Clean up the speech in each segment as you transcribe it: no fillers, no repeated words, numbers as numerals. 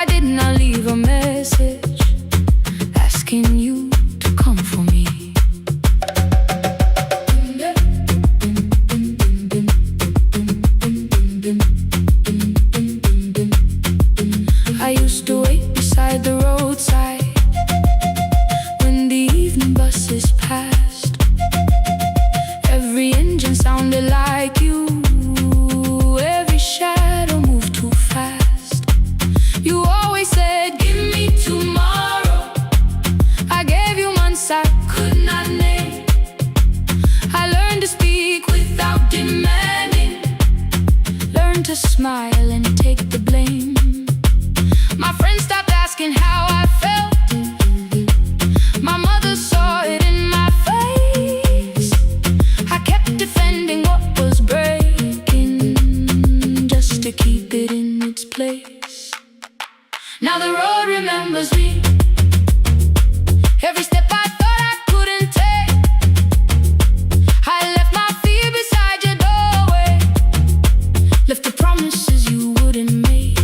Why didn't I leave a message asking you to come for me? I used to wait beside the roadside when the evening buses passed. Every engine sounded like you. Every shadow moved too fast. You always said, give me tomorrow. I gave you months I could not name. I learned to speak without demanding. Learned to smile and take the blame. My friends stopped asking how I felt. My mother saw it in my face. I kept defending what was breaking just to keep it in its place. Now the road remembers me. Every step I thought I couldn't take. I left my fear beside your doorway. Left the promises you wouldn't make.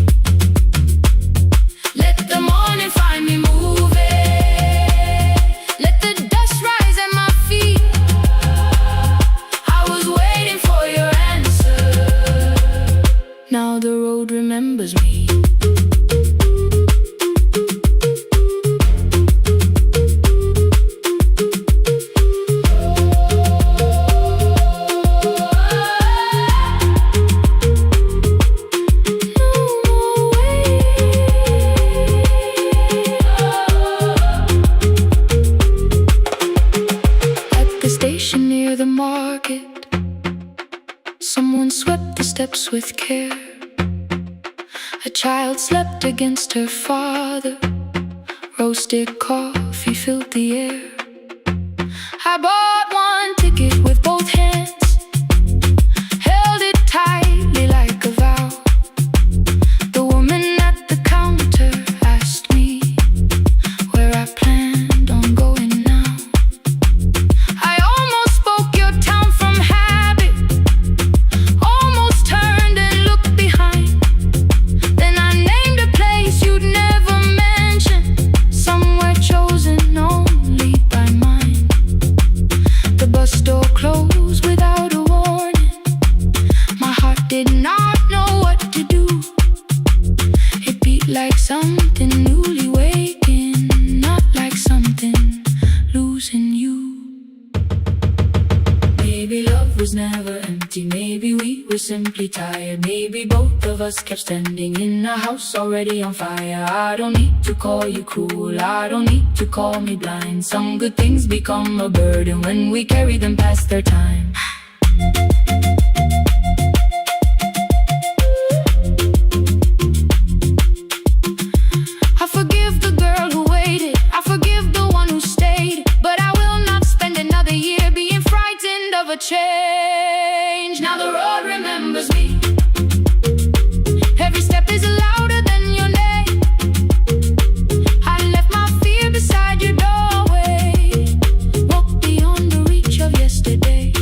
Let the morning find me moving. Let the dust rise at my feet. I was waiting for your answer. Now the road remembers me. Near the market, someone swept the steps with care. A child slept against her father. Roasted coffee filled the air. I bought one ticket with both hands, held it tightly like a vow. The woman at the counter asked me where I planned on going now. I almost spoke your town from habit, almost turned and looked behind. Then I named a place you'd never mention, somewhere chosen only by mine. The bus door closed without a warning. My heart did not know what to do. It beat like something newly waking, not like something losing you. Maybe love was never empty, maybe we were simply tired. Maybe both of us kept standing in a house already on fire. I don't need to call you cruel, I don't need to call me blind. Some good things become a burden when we carry them past their time. I forgive the girl who waited, I forgive the one who stayed, but I will not spend another year being frightened of a change. Now the road remembers me. Every step is louder than your name. I left my fear beside your doorway. Walked beyond the reach of yesterday.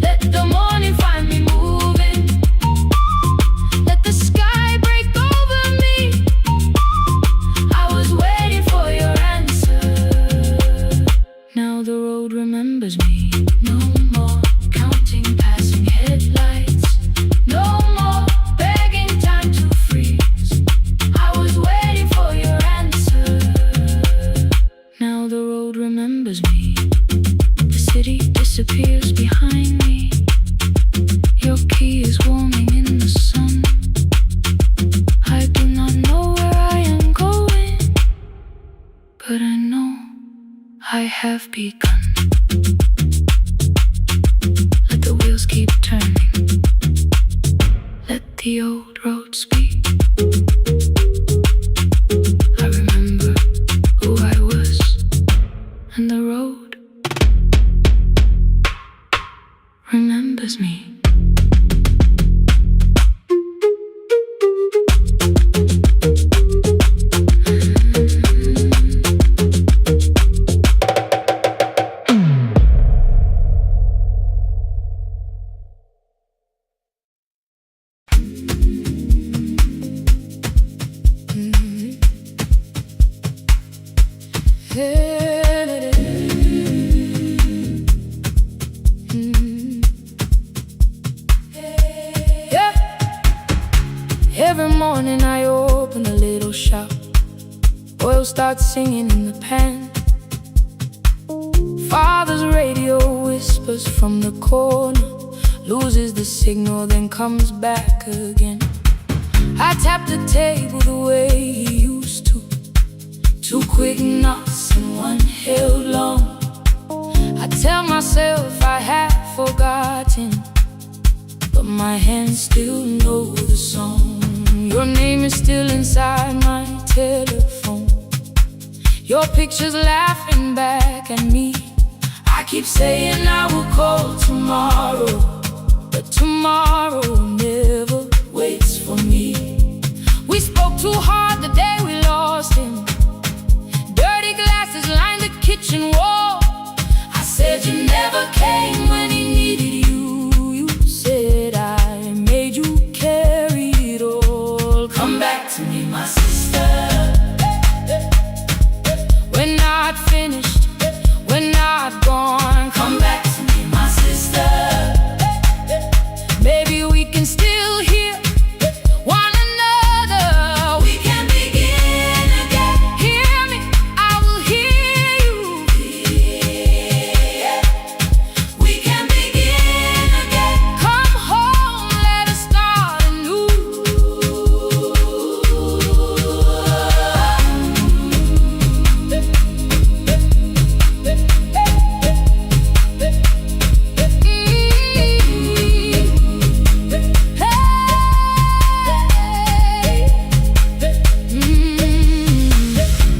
Let the morning find me moving. Let the sky break over me. I was waiting for your answer. Now the road remembers me. No more counting passing headlights. No more begging time to freeze. I was waiting for your answer. Now the road remembers me. The city disappears behind me. Your key is warming in the sun. I do not know where I am going, but I know I have begun. Let the wheels keep turning. Let the old road speak. I remember who I was, and the road remembers me. Yeah. Every morning I open a little shop. Oil starts singing in the pan. Father's radio whispers from the corner, loses the signal, then comes back again. I tap the table the way he used to. 2 quick knocks and 1 held long. I tell myself I have forgotten, but my hands still know the song. Your name is still inside my telephone. Your picture's laughing back at me. I keep saying I will call tomorrow, but tomorrow never waits for me. We spoke too hard the day we lost him. Dirty glasses lined the kitchen wall. I said you never came when he needed you. You said I made you carry it all. Come back to me, my sister. We're not finished, we're not gone. Come back to me, my sister. Maybe we can still hear one another. We can begin again. Hear me, I will hear you. Yeah. We can begin again. Come home, let us start anew.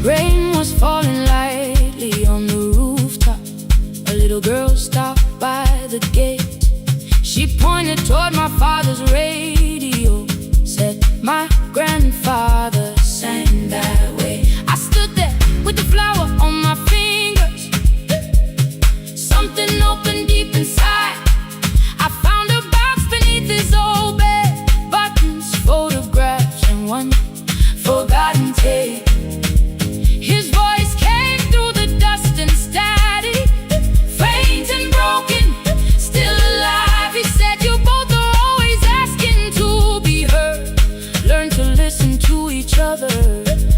Rain was falling lightly on the rooftop. A little girl stopped by the gate. She pointed toward my father's radio, said my grandfather sang that way. I stood there with the flower on my fingers. Something opened deep inside. I found a box beneath his old bed, buttons, photographs, and 1 forgotten tape. His voice came through the dust and static, faint and broken, still alive. He said you both are always asking to be heard. Learn to listen to each other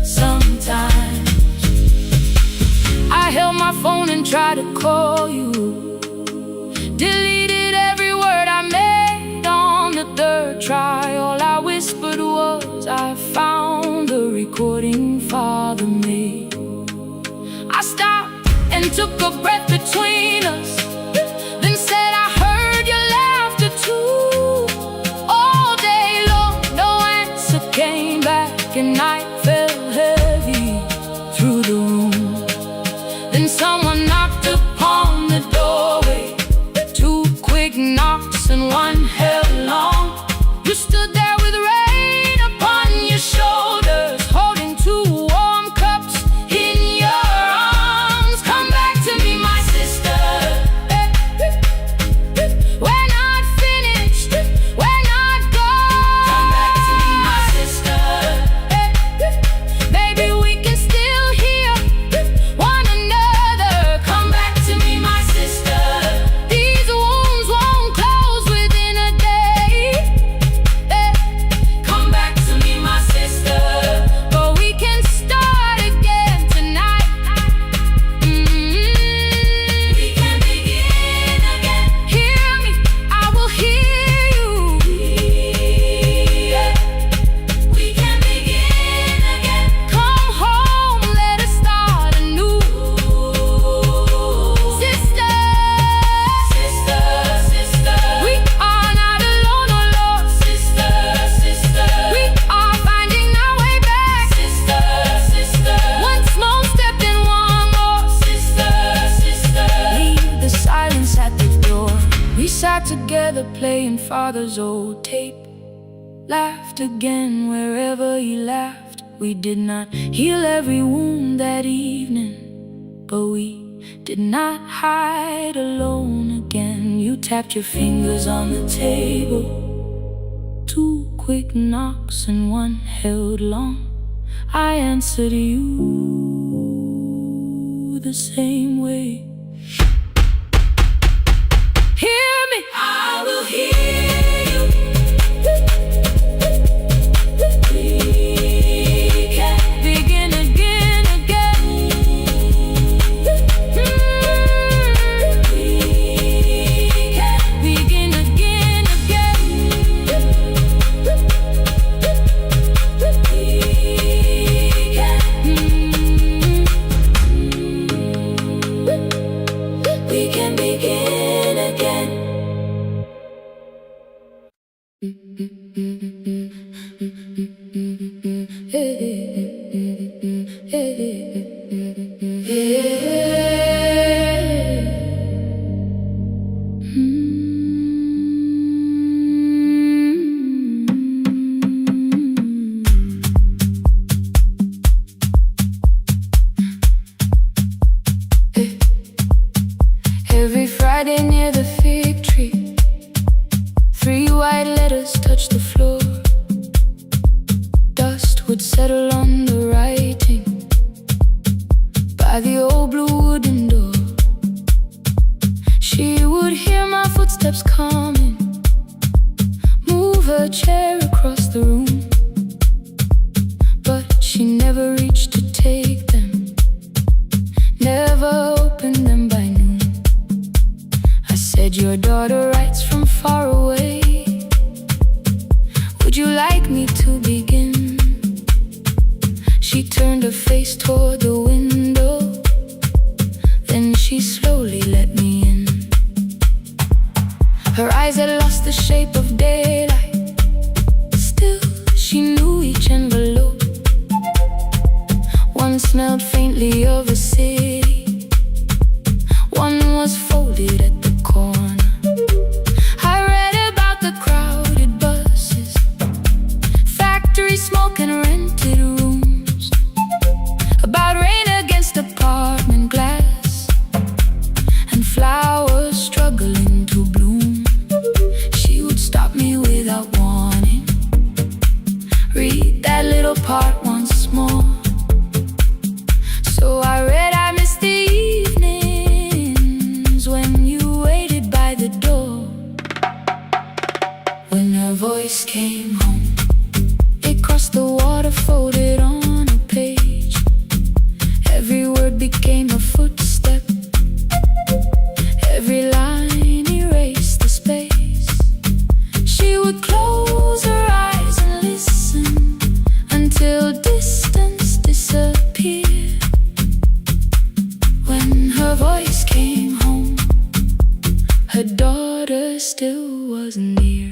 sometimes. I held my phone and tried to call you, deleted every word I made on the 3rd try. All I whispered was I found the recording Father made. I stopped and took a breath between us, then said I heard your laughter too. All day long, no answer came back, and night fell heavy through the room. Then someone knocked upon the doorway. 2 quick knocks and 1 held long. You stood there with rain upon your shoulders, holding 2 warm cups in your arms. Come back to me, my sister. We're not finished, we're not gone. Come back to me, my sister. Maybe we can still hear one another. Come back to me, my sister. These wounds won't close within a day. Come back to me, my sister. But we can start again tonight. We can begin again. Hear me, I will hear you. Yeah. We can begin again. Come home, let us start anew. Sister, sister, sister, we are not alone, oh Lord. Sister, sister, we are finding our way back. Sister, sister, 1 small step and 1 more. Sister, sister, leave the silence at the door. We sat together playing Father's old tape, laughed again wherever he laughed. We did not heal every wound that evening, but we did not hide alone again. You tapped your fingers on the table, 2 quick knocks and 1 held long. I answered you. you the same way. Hear me, I will hear you. We can begin again, again. We can begin again, again. We can begin again. Every Friday near the fig tree, 3 white letters touched the floor. Dust would settle on the writing by the old blue wooden door. She would hear my footsteps coming, move her chair across the room, but she never reached to take them, never opened them by noon. I said, your daughter writes from far away. Would you like me to begin? She turned her face toward the window, then she slowly let me in. Her eyes had lost the shape of daylight, still she knew each envelope. One smelled faintly of a city, one was folded at the corner. I read about the crowded buses, factory smoke and rented rooms, about rain against apartment glass and flowers struggling to bloom. She would stop me without warning, read that little part once more. So I read, I miss the evenings when you waited by the door. When her voice came home, it crossed the water, folded on a page. Every word became a footstep, every line erased the space. She would close her eyes and listen until distance disappeared. When her voice came home, her daughter still wasn't near.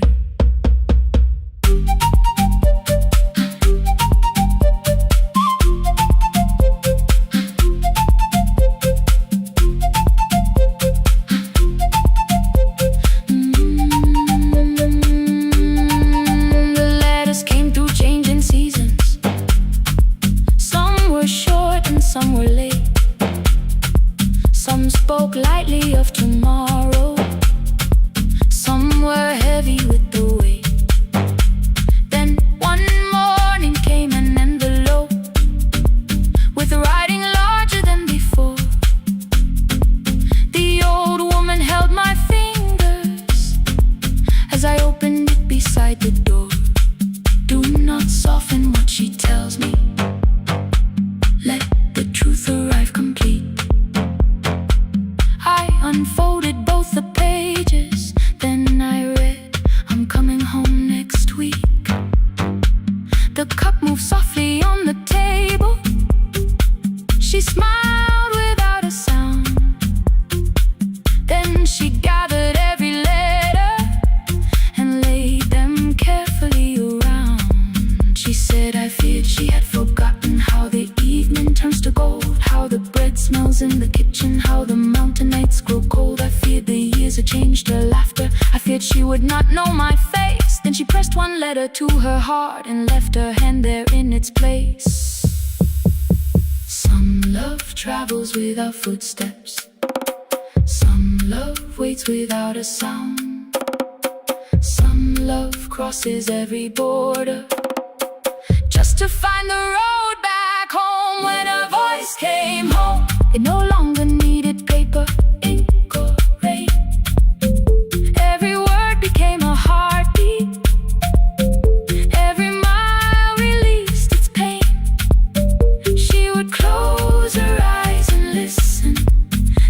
The letters came through changing seasons. Some were short and some were late. Some spoke lightly of tomorrow, some were heavy with the weight. Then one morning came an envelope with writing larger than before. The old woman held my fingers as I opened it beside the door. Do not soften what she tells me, let the truth arrive complete. I unfolded both the pages, then I read, I'm coming home next week. The cup moved softly on the table. She smiled without a sound. Then she gathered every letter and laid them carefully around. She said, I feared she had forgotten how the evening turns to gold, how the bread smells in the kitchen, how the mountain nights grow cold. I feared the years had changed her laughter. I feared she would not know my face. Then she pressed one letter to her heart and left her hand there in its place. Some love travels without footsteps, some love waits without a sound, some love crosses every border just to find the road back home. When a voice came home, It no longer needed paper, ink, or rain. Every word became a heartbeat. Every mile released its pain. She would close her eyes and listen.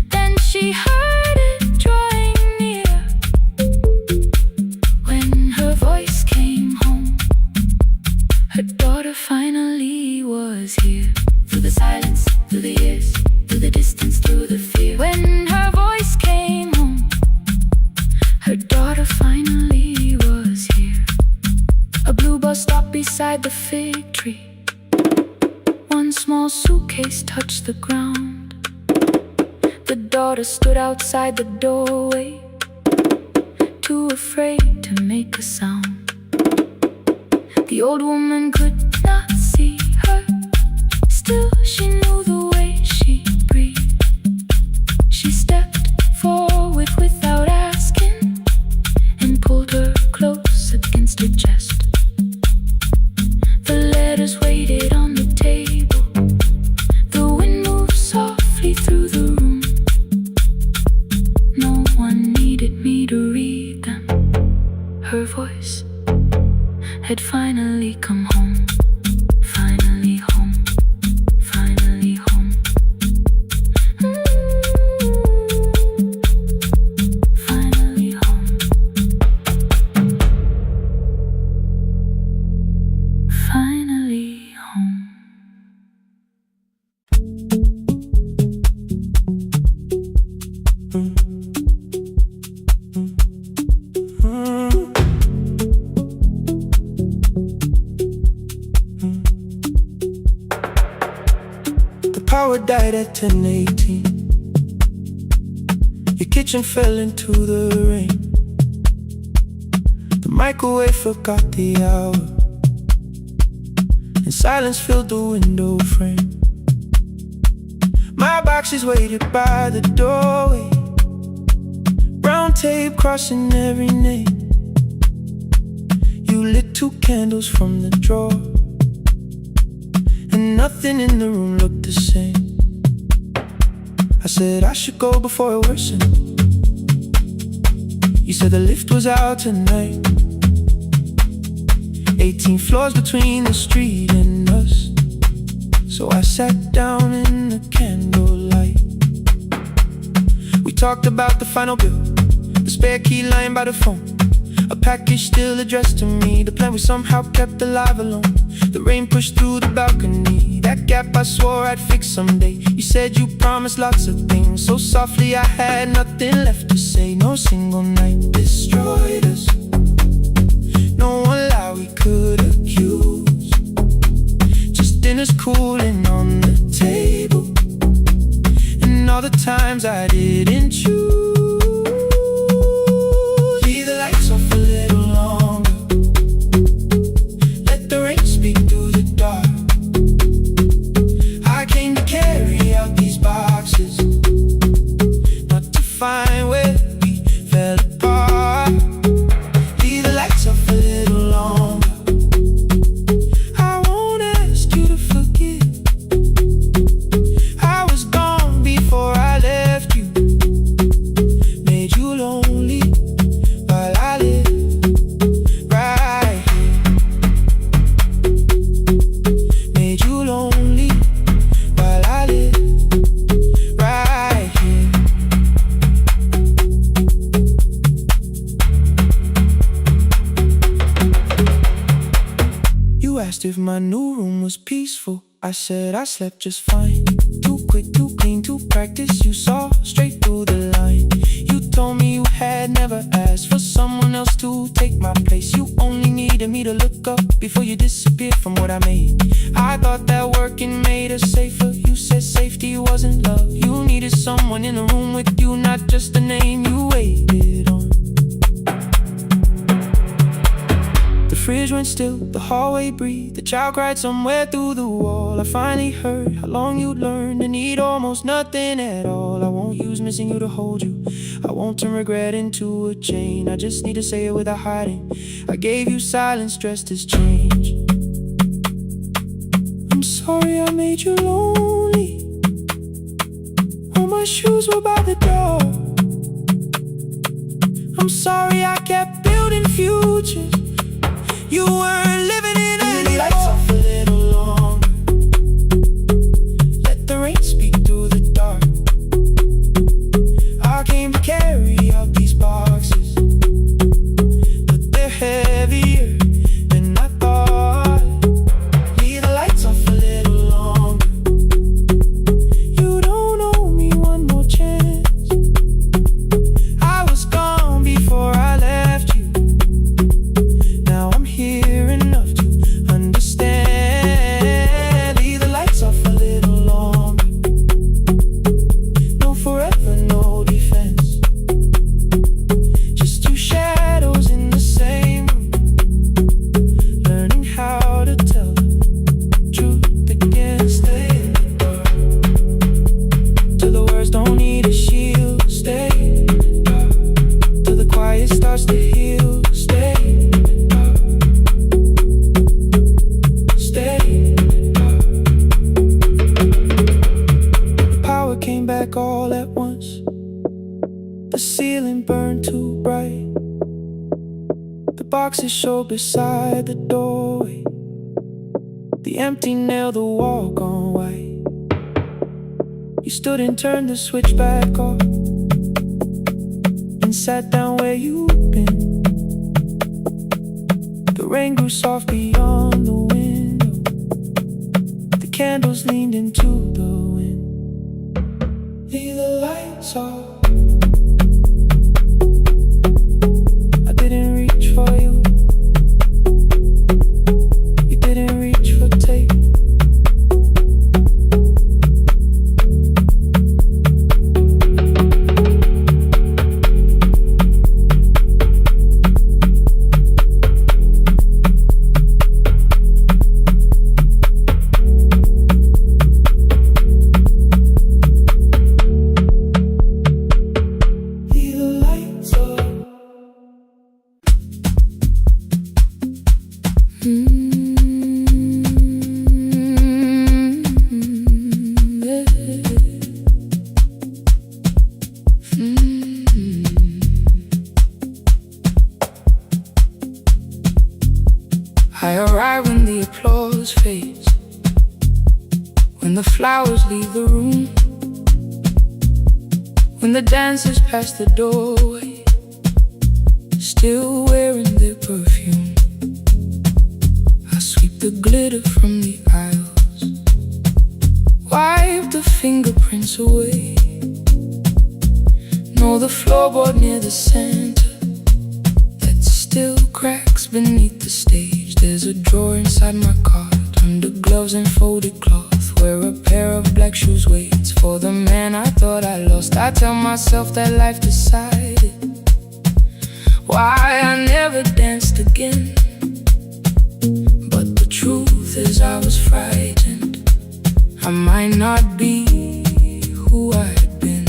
Then she heard it drawing near. When her voice came home, her daughter finally was here. Through the silence, through the years, through the distance, through the fear. When her voice came home, her daughter finally was here. A blue bus stopped beside the fig tree. One small suitcase touched the ground. The daughter stood outside the doorway, too afraid to make a sound. The old woman could not see her. Still, she knew the way she breathed. She stepped forward without asking and pulled her close against her chest. The letters waited on the table. The wind moved softly through the room. No one needed me to read them. Her voice had finally come home. Finally home. Finally home. Finally home. Finally home. The power died at 10:18. Your kitchen fell into the rain. The microwave forgot the hour, and silence filled the window frame. My boxes waited by the doorway, brown tape crossing every name. You lit 2 candles from the drawer, and nothing in the room looked the same. I said I should go before it worsened. You said the lift was out tonight. 18 floors between the street and us. So I sat down in the candlelight. We talked about the final bill, the spare key lying by the phone, a package still addressed to me, the plan we somehow kept alive alone. The rain pushed through the balcony, that gap I swore I'd fix someday. You said you promised lots of things, so softly I had nothing left to say. No single night destroyed us, no one lie we could accuse. Just dinners cooling on the table, and all the times I didn't choose. Leave the lights off a little longer, let the rain speak through the dark. I came to carry out these boxes, not to find where we fell apart. Leave the lights off a little longer. I won't ask you to forget. I was gone before I left you, made you lonely while I live right here. Made you lonely while I live right here. You asked if my new room was peaceful. I said I slept just fine. Too quick, too clean, too practiced. You saw straight through the line. You told me you had never asked for someone else to take my place. You only needed me to look up before you disappeared from what I made. I thought that working made us safer. You said safety wasn't love. You needed someone in the room with you, not just the name you waited on. The fridge went still, the hallway breathed, the child cried somewhere through the wall. I finally heard how long you'd learned to need almost nothing at all. I won't use missing you to hold you, I won't turn regret into a chain. I just need to say it without hiding. I gave you silence dressed as change. I'm sorry I made you lonely. my shoes were by the door. I'm sorry I kept building futures. You weren't living in any lights off a little longer. Let the rain speak through the dark. I came to carry out these boxes, but they're heavier than I thought. Leave the lights off a little longer. You don't owe me one more chance. I was gone before I left you. Now I'm here enough to understand. Leave the lights off a little longer. No forever, no defense. Just two shadows in the same room, learning how to tell the truth again. Stay in the dark till the words don't need a shield. Stay in the dark till the quiet starts to heal. Stay in the dark. Stay in the dark. The power came back all at once. The ceiling burned too bright. The boxes showed beside the doorway. The empty nail, the wall gone white. You stood and turned the switch back off and sat down where you'd been. The rain grew soft beyond the window. The candles leaned into the wind. Leave the lights off. I didn't reach for you. You didn't reach for tape. Leave the lights off. I arrive when the applause fades, when the flowers leave the room, when the dancers pass the doorway, still wearing their perfume. I sweep the glitter from the aisles, wipe the fingerprints away. Know the floorboard near the center that still cracks beneath the stage. There's a drawer inside my cart, under gloves and folded cloth, where a pair of black shoes waits for the man I thought I lost. I tell myself that life decided why I never danced again. But the truth is I was frightened. I might not be who I'd been.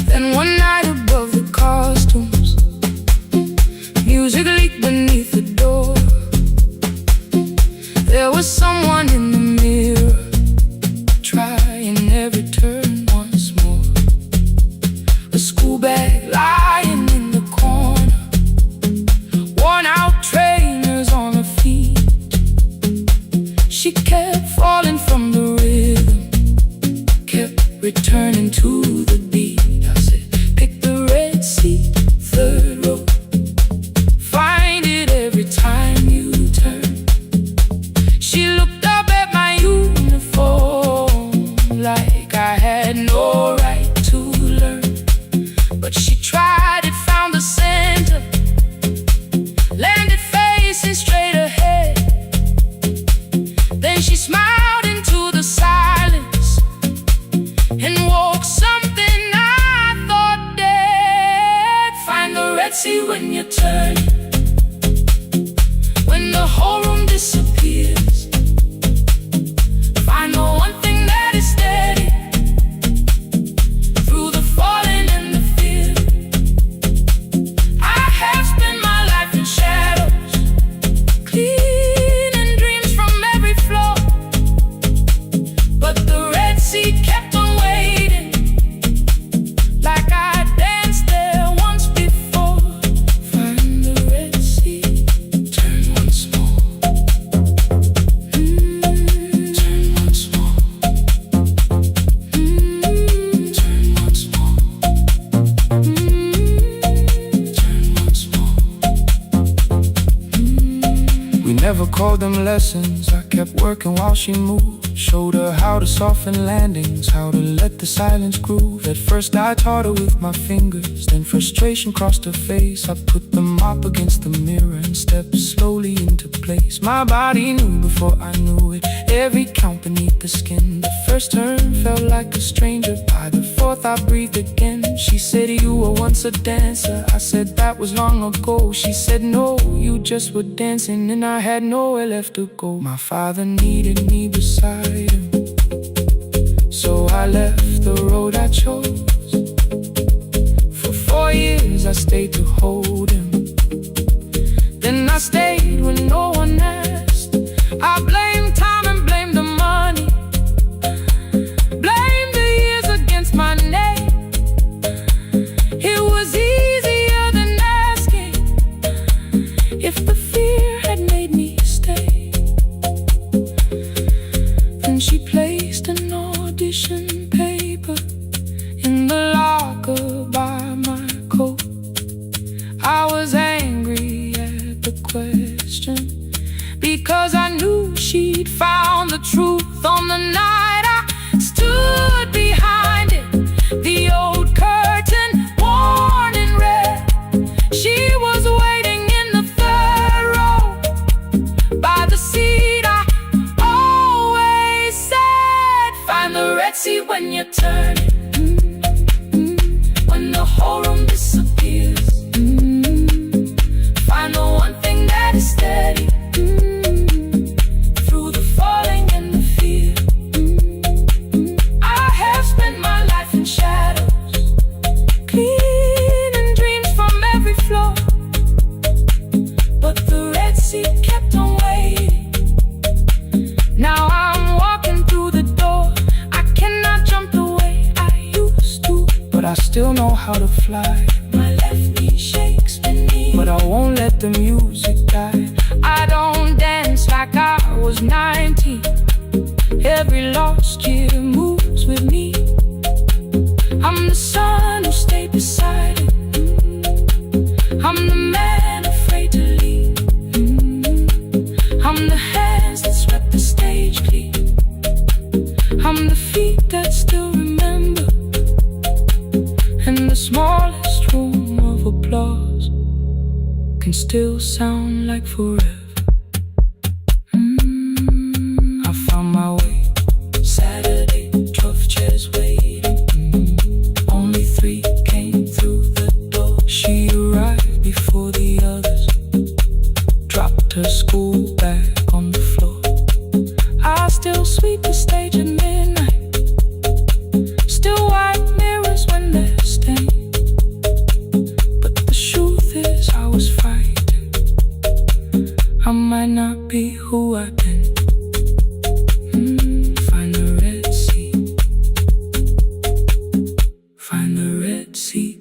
Then one night above the costumes, music leaked beneath the door. There was someone in the mirror, trying every turn once more. A school bag lying in the corner, worn out trainers on her feet. She kept falling from the rhythm, kept returning to the beat. I said, pick the red seat, third row, find it every time you turn. She looked up at my uniform like I had no right to learn. But she tried it, found the center, landed facing straight ahead. Then she smiled into the silence and woke something I thought dead. Find the red sea when you turn, when the whole room disappears. Find the one thing that is steady through the falling and the fear. I have spent my life in shadows, clear never called them lessons. I kept working while she moved. Showed her how to soften landings, how to let the silence groove. At first I taught her with my fingers, then frustration crossed her face. I put the mop against the mirror and stepped slowly into place. My body knew before I knew it, every count beneath the skin. The first turn felt like a stranger, by the fourth I breathed again. She said, you were once a dancer. I said, that was long ago. She said, no, you just were dancing, and I had nowhere left to go. My father needed me beside him, so I left the road I chose. For 4 years I stayed to hold him, then I stayed when no one asked. I blamed time and blamed the money, blamed the years against my name. It was easier than asking if the fear had made me stay. Then she placed an audition paper in the locker by my coat. I was angry at the question, because I knew she'd found the truth on the night I stood behind it. The old curtain, worn in red. She was waiting in the third row by the seat I always said, find the red seat when you turn it. When the whole room disappears, find the one thing that is steady through the falling and the fear. I have spent my life in shadows, cleaning dreams from every floor, but the red seat kept on waiting. Now I'm walking through the door. I cannot jump the way I used to, but I still know how to fly. My left knee shakes beneath, but I won't let the music die. I don't dance like I was 19. Every lost year moves with me. I'm the son who stayed beside it. I'm the man afraid to leave. I'm the hands that swept the stage clean. I'm the feet that still remember, and the smallest room of applause can still sound like forever. I found my way. Saturday, 12 chairs waiting. Only 3 came through the door. She arrived before the others, dropped her school bag on the floor. I still sweep the stage at midnight, still wipe mirrors when they're stained. But the truth is I was frightened. I might not be who I've been. Find the red seat. Find the red seat.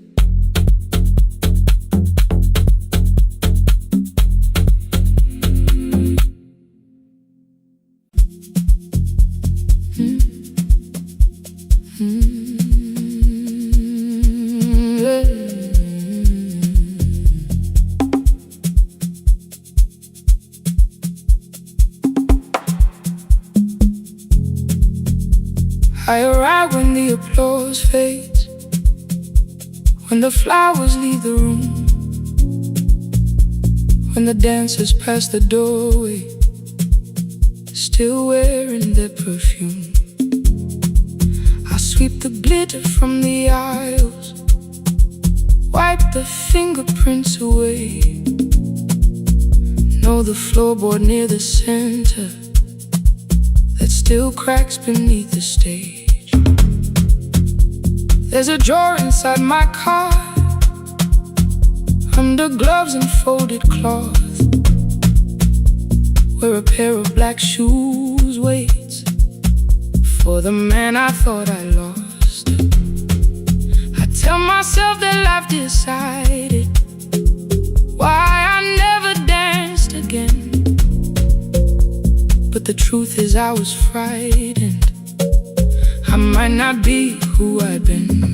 I arrive when the applause fades, when the flowers leave the room, when the dancers pass the doorway, still wearing their perfume. I sweep the glitter from the aisles, wipe the fingerprints away. Know the floorboard near the center that still cracks beneath the stage. There's a drawer inside my car, under gloves and folded cloth, where a pair of black shoes waits for the man I thought I lost. I tell myself that life decided why I never danced again, but the truth is I was frightened. I might not be who I've been.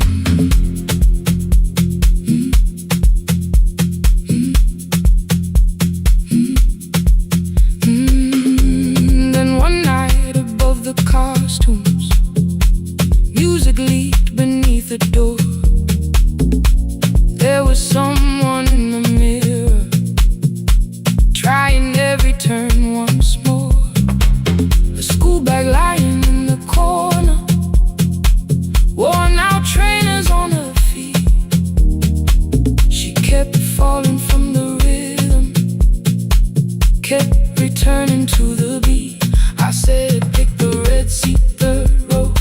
kept returning to the beat. I said, pick the red seat, third row.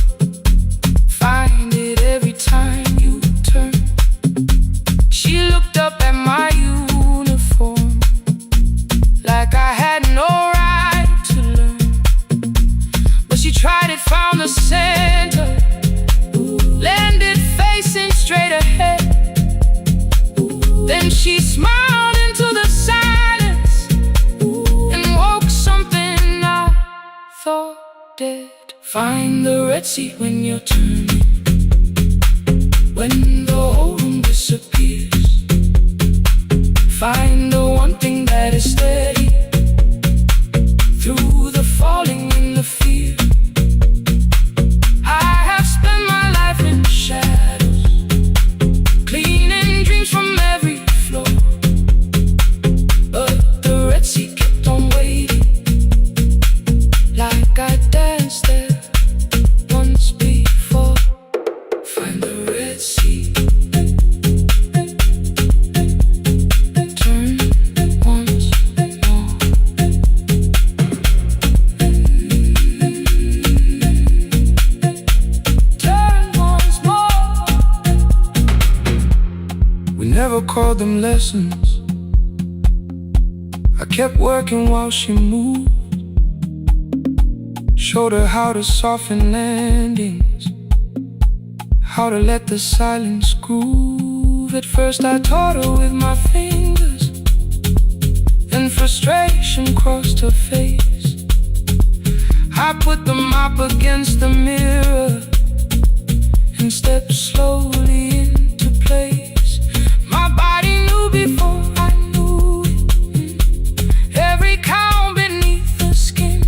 Find it every time you turn. She looked up at my uniform like I had no right to learn. But she tried it, found the center, landed facing straight ahead. Then she smiled into the silence and woke something I thought dead. Find the red seat when you're turning, when the whole room disappears. Find the one thing that is steady through the falling and the fear. I have spent my life in shadows, cleaning dreams from every floor. But the red seat kept on waiting, like I danced there once before. Find the red seat, turn once more. Turn once more. We never called them lessons. I kept working while she moved, showed her how to soften landings, how to let the silence groove. At first I taught her with my fingers, then frustration crossed her face. I put the mop against the mirror and stepped slowly into place. My body knew before I knew it, every count beneath the skin.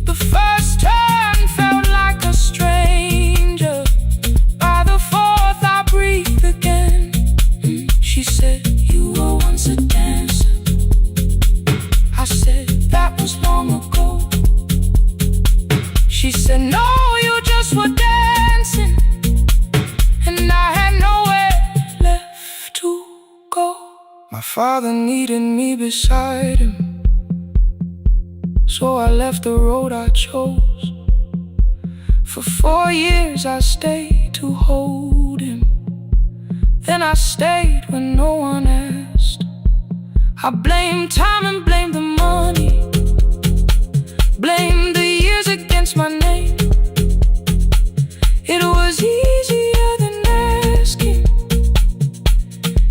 The first turn felt like a stranger. By the fourth I breathed again. She said, you were once a dancer. I said, that was long ago. She said, no, you just were dancing. And I had nowhere left to go. My father needed me beside him, so I left the road I chose. For 4 years I stayed to hold him. Then I stayed when no one asked. I blamed time and blamed the money, blamed the years against my name. It was easier than asking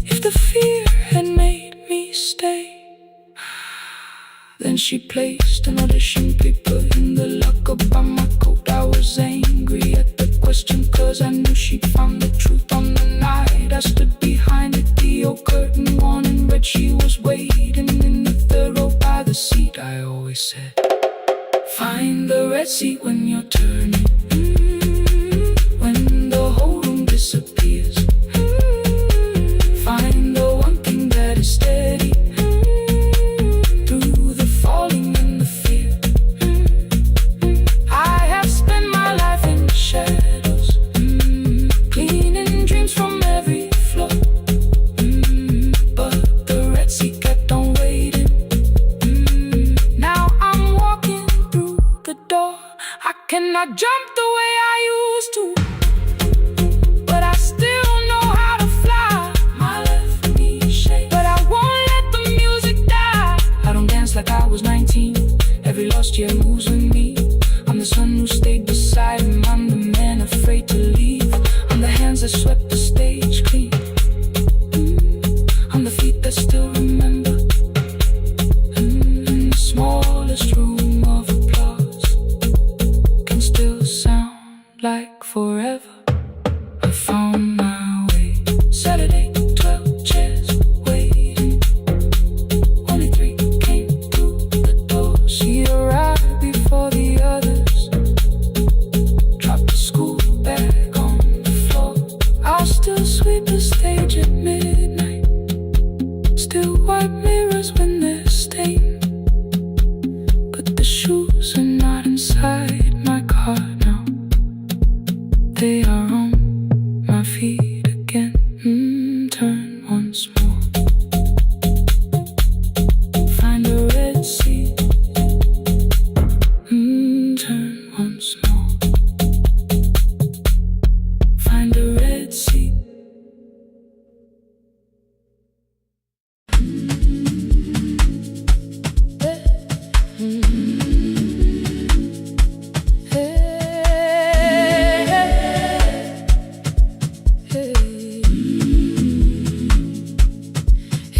if the fear had made me stay. Then she placed an audition paper in the locker by my coat. I was angry at the question, cause I knew she'd found the truth on the night I stood behind it. The old curtain worn in red, she was waiting in the third row by the seat. I always said, find the red seat when you're turning, when the whole room disappears. Find the one thing that is steady through the falling and the fear. I have spent my life in shadows, cleaning dreams from every floor. But the red seat kept on waiting. Now I'm walking through the door. I cannot jump the way I used to, but I still know how to fly. My left knee shakes, but I won't let the music die. I don't dance like I was 19. Every lost year moves with me. I'm the son who stayed beside him. I'm the man afraid to leave. I'm the hands that swept the stage clean. I'm the feet that still remember. In the smallest room of applause can still sound like forever. I found my way. Saturday, 12 chairs waiting. Only 3 came through the door. She arrived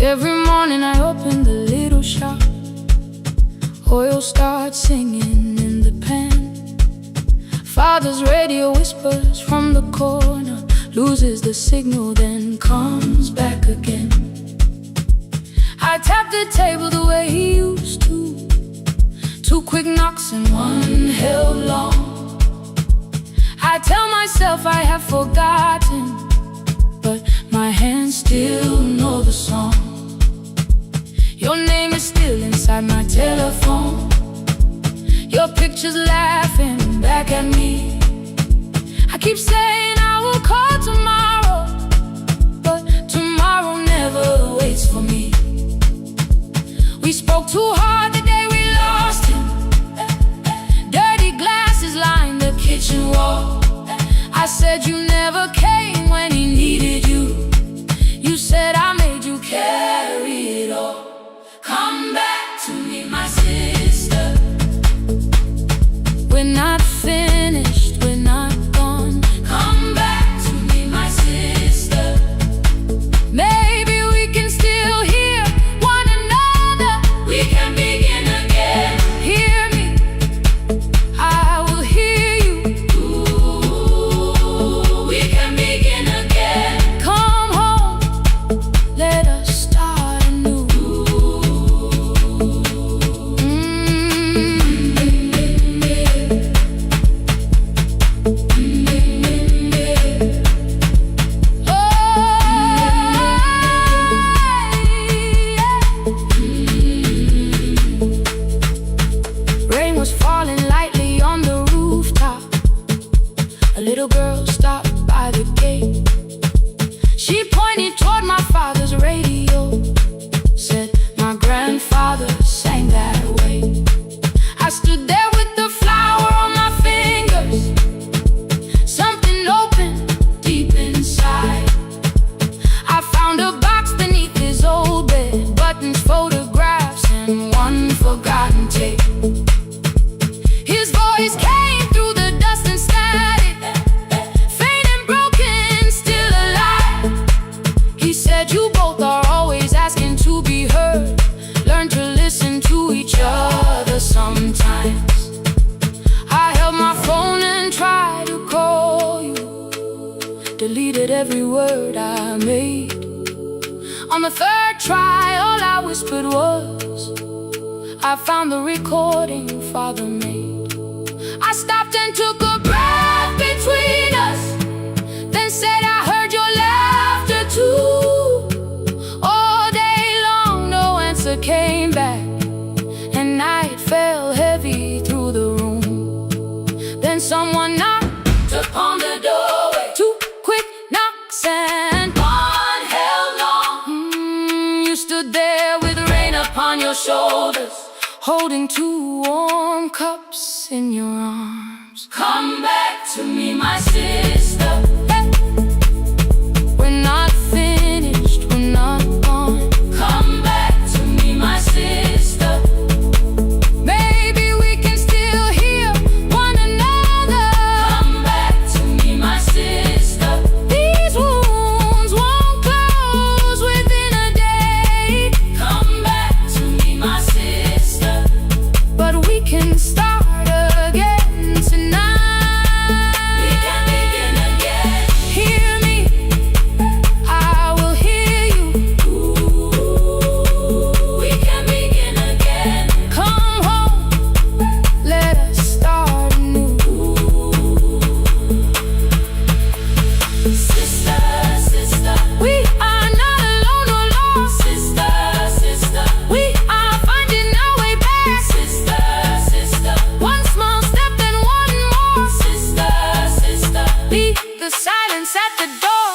Every morning I open the little shop. Oil starts singing in the pan. Father's radio whispers from the corner, loses the signal, then comes back again. I tap the table the way he used to. 2 quick knocks and 1 held long. I tell myself I have forgotten, but my hands still know the song. Your name is still inside my telephone. Your picture's laughing back at me. I keep saying I will call tomorrow, but tomorrow never waits for me. We spoke too hard the day we lost him. Dirty glasses line the kitchen wall. I said you never came when he needed you. You said I made you carry it all. Come back to me, my sister. We're not finished, we're not gone. Come back to me, my sister. Maybe we can still hear one another. We can begin again. Hear me, I will hear you. Ooh, we can begin again. Come home, let us start anew. Rain was falling lightly on the rooftop. A little girl stopped by the gate. She pointed toward my father's radio, said my grandfather sang that way. I stood there with the flower on my fingers. Something opened deep inside. I found a box beneath his old bed, buttons, photographs, and 1 forgotten tape. His voice came through the dust and static, faint and broken, still alive. He said you both are always asking to be heard. Learn to listen to each other sometimes. I held my phone and tried to call you, deleted every word I made. On the 3rd try, all I whispered was, I found the recording Father made. I stopped and took a breath between us, then said I heard your laughter too. All day long no answer came back, and night fell heavy through the room. Then someone knocked upon the doorway. 2 quick knocks and 1 held long. You stood there with rain upon your shoulders, holding 2 warm cups in your arms. Come back to me, my sister. Hey. We're not finished, we're not gone. Come back to me, my sister. Maybe we can still hear one another. Come back to me, my sister. These wounds won't close within a day. Come back to me, my sister. But we can start again tonight. We can begin again. Hear me, I will hear you. Ooh, we can begin again. Come home, let us start anew. Sister, sister, we are not alone or lost. Sister, sister, we are finding our way back. Sister, sister, 1 small step and 1 more. Sister, sister, beat the silence at the door.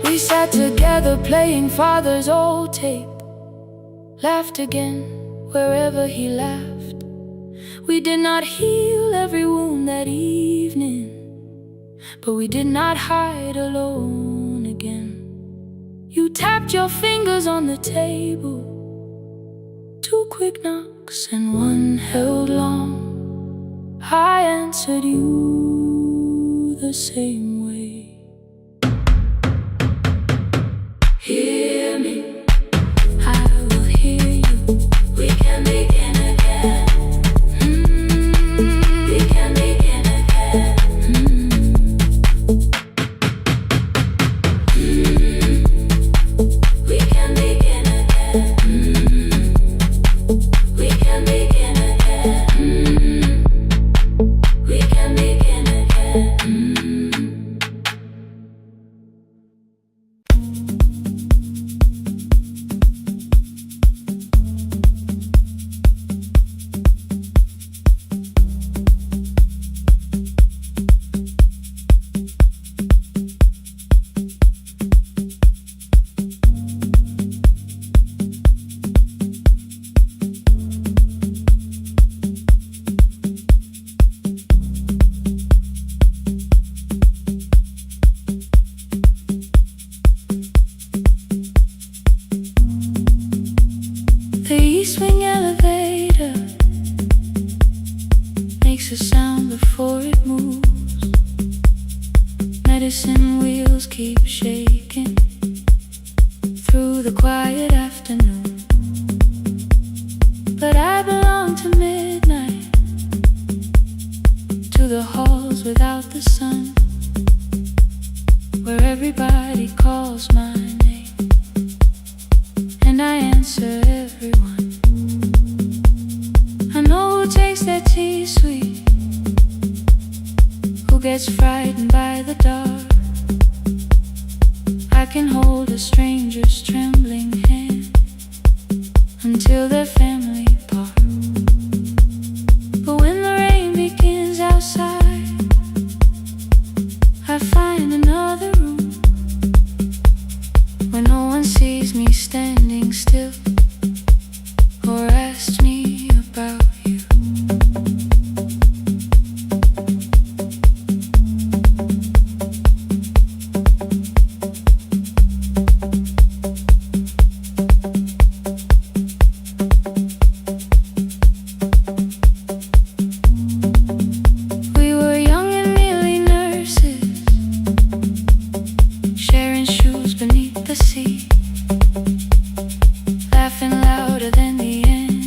We sat together playing Father's old tape, laughed again wherever he laughed. We did not heal every wound that evening, but we did not hide alone again. You tapped your fingers on the table, Two quick knocks and one held long. I answered you the same way. Hear me, I will hear you. We can begin again. We can begin again. We can begin again. We can begin again. We can begin again. The E-swing elevator makes a sound before it moves. Medicine wheels keep shaking through the quiet afternoon. But I belong to midnight, to the halls without the sun, where everybody calls my name and I answer everyone. I know who takes their tea sweet, who gets frightened by the dark. I can hold a stranger's trembling hand until their family part. But when the rain begins outside, I find another room where no one sees me standing still or asks me about you. We were young and nearly nurses, sharing shoes beneath the sea, laughing louder than the end.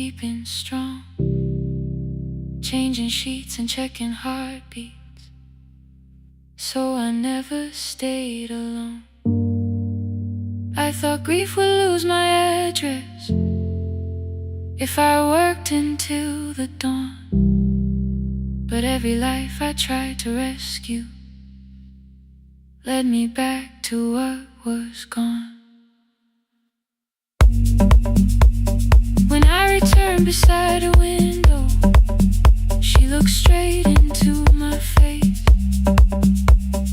keeping strong, changing sheets and checking heartbeats, so I never stayed alone. I thought grief would lose my address if I worked until the dawn, but every life I tried to rescue led me back to what was gone. When I returned beside a window, she looked straight into my face,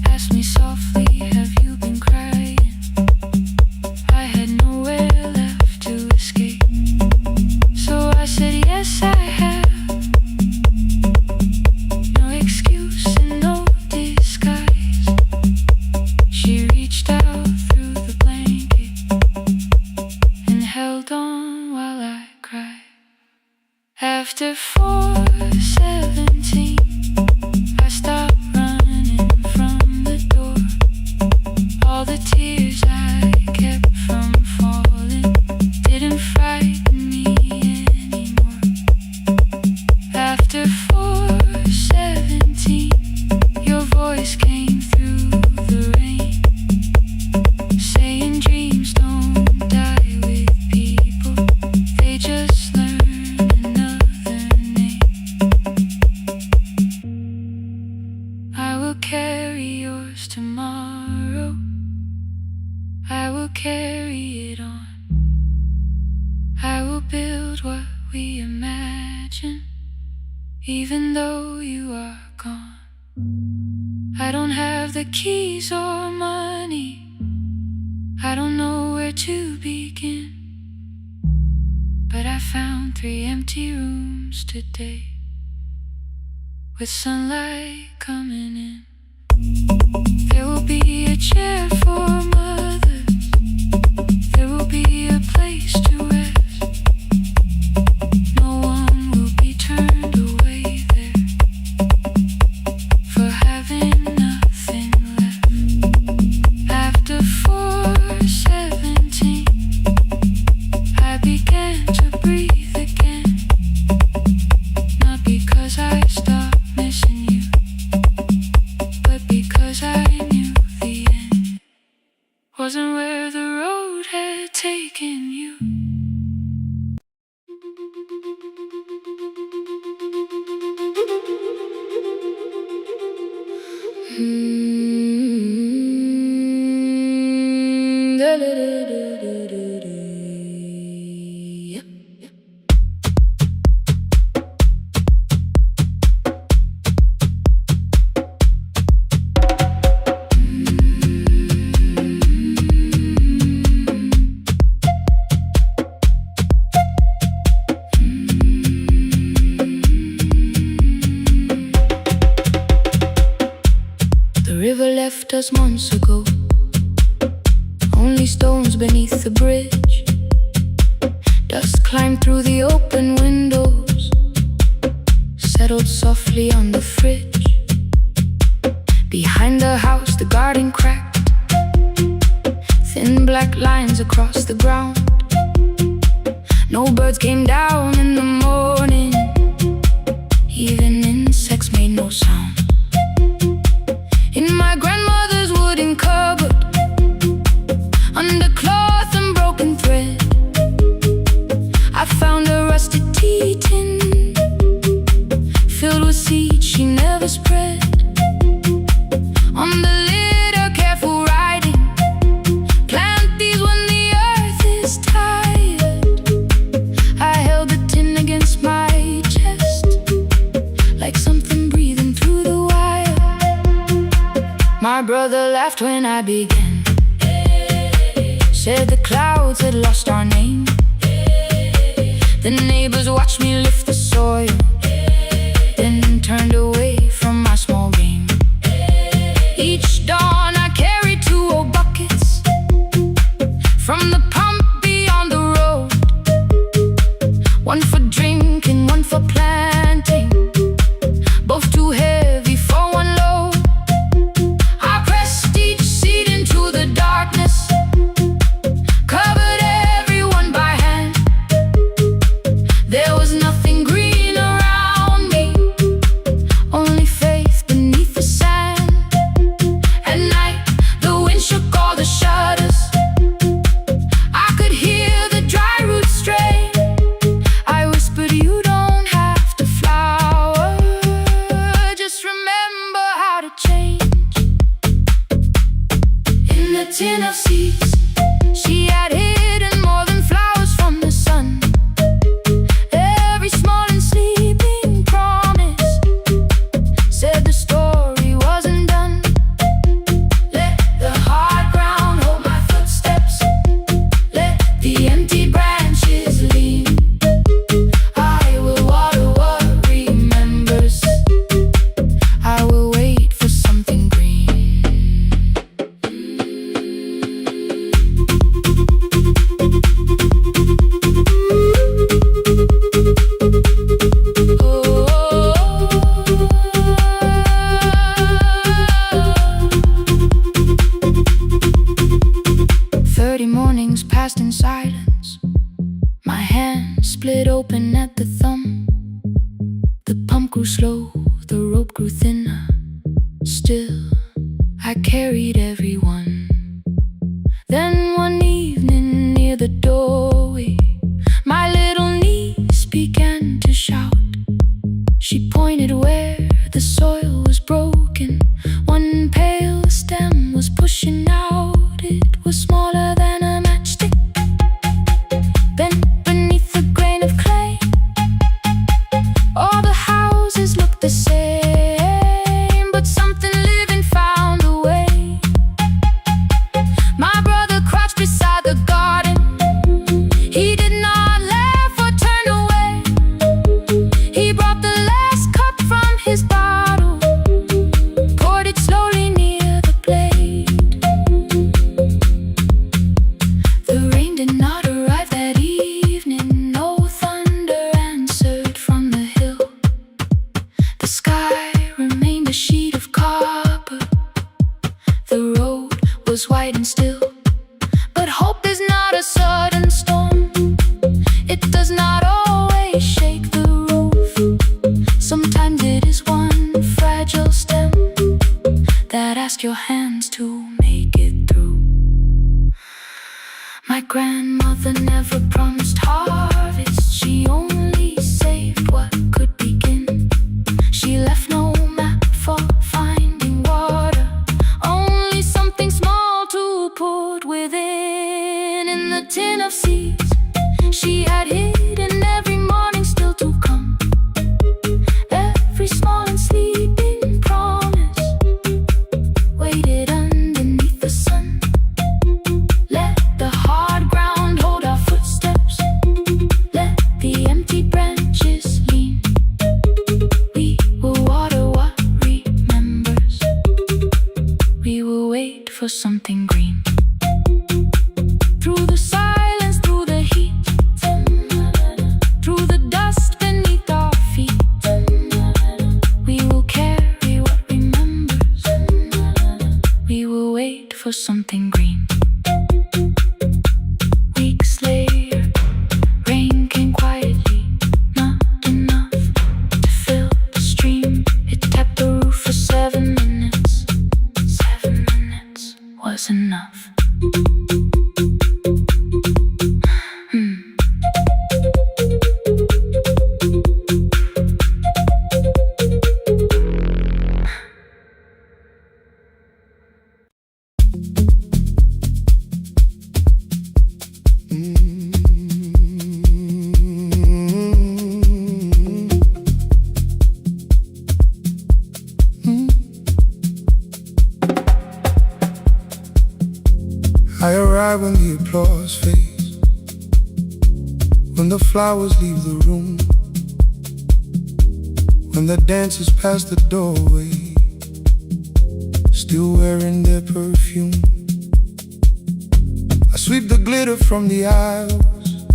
asked me softly, have you been crying? I had nowhere left to escape, so I said yes I have. No excuse and no disguise. She reached out through the blanket and held on while I cried. After 4:17, I stopped running from the door. All the tears I kept from falling didn't frighten me anymore. After 4:17, your voice came through the rain, saying dreams don't die with people, they just learn another name. I will carry yours tomorrow, I will carry it on. I will build what we imagine, even though you are gone. I don't have the keys or money, I don't know where to begin, but I found 3 empty rooms today, with sunlight coming in. There will be a chair for mothers, there will be a place to rest. No one will be turned away there for having nothing left. After 4:17, I began to breathe again, not because I stopped missing you, but because I knew the end wasn't where the road had taken you. The river left us months ago, only stones beneath the bridge. Dust climbed through the open windows, settled softly on the fridge. Behind the house the garden cracked, thin black lines across the ground. No birds came down in the morning, even insects made no sound. In my grandmother's wooden cupboard, under cloth and broken thread, I found a rusted tea tin filled with seeds she never spread. On the lid a careful writing, plant these when the earth is tired. I held the tin against my chest, like something breathing through the wire. My brother laughed when I began, said the clouds had lost our name. The neighbors watched me lift the soil, then turned away from my small game. Each dawn I carried 2 old buckets from the pump beyond the road, one for drinking, one for planting, both too heavy for one load. I pressed each seed into the darkness, covered everyone by hand. There grew slow, the rope grew thinner. Still, I carried everyone. Then one evening near the doorway, my little niece began to shout. She pointed where the soil was broken. One pale stem was pushing out. It was smaller than a matchstick, bent beneath a grain of clay. All the houses looked the same, but something living found a way. My brother crouched beside the garden. He did not laugh or turn away. He brought the last cup from his bottle, poured it slowly near the blade. The rain did not arrive that evening. No thunder answered from the hill. The sky remained a sheet of copper. The road was white and still. But hope is not a sudden storm. It does not always shake the roof. Sometimes it is one fragile stem that asks your hands to make it through. My grandmother never promised harvest. She only saved what could begin. She left no map for finding water, only something small to put within. In the tin of seeds she had hidden every morning still to come. Every small and sleeping promise waited underneath the sun. Let the hard ground hold our footsteps. Let the empty branches lean. We will water what remembers. We will wait for something green. Through the silence, through the heat, through the dust beneath our feet, we will carry what remembers. We will wait for something green. Weeks later, rain came quietly, not enough to fill the stream. It tapped the roof for 7 minutes. 7 minutes was enough. I arrive when the applause fades, when the flowers leave the room, when the dancers pass the doorway, still wearing their perfume. I sweep the glitter from the aisles,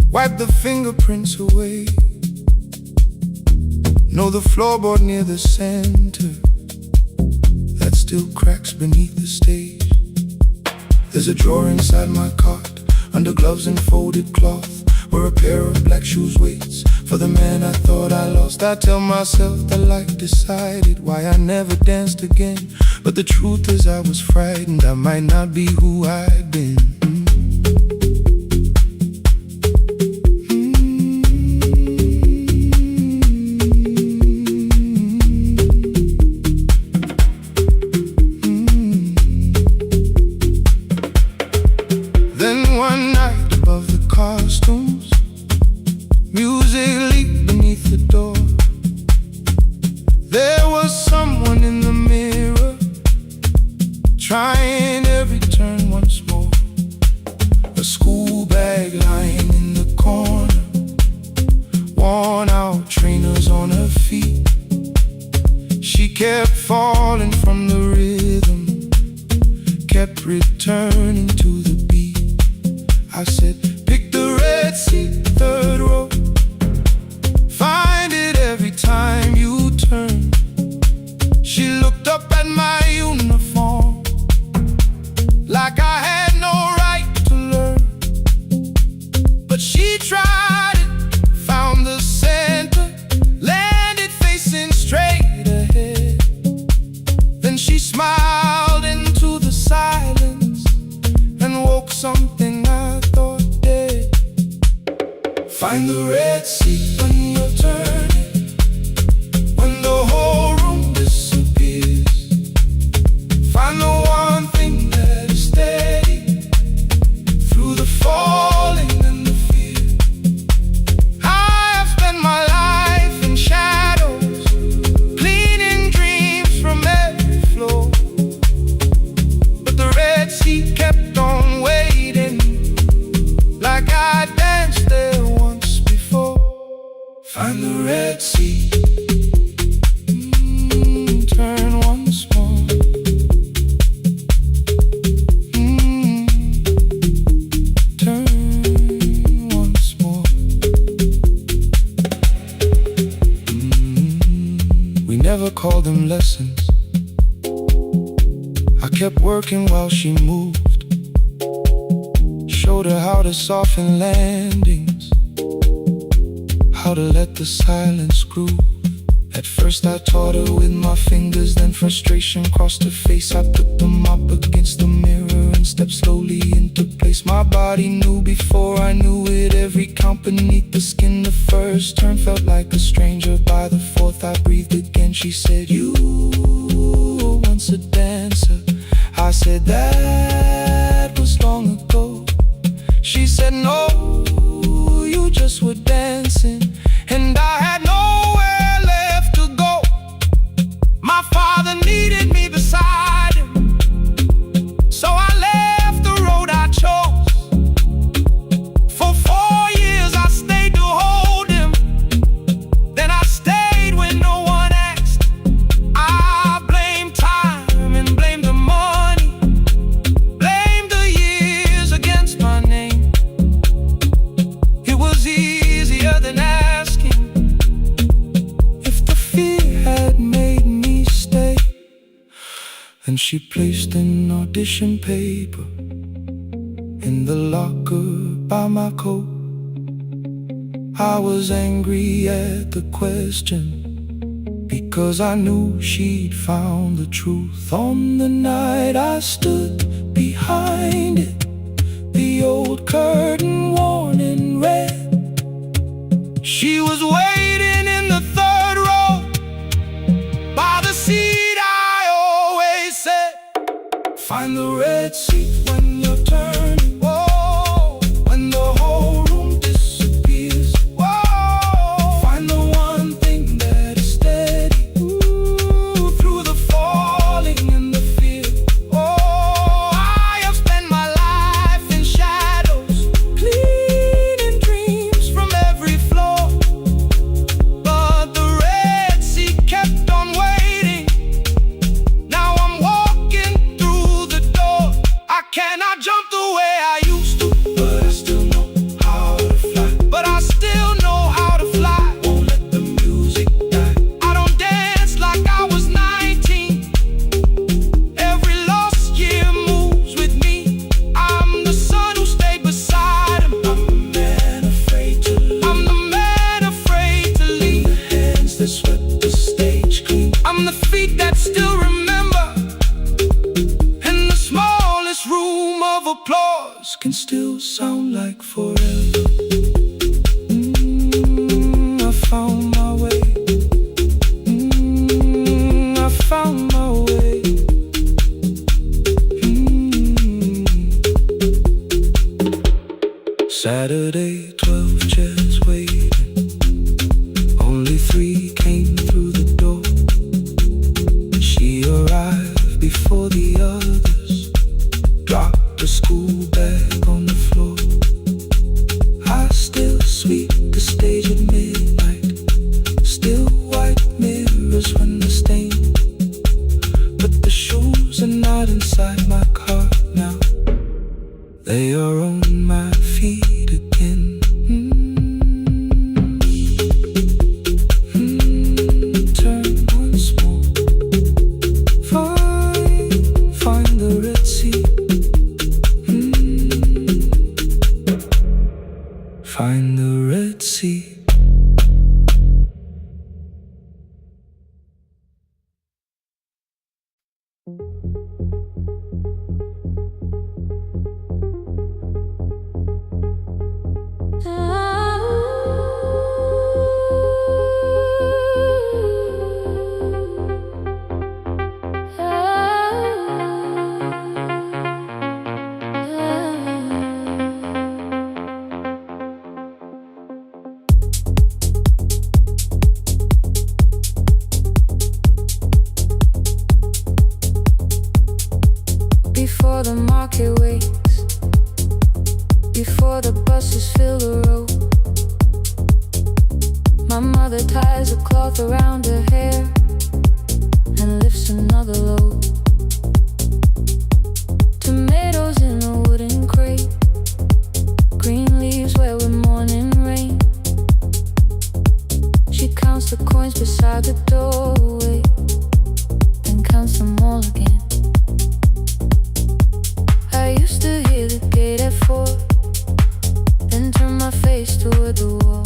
wipe the fingerprints away. Know the floorboard near the center that still cracks beneath the stage. There's a drawer inside my cart, under gloves and folded cloth, where a pair of black shoes waits for the man I thought I lost. I tell myself that life decided why I never danced again, but the truth is I was frightened I might not be who I'd been. One night above the costumes, music leaked beneath the door. There was someone in the mirror, trying every turn once more. A school bag lying in the corner, worn out trainers on her feet. She kept falling from the rhythm, kept returning to the beat. I said, pick the red seat, third row. Find it every time you turn. She looked up at my uniform like I had no right to learn. But she tried it, found the center, Red Sea. Turn once more. Turn once more. We never called them lessons. I kept working while she moved. Showed her how to soften landings, how to let the silence groove. At first I taught her with my fingers, then frustration crossed her face. I put them up against the mirror and stepped slowly into place. My body knew before I knew it, every count beneath the skin. The first turn felt like a stranger. By the fourth I breathed again. She said, "You were once a dancer." I said, "That was long ago." She said, "No, you just were dancing." And I had nowhere left to go. My father needed me beside him, so I left the road I chose. For 4 years I stayed to hold him, then I stayed when no one asked. I blamed time and blamed the money, blamed the years against my name. It was easier than asking if the fear had made me stay. Then she placed an audition paper in the locker by my coat. I was angry at the question, because I knew she'd found the truth. On the night I stood behind it, the old curtain worn in red. She was waiting in the third row, by the seat I always said, "Find the red seat when you're turning." Whoa, when the whole room disappears. Whoa, find the one thing that is steady. Ooh, through the falling and the fear. Oh, I have spent my life in shadows, cleaning dreams from every floor. But the red sea kept on waiting. Now I'm walking through the door. I cannot jump the way I used to, but I still know how to fly. But I still know how to fly. Won't let the music die. I don't dance like I was 19. Every lost year moves with me. I'm the son who stayed beside him. I'm the man afraid to leave. I'm the man afraid to leave. The hands that swept the stage clean. I'm the feet that still remember. And the smallest room of applause can still sound like forever. I found my way. I found my way. Saturday, 12 chairs waiting. Only 3 came through the door. She arrived before the others, dropped her school bag on the floor. ties a cloth around her hair and lifts another load. Tomatoes in a wooden crate, green leaves where we're morning rain. She counts the coins beside the doorway, then counts them all again. I used to hear the gate at 4, then turn my face toward the wall.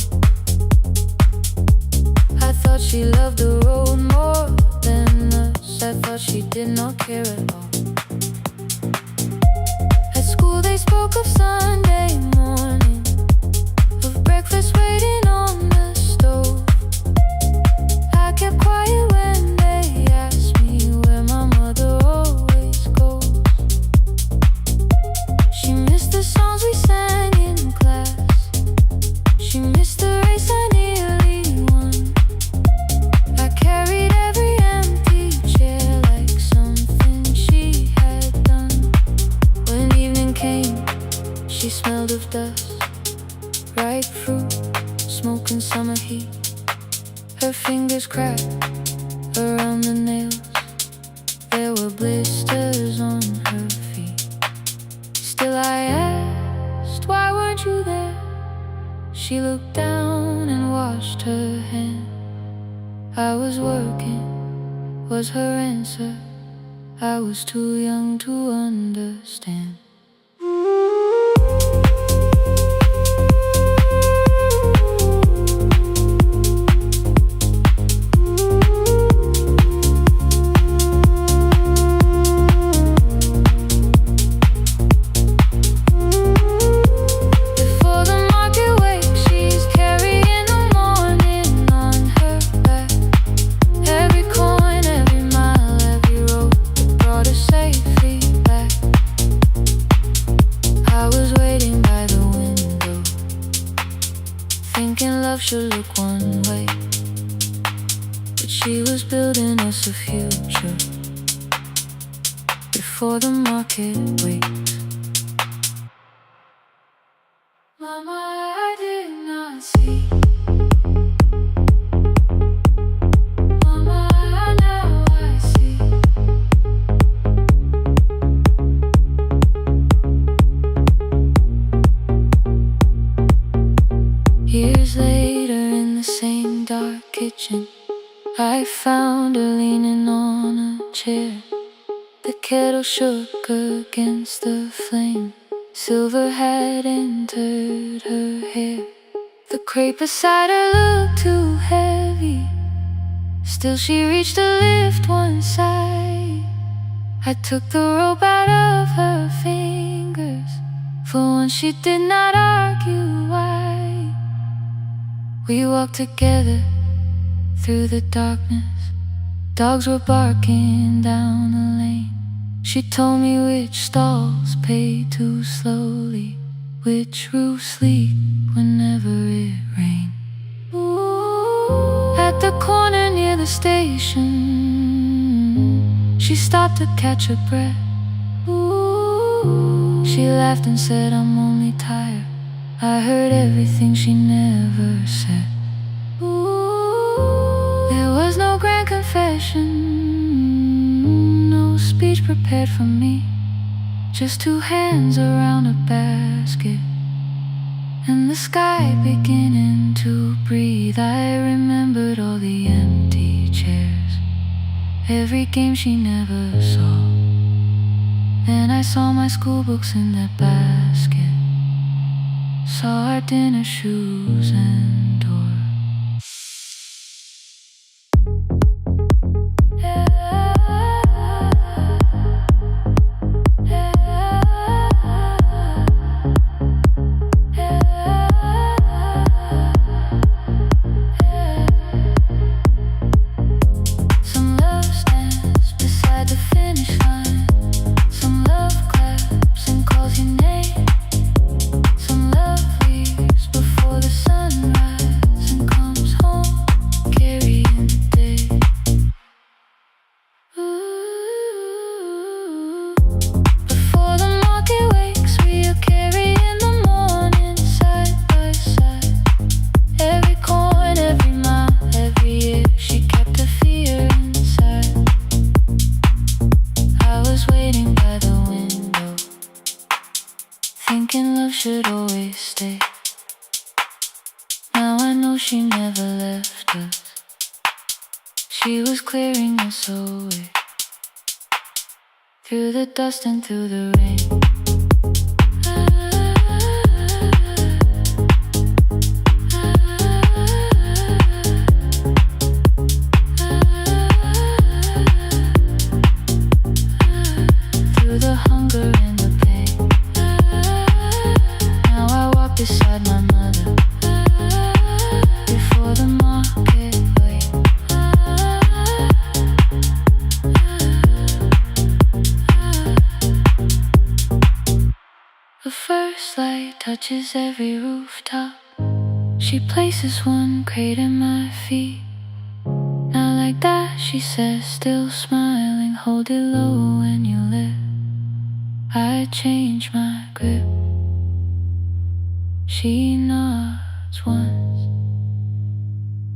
I thought she loved the road more than us. I thought she did not care at all. At school they spoke of Sunday morning, of breakfast waiting on the stove. I kept quiet when they asked me where my mother always goes. She missed the songs we sang in class, she missed the race I nearly won. I carried every empty chair like something she had done. When evening came, she smelled of dust, ripe fruit, smoke and summer heat. Her fingers cracked around the nails, there were blisters on her feet. Still I asked, why weren't you there? She looked down and washed her hand. I was working, was her answer. I was too young to understand. Before the market wakes, she's carrying the morning on her back. Every coin, every mile, every road that brought her safely back. I was waiting by the window, thinking love should look one way, but she was building us a future before the market wakes. Mama, I did not see. Mama, now I see. Years later in the same dark kitchen, I found her leaning on a chair. The kettle shook against the flame, silver had entered her hair. The crepe beside her looked too heavy, still she reached to lift one side. I took the rope out of her fingers, for once she did not argue why. We walked together through the darkness, dogs were barking down the lane. She told me which stalls pay too slowly, which roofs leak whenever it rains. At the corner near the station, she stopped to catch her breath. She laughed and said, I'm only tired. I heard everything she never said. There was no grand confession, no speech prepared for me, just two hands around a basket and the sky beginning to breathe. I remembered all the empty chairs, every game she never saw. Then I saw my school books in that basket, saw our dinner shoes and door. Before the sunrise. She was clearing us away, through the dust and through the rain. Through the hunger and the pain. Now I walk beside my mother, before the market wait. The first light touches every rooftop. She places one crate at my feet. Now like that, she says, still smiling, hold it low when you live. I change my grip. She nods once.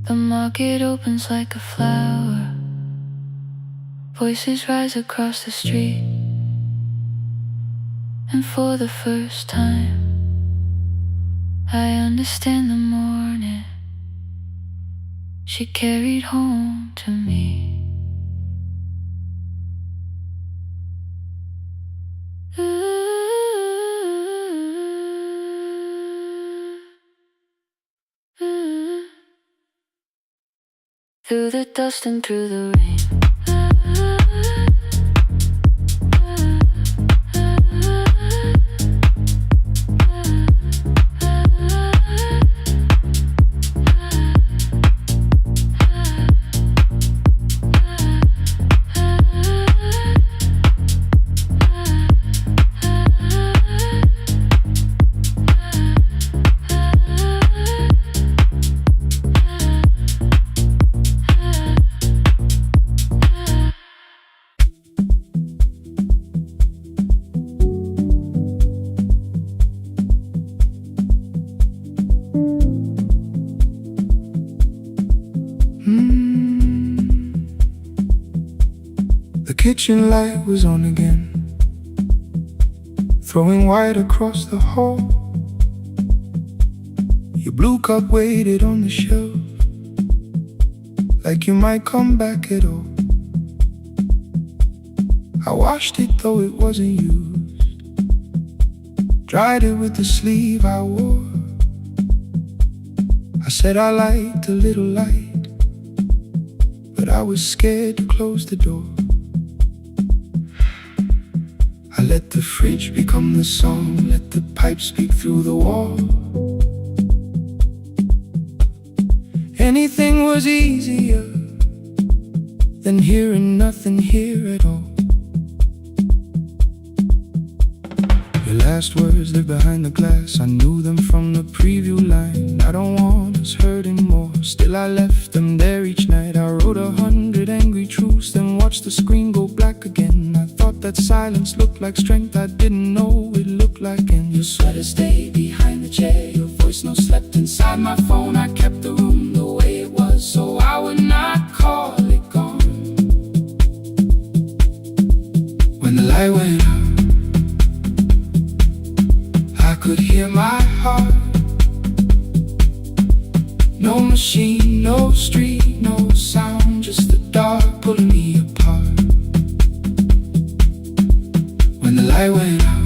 The market opens like a flower. Voices rise across the street. And for the first time, I understand the morning she carried home to me. Through the dust and through the rain. The kitchen light was on again, throwing white across the hall. Your blue cup waited on the shelf, like you might come back at all. I washed it though it wasn't used, dried it with the sleeve I wore. I said I liked a little light, but I was scared to close the door. I let the fridge become the song, let the pipe speak through the wall. Anything was easier than hearing nothing here at all. Your last words lived behind the glass, I knew them from the preview line. I don't want us hurting more, still I left them there each night. I wrote 100 angry truths, then watched the screen go black again. I thought that silence looked like strength, I didn't know it looked like. And your sweater stayed behind the chair, your voice no slept inside my phone. I kept the room the way it was, so I would not call it gone. When the light went out, I could hear my heart. No machine, no street, no sound, just the dark pulling me apart. When the light went out,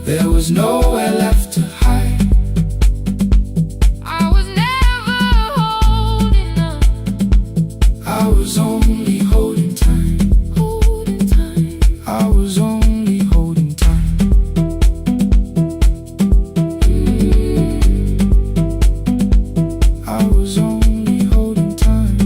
there was nowhere left to hide. I was never holding up, I was only holding time. I was only holding time. I was only holding time.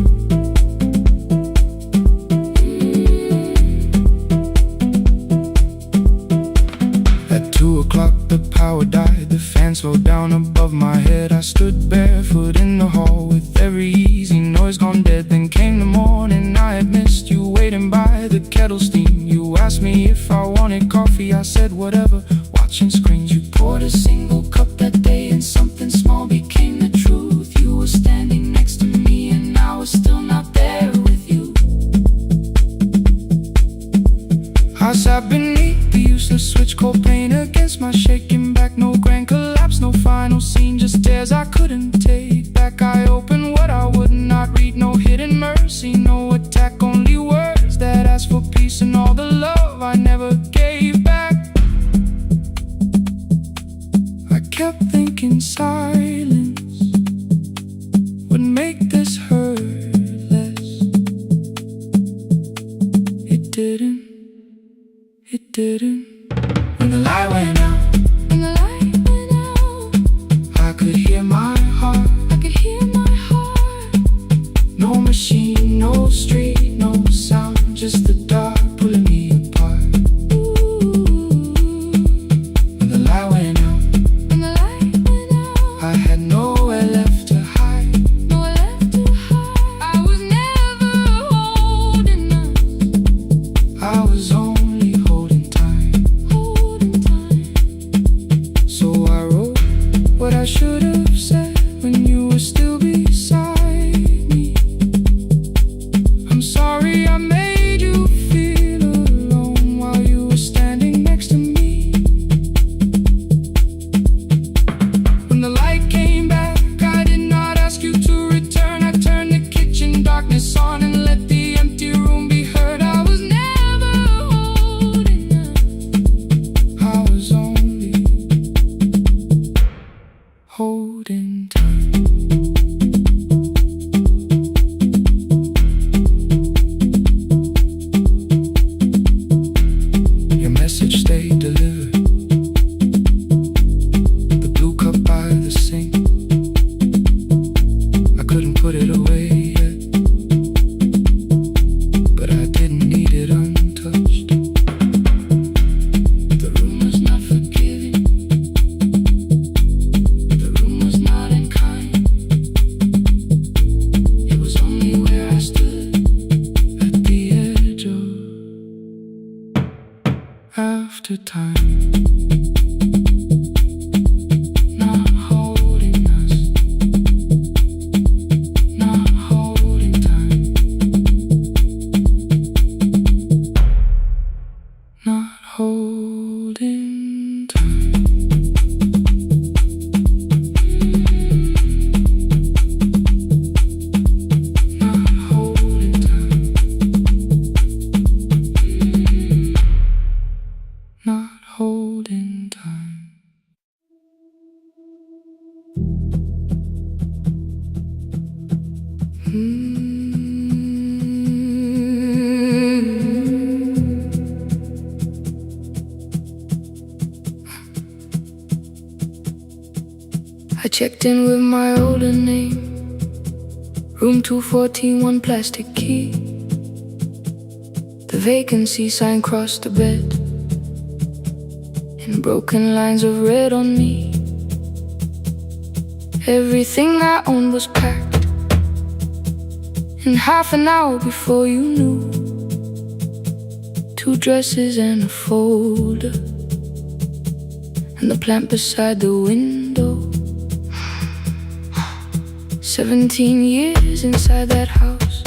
At 2 o'clock the power died, the fan slowed down above my head. I stood barefoot in the hall with every easy noise gone dead. Then came the morning, I had missed you waiting by the kettle steam. You asked me if I wanted coffee, I said whatever, watching screens. You poured a single cup that day and something small became the truth. You were standing next to me and I was still not there with you. I sat beneath the useless switch, cold pain against my shaking back. No grand collapse, no final scene, just tears I couldn't take back. I opened what I would not read, no hidden didn't. When the light went out, I could hear my heart. No machine, no street, no sound, just the dark pulling me apart. When the light went out, I had nowhere left to hide. I was never holding us. I was only holding time. So I wrote what I should have said when you were still beside me. I'm sorry I made you feel alone while you were standing next to me. When the light came back, I did not ask you to return. I turned the kitchen darkness on and let the empty room be heard. I was never holding us. I was only holding time. Your message stayed delivered. The blue cup by the sink, I couldn't put it away yet, but I didn't need it untouched. The room was not forgiving. The room was not unkind. It was only where I stood at the edge of after time. Not holding us. Not holding time. Not holding time. Not holding time. Not holding time. I checked in with my older name, room 214, one plastic key. The vacancy sign crossed the bed, and broken lines of red on me. Everything I owned was packed in half an hour before you knew. 2 dresses and a folder, and the plant beside the window. 17 years inside that house,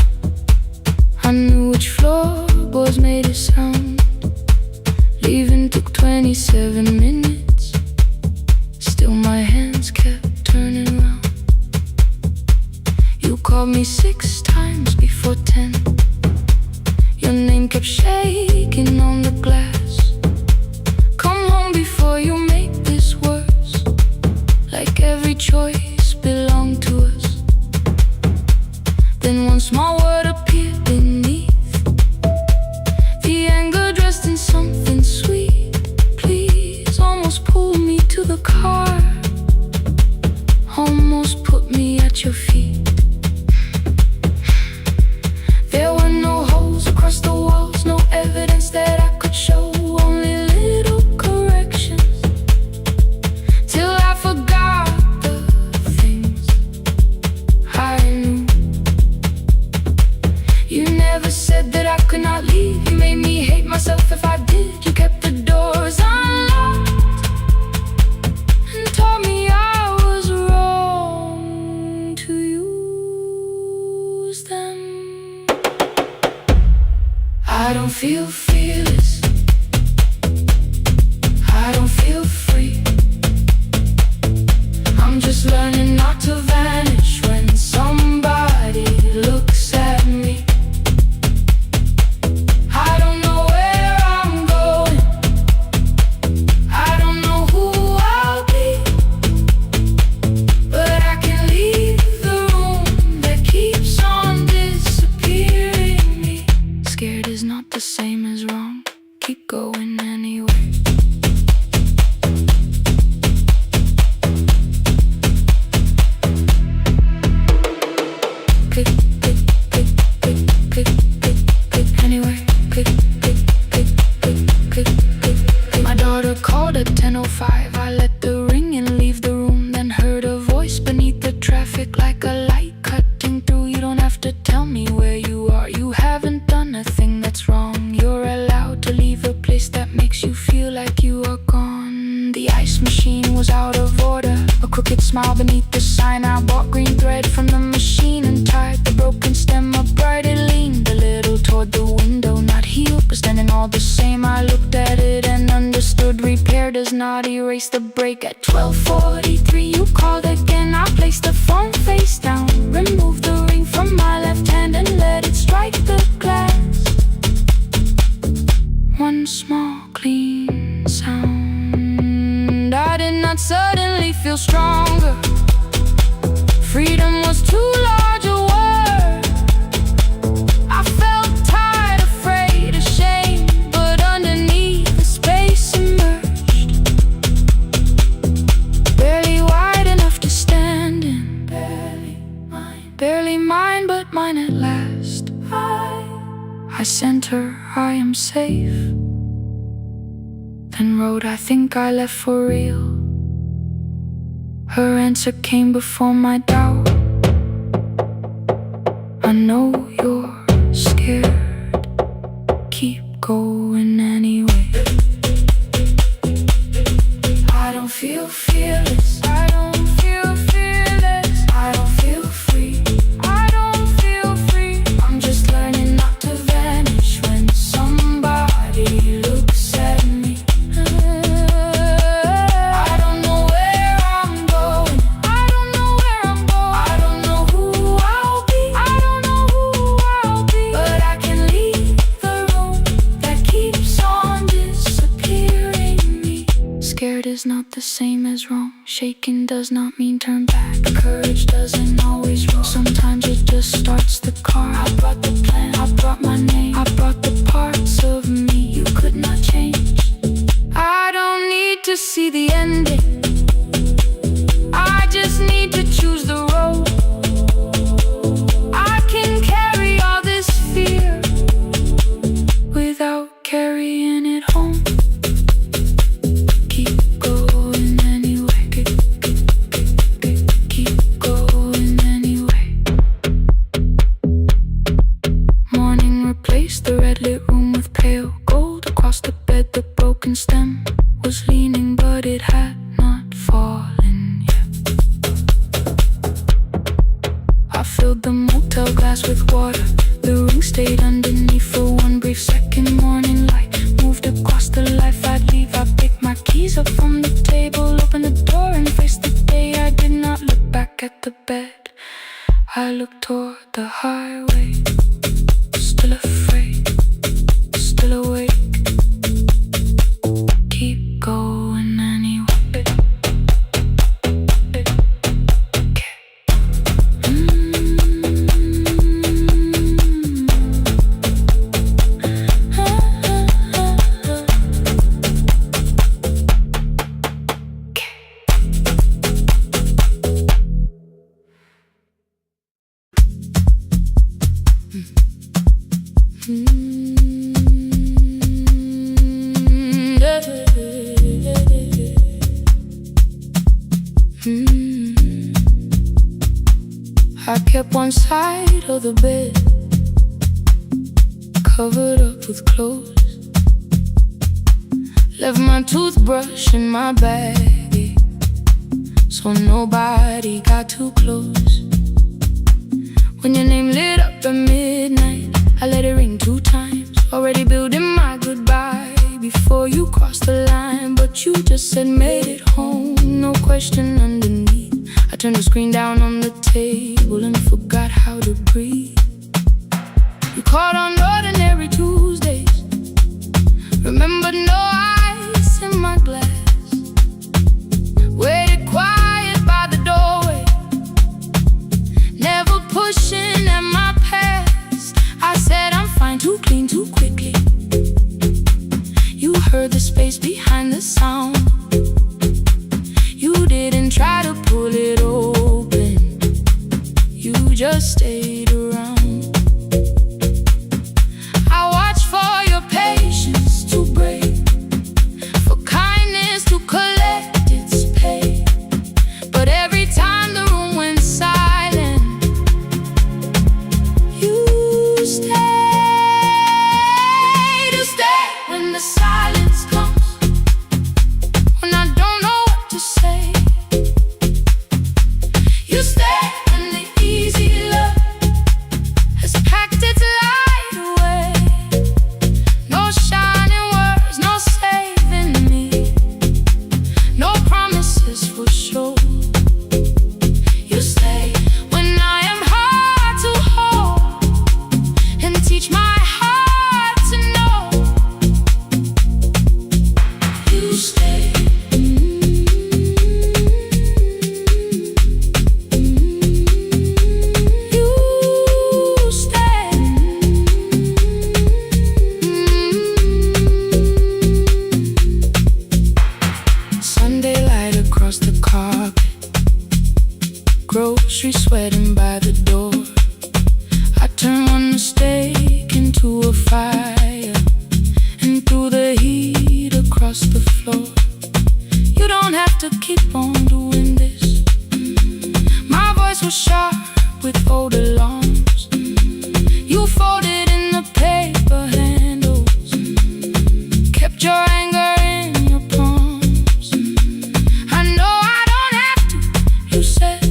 I knew which floorboards made a sound. Leaving took 27 minutes, still my hands kept turning round. You called me 6 times before 10. Your name kept shaking on the glass. Come home before you make this worse, like every choice belonged to us. Then one small word appeared beneath, the anger dressed in something sweet. Please, almost pulled me to the car, almost put me at your feet. There were no holes across the walls, no evidence that I could show, only little corrections, till I forgot the things I knew. You never said that I could not leave. You made me hate myself if I did. You kept the doors unlocked and taught me I was wrong to use them. I don't feel fearless, I don't feel free. I'm just learning not to vanish when somebody looks at me. I don't know where I'm going, I don't know who I'll be, but I can leave the room that keeps on disappearing me. Scared is not the same as wrong. Keep going and Click, click, click, click, click, click, click, anywhere. Click, click, click, click, click, click, click. My daughter called at 10:05. I let the ring and leave the room, then heard a voice beneath the traffic like a light cutting through. You don't have to tell me where you are. You haven't done a thing that's wrong. You're allowed to leave a place that makes you feel like you are gone. The ice machine was out of order. A crooked smile beneath the sign. I bought green thread from the machine and tied the broken stem upright. It leaned a little toward the window, not healed but standing all the same. I looked at it and understood. Repair does not erase the break. At 12:43 you called again. I placed the phone face down, removed the ring from my left hand and let it strike the glass. One small clean sound. I did not suddenly feel stronger. Freedom was too large a word. I felt tired, afraid, ashamed, but underneath the space emerged. Barely wide enough to stand in. Barely mine, but mine at last. I sent her, I am safe. Then wrote, I think I left for real. Her answer came before my doubt. I know you're scared. Keep going anyway. I don't feel fearless. I don't feel fearless. I don't feel free. I don't feel free. I'm just learning not to vanish when somebody looks at me. I don't know where I'm going. I don't know where I'm going. I don't know who I'll be. I don't know who I'll be. But I can leave the room that keeps on disappearing me. Scared is not the same as wrong. Shaken does not mean turn back. Courage doesn't always roll. Sometimes it just starts the car. I brought the plan, I brought my name, I brought the parts of me you could not change. I don't need to see the ending. I just need to choose the road. I can carry all this fear without carrying it home. Keep going anyway. Keep going anyway. Morning replaced the red lit room with pale gold. Across the bed the broken stem was leaning, but it had not fallen yet. I filled the motel glass with water. The ring stayed underneath for one brief second. Morning light moved across the life I'd leave. I picked my keys up from the table, opened the door and faced the day. I did not look back at the bed. I looked toward the highway. Still afraid, still awake. Keep going anyway. I kept one side of the bed covered up with clothes. Left my toothbrush in my bag so nobody got too close. When your name lit up at midnight, I let it ring 2 times. Already building my goodbye before you crossed the line. But you just said made it home, no question underneath. I turned the screen down on the table and forgot how to breathe. You called on ordinary Tuesdays. Remember no ice in my glass. Waited quiet by the doorway, never pushing at my path. stayed around. I watch for your patience to break, for kindness to collect its pay. But every time the room went silent, you stayed. You stay when the silence comes, when I don't know what to say. You stay when the easy love has packed its light away. No shining words, no saving me, no promises for sure. You stay when I am hard to hold, and teach my heart to know. You stay. You stay. Sunday light across the carpet, grocery sweating by the door. I turn one mistake into a fire, and through the heat across the floor. You don't have to keep on doing this. My voice was sharp with old alarms. You folded in the paper handles, kept your anger in your palms. I know I don't have to, you said.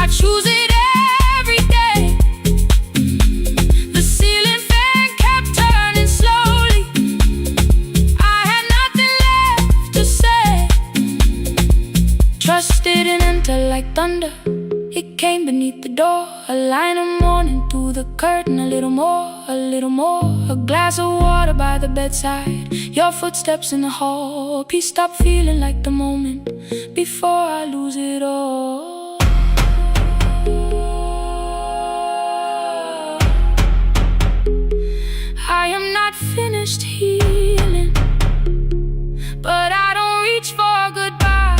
I choose it every day. The ceiling fan kept turning slowly. I had nothing left to say. Trust didn't enter like thunder. It came beneath the door, a line of morning through the curtain. A little more, a little more. A glass of water by the bedside, your footsteps in the hall. Peace stopped feeling like the moment before I lose it all. I am not finished healing, but I don't reach for goodbye.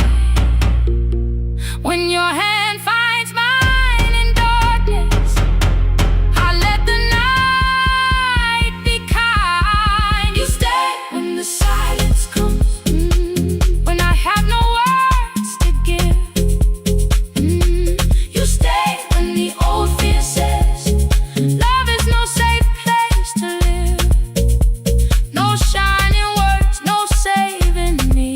When your hand finds mine in darkness, I let the night be kind. You stay when the silence comes, when I have no words to give. You stay when the old fear says love is no safe place to live. No shining words, no saving me,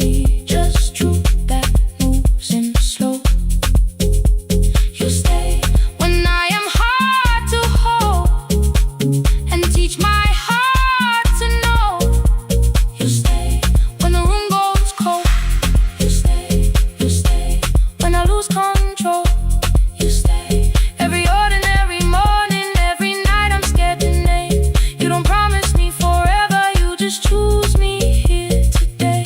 just truth that moves in slow. You stay when I am hard to hold, and teach my heart to know. You stay when the room goes cold. You stay when I lose control. You stay every ordinary morning, every night I'm scared to name. You don't promise me forever, you just choose me here today.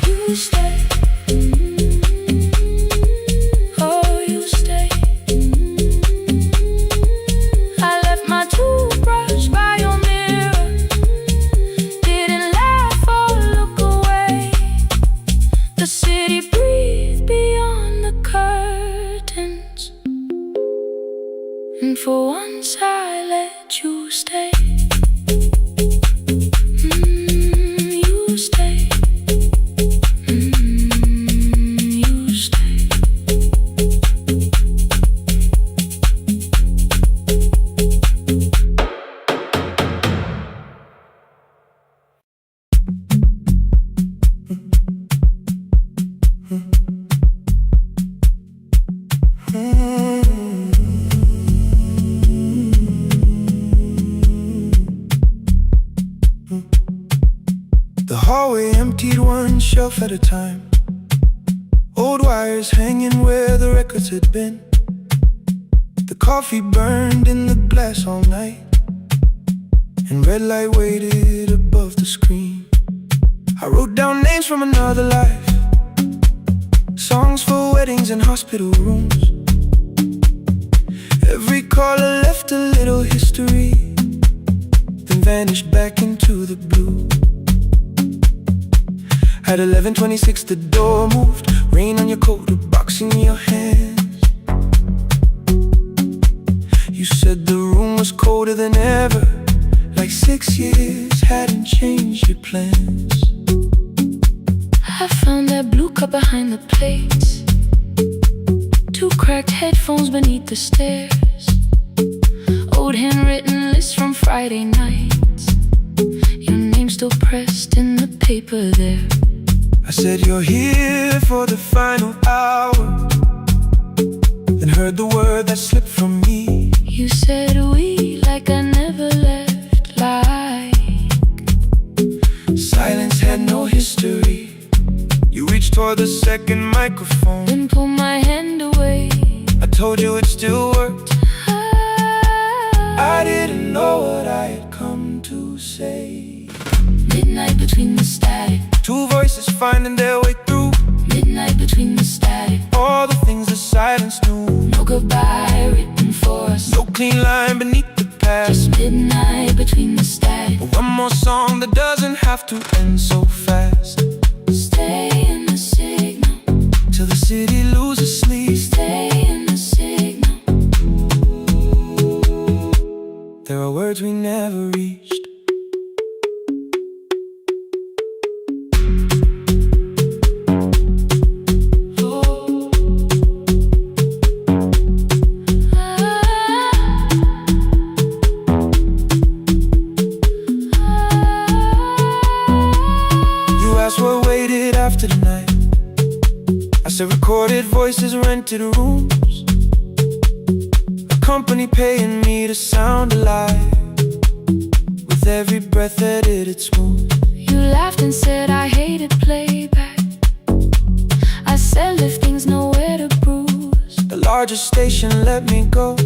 You stay. Oh, you stay. I left my toothbrush by your mirror, didn't laugh or look away. The city breathed beyond the curtains, and for once I let you stay. You stay. You stay. The hallway emptied one shelf at a time. Old wires hanging where the records had been. The coffee burned in the glass all night, and red light waited above the screen. I wrote down names from another life, songs for weddings and hospital rooms. Every caller left a little history, then vanished back into the blue. At 11:26 the door moved, rain on your coat, a box in your hands. You said the room was colder than ever, like 6 years hadn't changed your plans. I found that blue cup behind the plates, 2 cracked headphones beneath the stairs, old handwritten lists from Friday nights, your name still pressed in the paper there. I said you're here for the final hour, then heard the word that slipped from me. You said we like I never left, like silence had no history. You reached toward the second microphone, then pulled my hand away. I told you it still worked. I didn't know what I had come to say. Midnight between the static, 2 voices finding their way through. midnight between the static, All the things the silence knew. no goodbye written for us, No clean line beneath the past. just midnight between the static. One more song that doesn't have to end so fast. Stay in the signal, Till the city loses sleep. stay in the signal. There are words we never reached. What waited after the night? I said recorded voices, rented rooms, a company paying me to sound alive, with every breath edited smooth. You laughed and said I hated playback. I said lifting's nowhere to bruise. The largest station let me go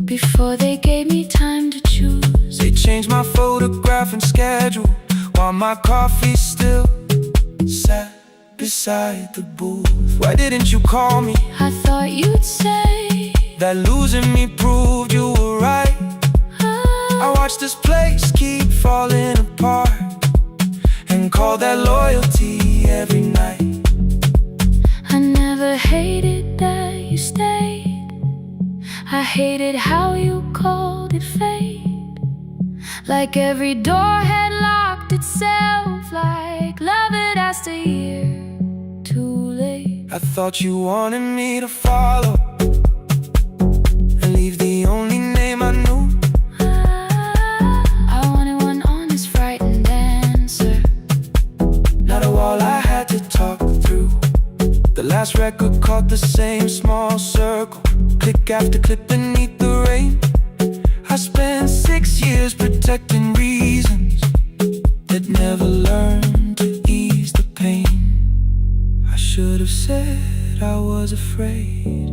Before they gave me time to choose. They changed my photograph and schedule, while my coffee still sat beside the booth. Why didn't you call me? I thought you'd say that losing me proved you were right. I watched this place keep falling apart, and call that loyalty every night. I never hated that you stayed. I hated how you called it fate. Like every door had locked itself, like love had asked a year too late. I thought you wanted me to follow and leave the only name I knew. I wanted one honest, frightened answer, not a wall I had to talk through. The last record caught the same small circle, click after click beneath the rain. I spent 6 years protecting reasons that never learned to ease the pain. I should have said I was afraid.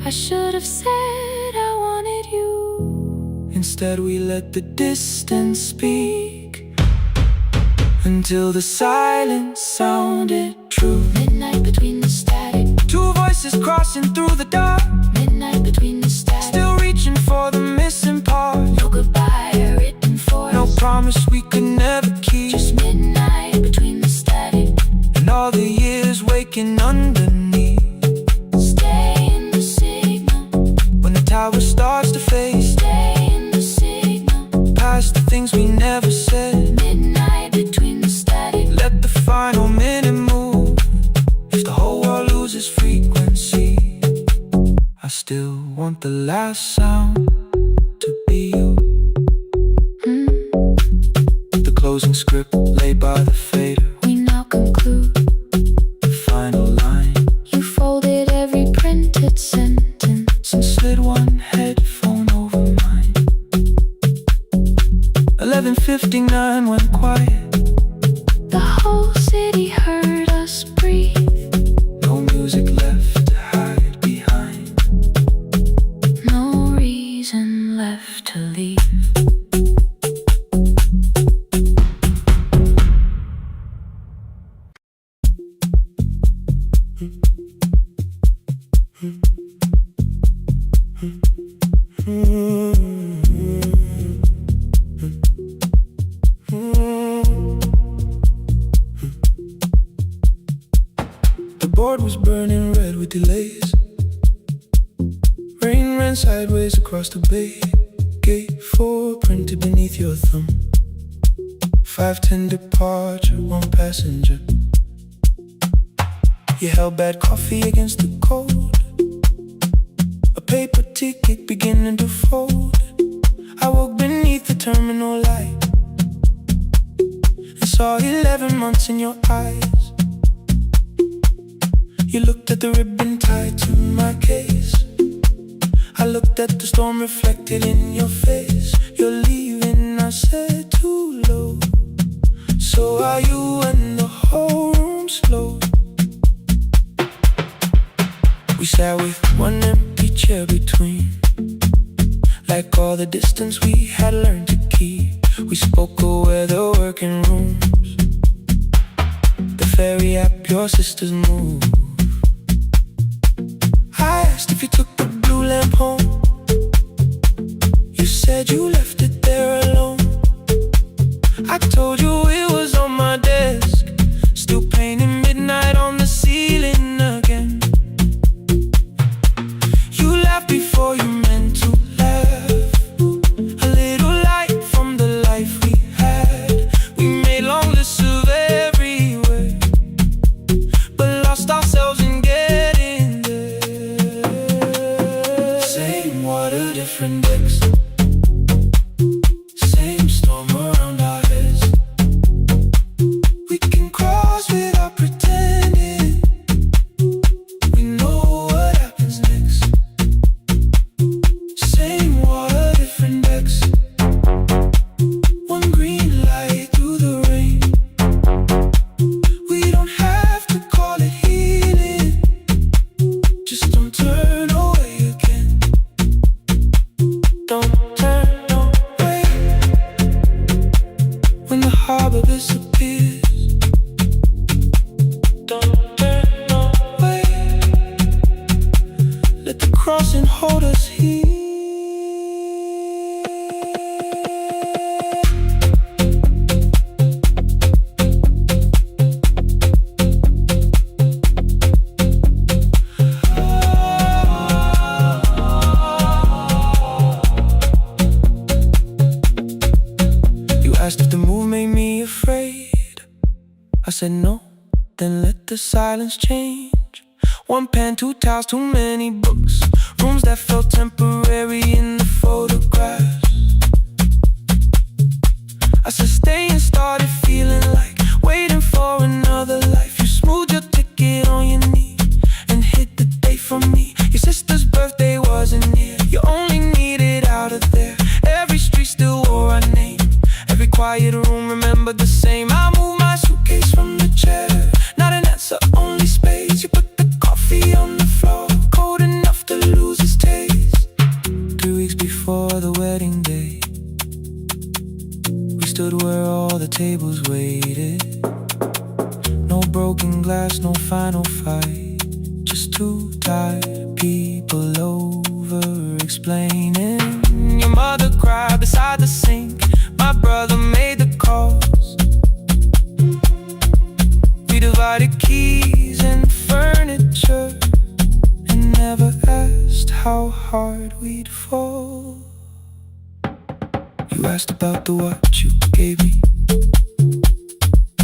I should have said I wanted you. Instead we let the distance speak, until the silence sounded true. Midnight between the static, 2 voices crossing through the dark, midnight between the static, still reaching for the missing part. no goodbye written for No us, promise we could never keep. just midnight between the static. And all the years waking underneath. Stay in the signal, When the tower starts to fade, stay in the signal. past the things we never said. Midnight between the static, Let the final minute move. If the whole world loses frequency, I still want the last sound to be you. The closing script laid by the fader, we now conclude. the final line. You folded every printed sentence And slid one headphone over mine. 11:59 went quiet. The whole city heard us breathe. No music left to hide behind. No reason left to leave. The board was burning red with delays. Rain ran sideways across the bay. Gate 4 printed beneath your thumb. 5:10 departure, 1 passenger. You held bad coffee against the cold. A paper ticket beginning to fold. I woke beneath the terminal light and saw 11 months in your eyes. You looked at the ribbon tied to my case. I looked at the storm reflected in your face. You're leaving, I said, too low. So are you, and the whole room slowed. We sat with one empty chair between, like all the distance we had learned to keep. We spoke of weather, working rooms, the ferry app, your sister's move. I asked if you took the blue lamp home. You said you left it there alone. I told you it was on my desk, still painting midnight on the ceiling again. You laughed before you meant to laugh. A little light from the life we had. We made long lists of everywhere, but lost ourselves in getting there. Same water, different decks. Same storm around our heads. We can cross without pretending. We know what happens next. Same water, different decks. One green light through the rain. We don't have to call it healing. Just don't turn away again. Don't turn away. When the harbor disappears, don't turn away. Let the crossing hold us here. You asked if the move made me afraid. I said no, then let the silence change. 1 pen, 2 towels, too many books. Rooms that felt temporary in the photographs. I said stay and started feeling like waiting for another life. You smoothed your ticket on your knee and hid the date from me. Your sister's birthday wasn't near. You only needed out of there. Every street still wore our name. Every quiet room remembered the same. I moved my suitcase from the chair. Not an answer, only space. You put the coffee on the floor, cold enough to lose its taste. 3 weeks before the wedding day, we stood where all the tables waited. No broken glass, no final fight. Just 2 tired people over explaining. Your mother cried beside the sink. My brother made the calls. We divided keys and furniture and never asked how hard we'd fall. You asked about the watch you gave me,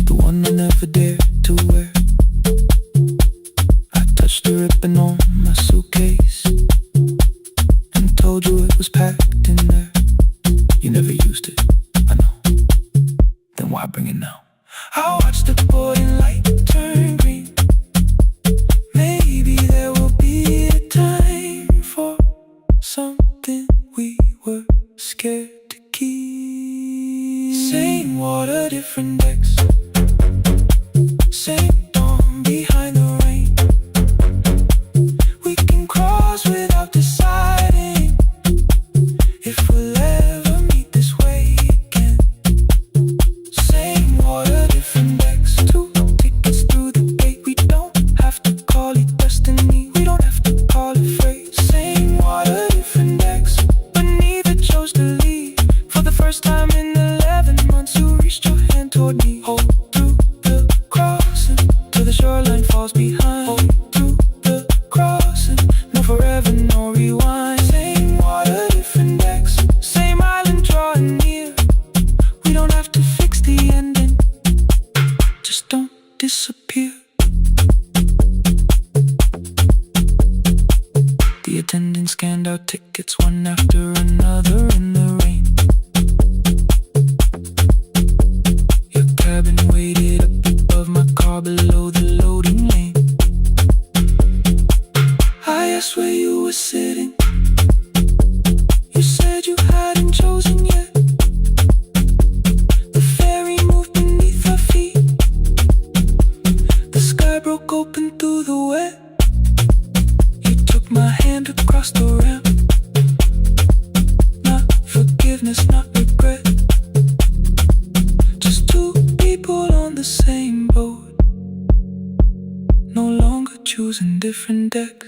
the one I never dared to wear. I touched the ribbon on my suitcase and told you it was packed in there. You never used it, I know. Then why bring it now? I watched the boarding light turn green. Maybe there will be a time for something we were scared to keep. Same water, different decks. Same dawn behind the rain. We can cross without deciding if we'll ever meet this way again. Same water, different decks. 2 tickets through the gate. We don't have to call it destiny. We don't have to call it fate. Same water, different decks. But neither chose to leave. For the first time in 11 months, you reached your hand toward me. Hold blankets one after another in the rain. Your cabin waited up above my car below the loading lane. I asked where you were sitting. You said you hadn't chosen yet. The ferry moved beneath our feet. The sky broke open through the wet. You took my hand across the ramp. Not forgiveness, not regret. Just two people on the same boat, no longer choosing different decks.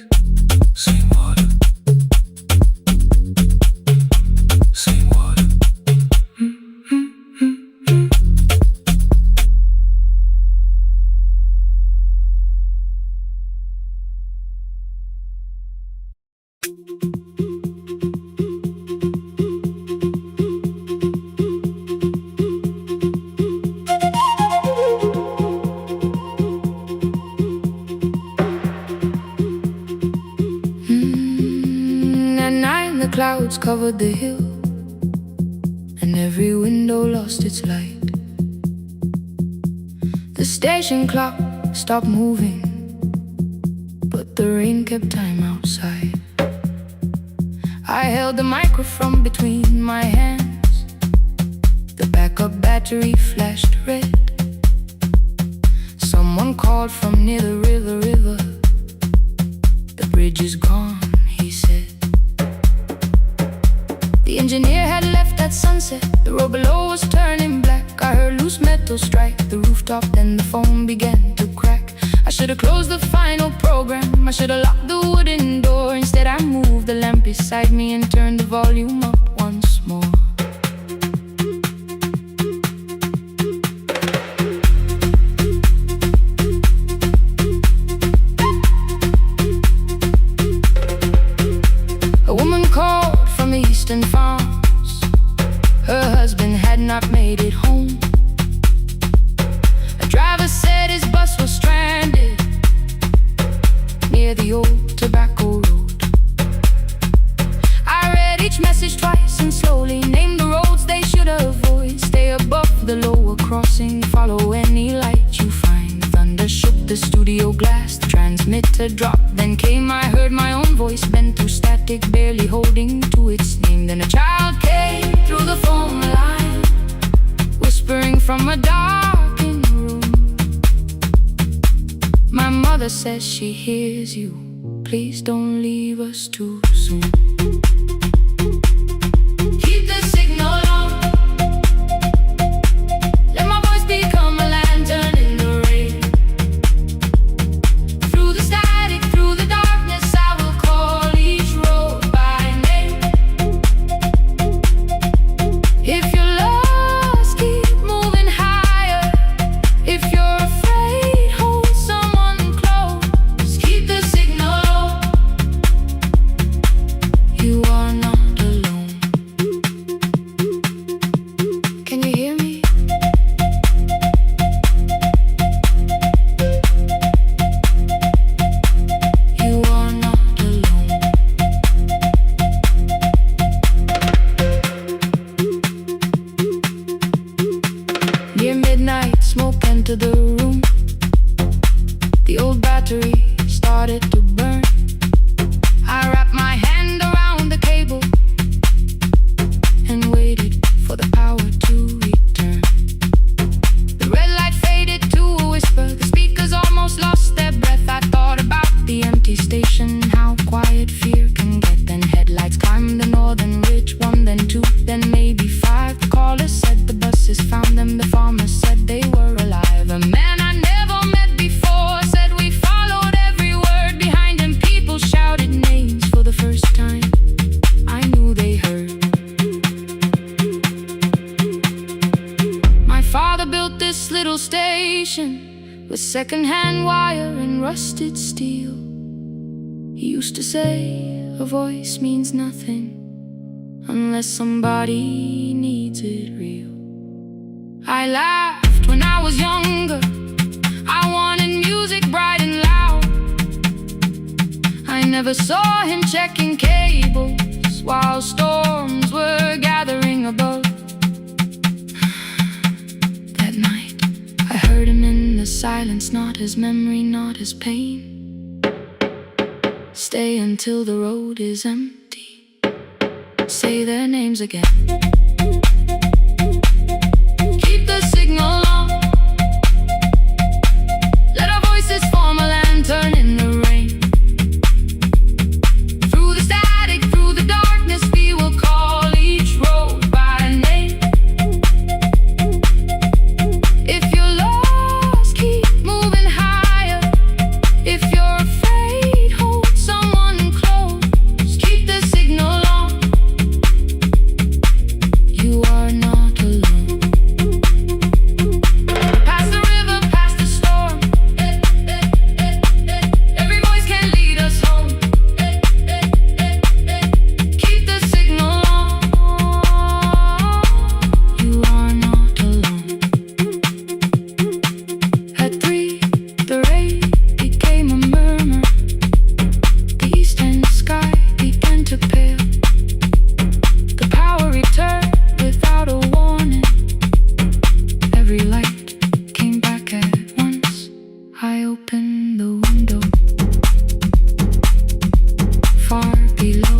Same water, same water. At night the clouds covered the hill, and every window lost its light. The station clock stopped moving, but the rain kept time outside. I held the microphone between my hands. The backup battery flashed red. Someone called from near the river. The bridge is gone, he said. The engineer had left at sunset. The road below was turning black. I heard loose metal strike the rooftop, then the phone began to crack. I should have closed the final program. I should have locked the wooden door. Instead I moved the lamp beside me and turned the volume up once more. A woman called from the eastern farms. Her husband had not made it home. A driver said his bus was stranded near the old tobacco road. I read each message twice and slowly named the roads they should avoid. Stay above the lower crossing, follow any light you find. Thunder shook the studio glass, the transmitter dropped. Then came, I heard my own voice bent through static, barely holding to its name. Then a child came through the phone line, whispering from a darkened room. My mother says she hears you. Please don't leave us too soon. Keep the signal on. Let my voice become a lantern in the rain. Through the static, through the darkness, I will call each road by name. If you're lost, keep moving higher. If you're afraid, hold someone close. Keep the signal on. You are not alone. Can you hear me? You are not alone. Near midnight, smoke entered the room. The old battery started to burn. I wrapped my hand around the cable and waited for the power to return. The red light faded to a whisper. The speakers almost lost their breath. I thought about the empty station, how quiet fear can get. Then headlights climbed the northern ridge, one, then two, then maybe five. The caller said the buses found them. The farmer said they were alive. A man I never met before said we followed every word behind him. People shouted names for the first time. I knew they heard. My father built this little station with second-hand wire and rusted steel. He used to say a voice means nothing unless somebody needs it real. I laughed when I was younger. I wanted music bright and loud. I never saw him checking cables his memory, not his pain. Stay until the road is empty. Say their names again. Keep the signal on. Let our voices form a lantern in the rain. Through the static, through the darkness, we will call each road by name. If you're lost, keep moving higher. If you're afraid, hold someone close. Keep the signal on. You are not alone. Past the river, past the storm. Every voice can lead us home. Keep the signal on. You are not alone. At 3, the rain became a murmur. The eastern sky began to pale. The power returned without a warning. Every light came back at once. I opened the window. Far below,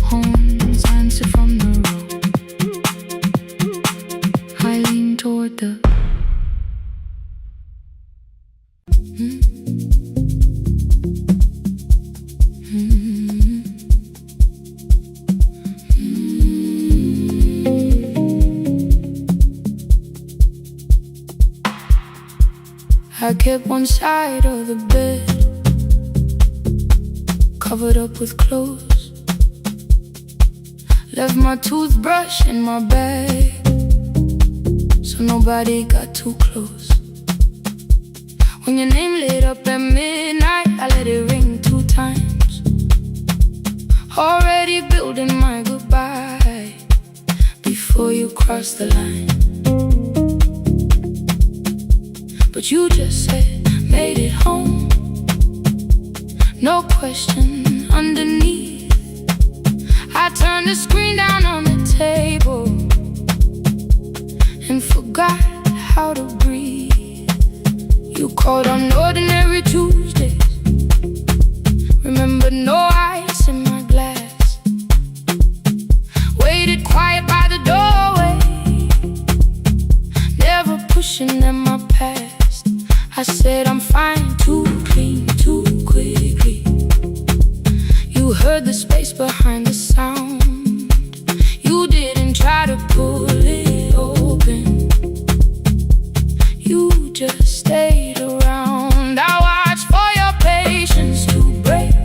horns answer from the road. I leaned toward the I kept one side of the bed covered up with clothes. Left my toothbrush in my bag so nobody got too close. When your name lit up at midnight, I let it ring 2 times. Already building my goodbye before you cross the line. But you just said, made it home. No question underneath. I turned the screen down on the table and forgot how to breathe. You called on ordinary Tuesdays. Remember, no ice in my glass. Waited quiet by the doorway, never pushing at my past. I said I'm fine, too clean, too quickly. You heard the space behind the sound. You didn't try to pull it open. You just stayed around. I watched for your patience to break,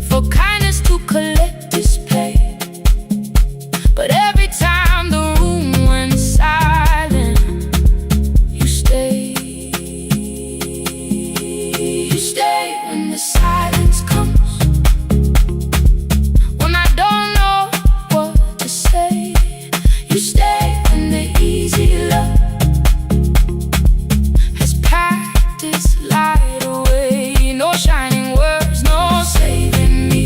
for kindness to collect display. But every time the room went silent, you stayed. You stay when the silence comes, when I don't know what to say. You stay when the easy love has packed its light away. No shining words, no saving me,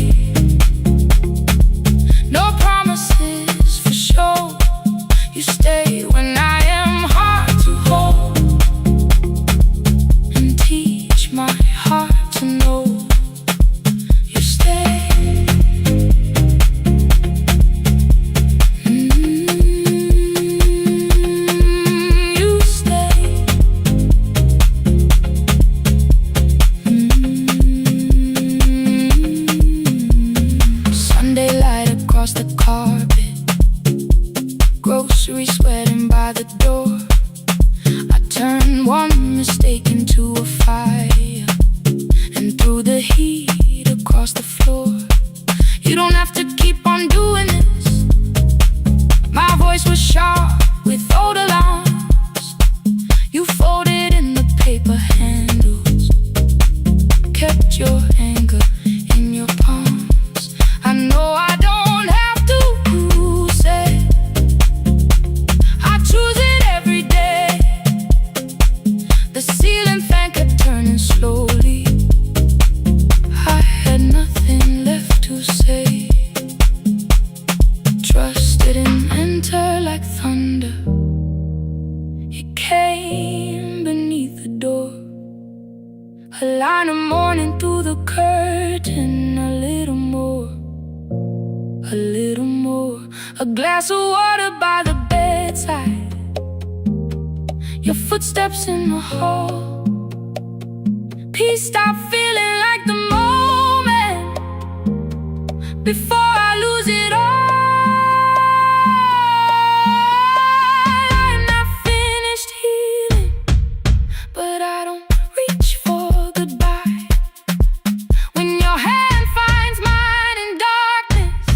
no promises for sure. You stay when I am hard to hold and teach my heart to know. You stay. You stay. Sunday light across the carpet, groceries sweating by the door. I turned one mistake into a fire and threw the heat across the floor. You don't have to keep on doing this. My voice was sharp with old alarms. You folded in the paper handles, kept your anger in your palms. I know I don't have to say I choose it every day. The ceiling fan kept turning slowly. I had nothing left to say. a glass of water by the bedside, your footsteps in the hall. Peace, stop feeling like the moment before I lose it all. I'm not finished healing, but I don't reach for goodbye. When your hand finds mine in darkness,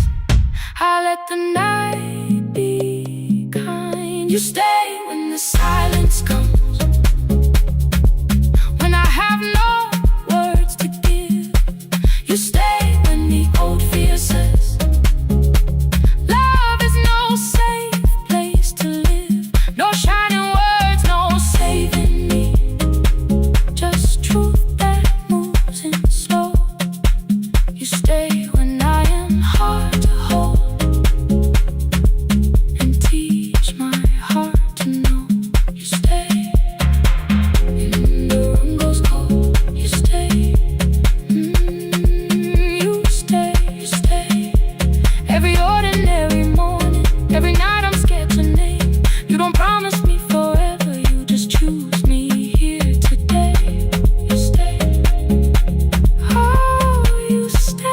I let the night be kind. You stay when the silence comes, when I have no words to give. You stay when the old fear says love is no safe place to live. No shining words, no saving me, just truth that moves in slow. You stay when I am hard to hold, and teach my heart to know. You stay when the room goes cold. You stay, you stay, you stay. Every ordinary morning, every night I'm scared to name. You don't promise me forever, you just choose me here today. You stay, oh, you stay.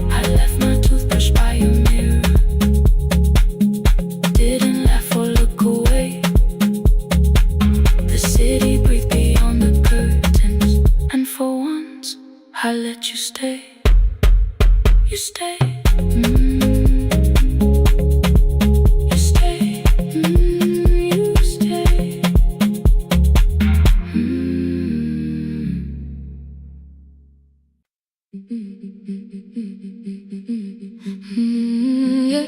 I left my toothbrush by your mirror, didn't laugh or look away. The city breathed beyond the curtains, and for once I let you stay. You stay, you stay, you stay. Yeah.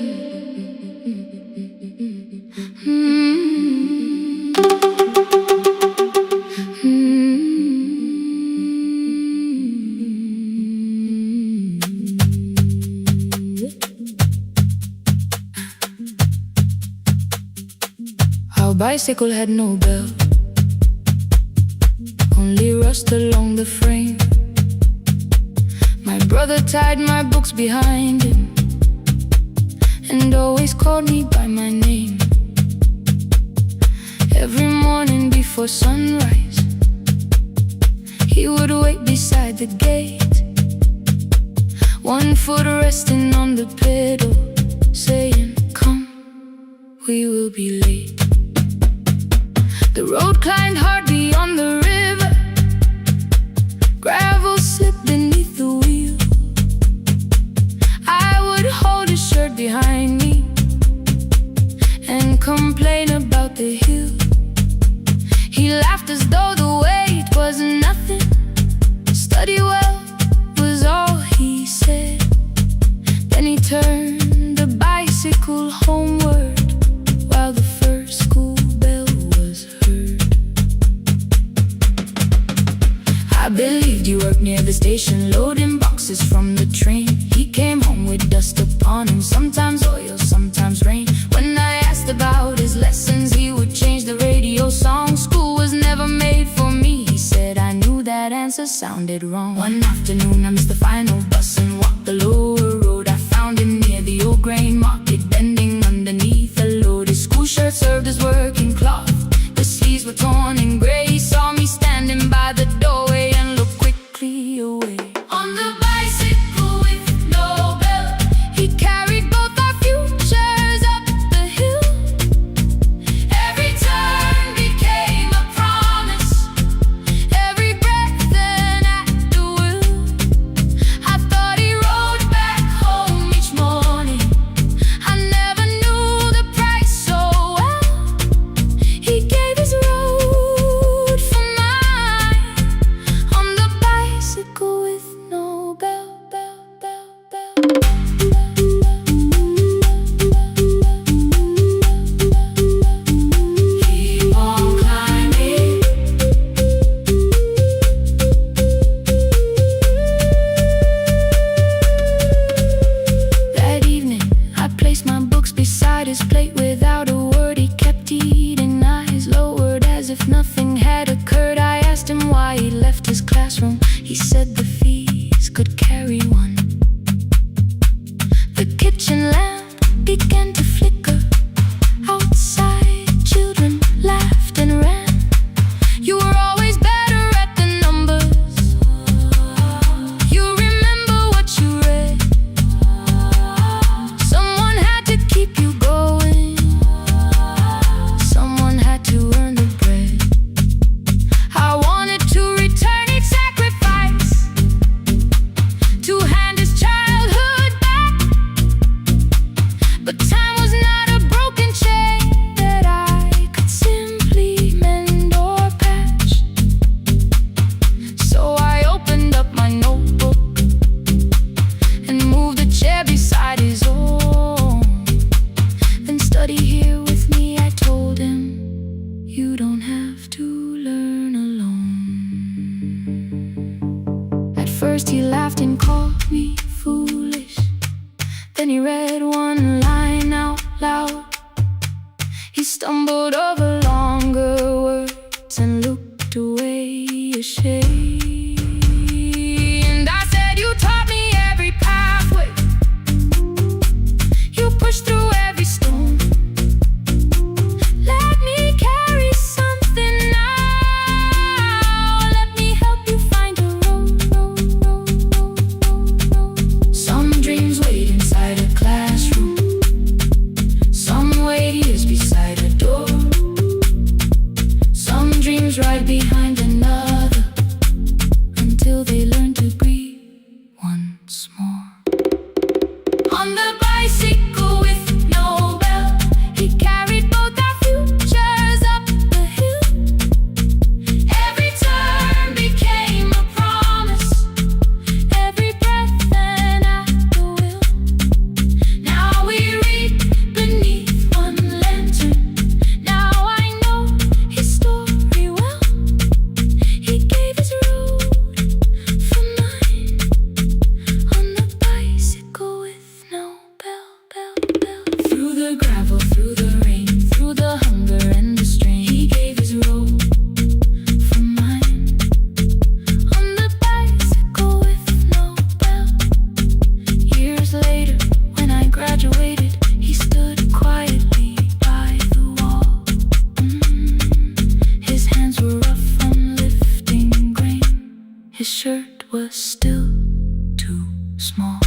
Our bicycle had no bell, only rust along the frame. My brother tied my books behind him and always called me by my name. Every morning before sunrise, he would wait beside the gate, one foot resting on the pedal, saying, "Come, we will be late." The road climbed hard beyond the river, gravel slipped beneath the wheel. I would hold his shirt behind me and complain about the hill. He laughed as though the weight was nothing. Study well was all he said. Then he turned the bicycle homeward while the first school bell was heard. I believed you worked near the station, loading boxes from the train. He came home with dust upon him, sometimes oil, sometimes rain. When I asked about his lessons, he would change the radio song. School was never made for me, he said. I knew that answer sounded wrong. One afternoon I missed the final bus and walked the lower road. I found him near the old grain market, bending underneath a load. His school shirt served as working cloth, the sleeves were torn and gray. He saw me standing by the doorway and looked quickly away. On the bicycle with no bell, he carried both our futures up the hill. Every turn became a promise, every breath an act of will. I thought he rode back home each morning, I never knew the price so well. He gave his road for mine, on the bicycle with no bell, bell, bell, bell. Keep on climbing. That evening, I placed my books beside his plate without a word. He kept eating, eyes lowered as if nothing had occurred. I asked him why he left his classroom. He said the first he laughed and called me foolish. Then he read one line out loud. He stumbled over longer words and looked away ashamed. And I said, you taught me every pathway, you pushed through every stone. Let me carry something now. Let me help you find a road. Some dreams wait inside a classroom, some wait years beside a door, some dreams right behind another, until they learn to breathe once more. On the bicycle with no bell, he carried both our futures up the hill. Every turn became a promise, every breath an act of will. Now we read beneath one lantern. Now I know his story well. He gave his road for mine, on the bicycle with no bell. Through the gravel, through the rain, through the hunger and the strain, he gave his road for mine, on the bicycle with no bell. Years later, when I graduated, he stood quietly by the wall. His hands were rough on lifting grain, his shirt was still too small.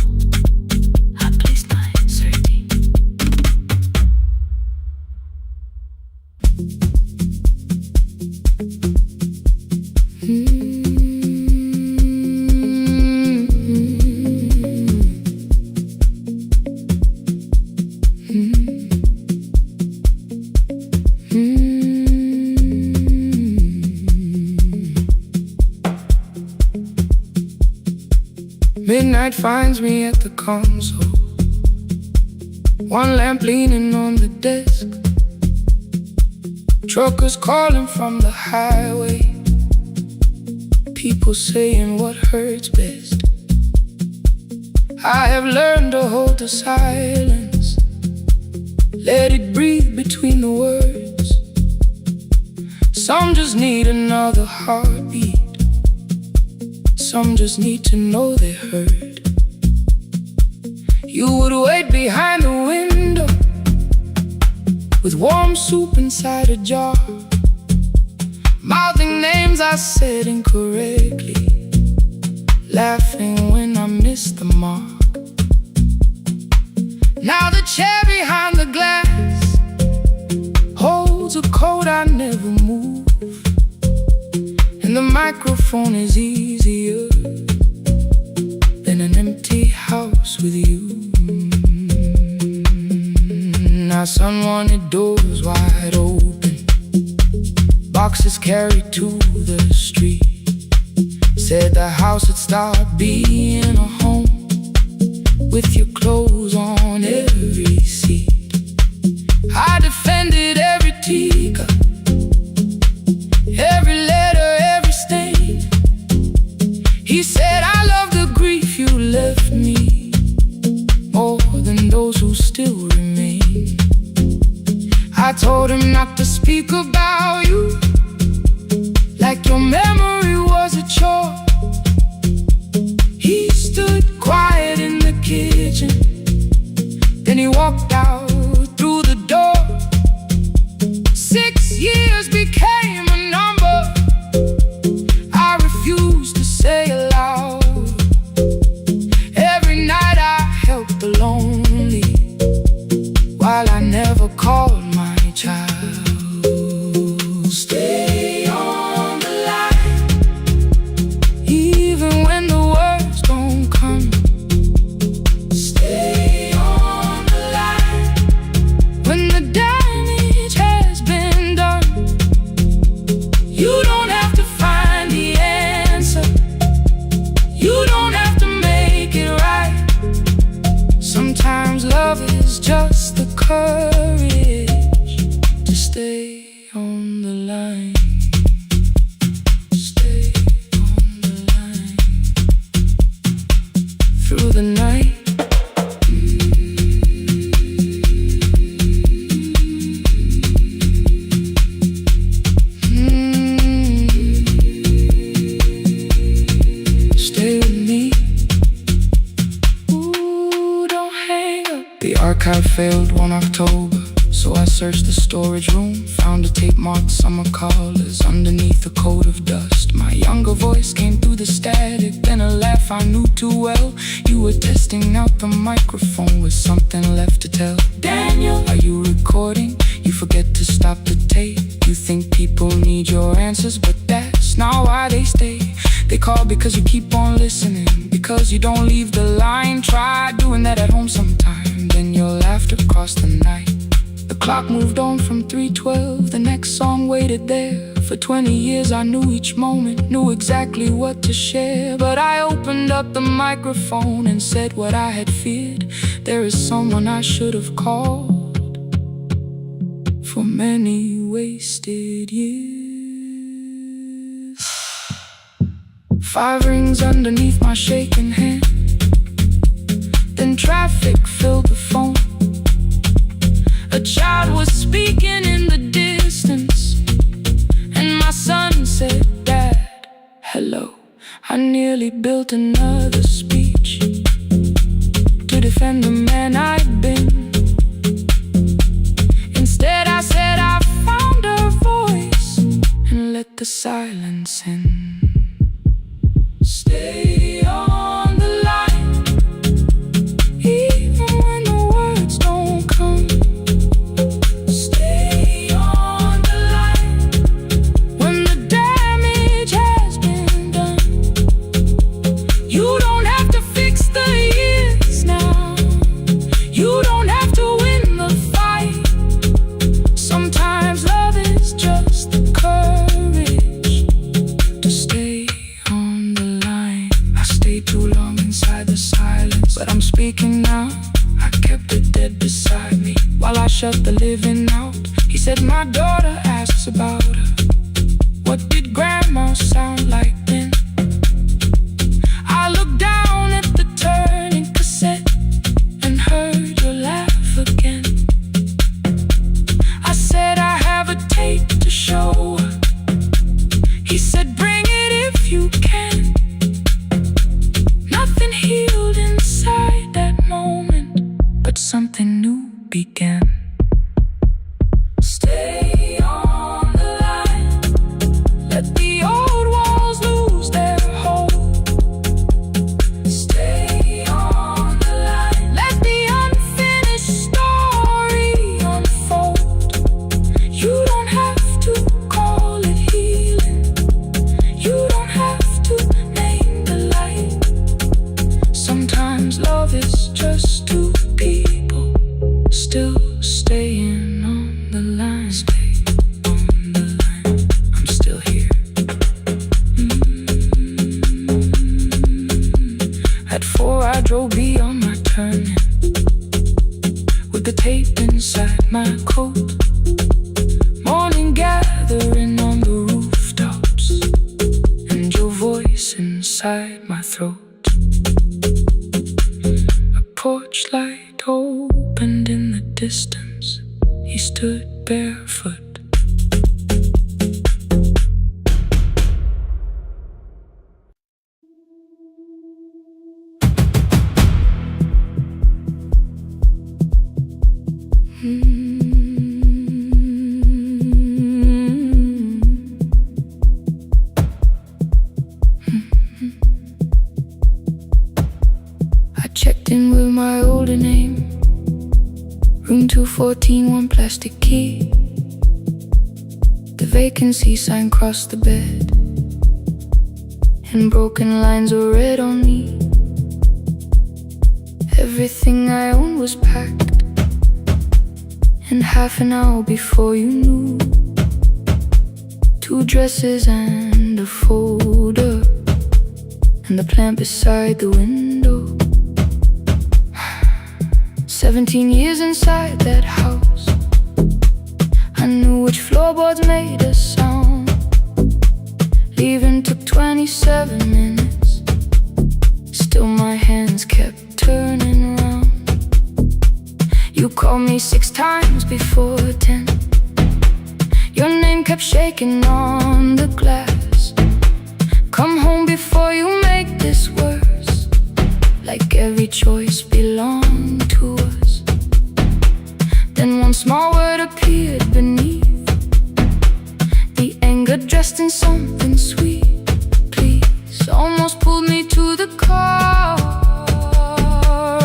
I placed my sardine. Midnight finds me at the console, one lamp leaning on the desk. Truckers calling from the highway, people saying what hurts best. I have learned to hold the silence, let it breathe between the words. Some just need another heartbeat, some just need to know they heard. You would wait behind the window with warm soup inside a jar, mouthing names I said incorrectly, laughing when I missed the mark. Now the chair behind the glass holds a coat I never move, and the microphone is easier than an empty house with you. Now son wanted doors wide open, boxes carried to the street. Said the house would start being a home, with your clothes on every seat. I defended every teacup, every letter, every stain. He said I love the grief you left me more than those who still remain. I told him not to speak about you like your memory was a chore. He stood quiet in the kitchen, then he walked out through the door. 6 years became a number I refused to say aloud. Every night I helped the lonely, while I never called my child. Stay on the line, even when the words don't come. Stay on the line, when the damage has been done. You don't have to find the answer, you don't have to make it right. Sometimes love is just the courage to stay on the line. Stay on the line. card failed one October, so I searched the storage room, found a tape marked summer callers underneath a coat of dust. My younger voice came through the static, then a laugh I knew too well. You were testing out the microphone with something left to tell. Daniel, are you recording? You forget to stop the tape. You think people need your answers, but that's not why they stay. They call because you keep on listening, because you don't leave the line. Try doing that at home sometime, then you'll laugh across the night. The clock moved on from 3:12, the next song waited there. For 20 years I knew each moment, knew exactly what to share. But I opened up the microphone and said what I had feared. There is someone I should have called for many wasted years. 5 rings underneath my shaking hand, then traffic filled the phone. A child was speaking in the distance, and my son said, "Dad, hello." I nearly built another speech to defend the man I'd been. Instead I said I found a voice and let the silence in. Stay on the line, even when the words don't come. Stay on the line when the damage has been done. You don't have to fix the years now. You don't have to win the fight. Sometimes love is just the courage to stay on the line. I stayed too long inside the silence, but I'm speaking now. I kept it dead beside me while I shut the living out. He said my daughter asks about her. What did grandma sound like then? I looked down at the turning cassette and heard your laugh again. I said I have a tape to show her. He said bring it if you can. Nothing healed inside that moment, but something new began. Stay on the line, let the old walls lose their hold. Stay on the line, let the unfinished story unfold. You don't have to call it healing, you don't have to name the light. Sometimes love is just two people still staying on the line. Stay on the line, I'm still here. At 4 I drove beyond my turning, with the tape inside my coat. Morning gathering on the rooftops, and your voice inside my throat. A porch light opened in the distance. He stood barefoot. I checked in with my older name, room 214, 1 plastic key. The vacancy sign crossed the bed, and broken lines were read on me. Everything I owned was packed, and half an hour before you knew, 2 dresses and a folder, and the plant beside the window. 17 years inside that house, I knew which floorboards made a sound. Leaving took 27 minutes, still my hands kept turning around. You called me 6 times before 10. Your name kept shaking on the glass. Come home before you make this worse, like every choice belonged to us. small word appeared beneath the anger, dressed in something sweet. Please, almost pulled me to the car,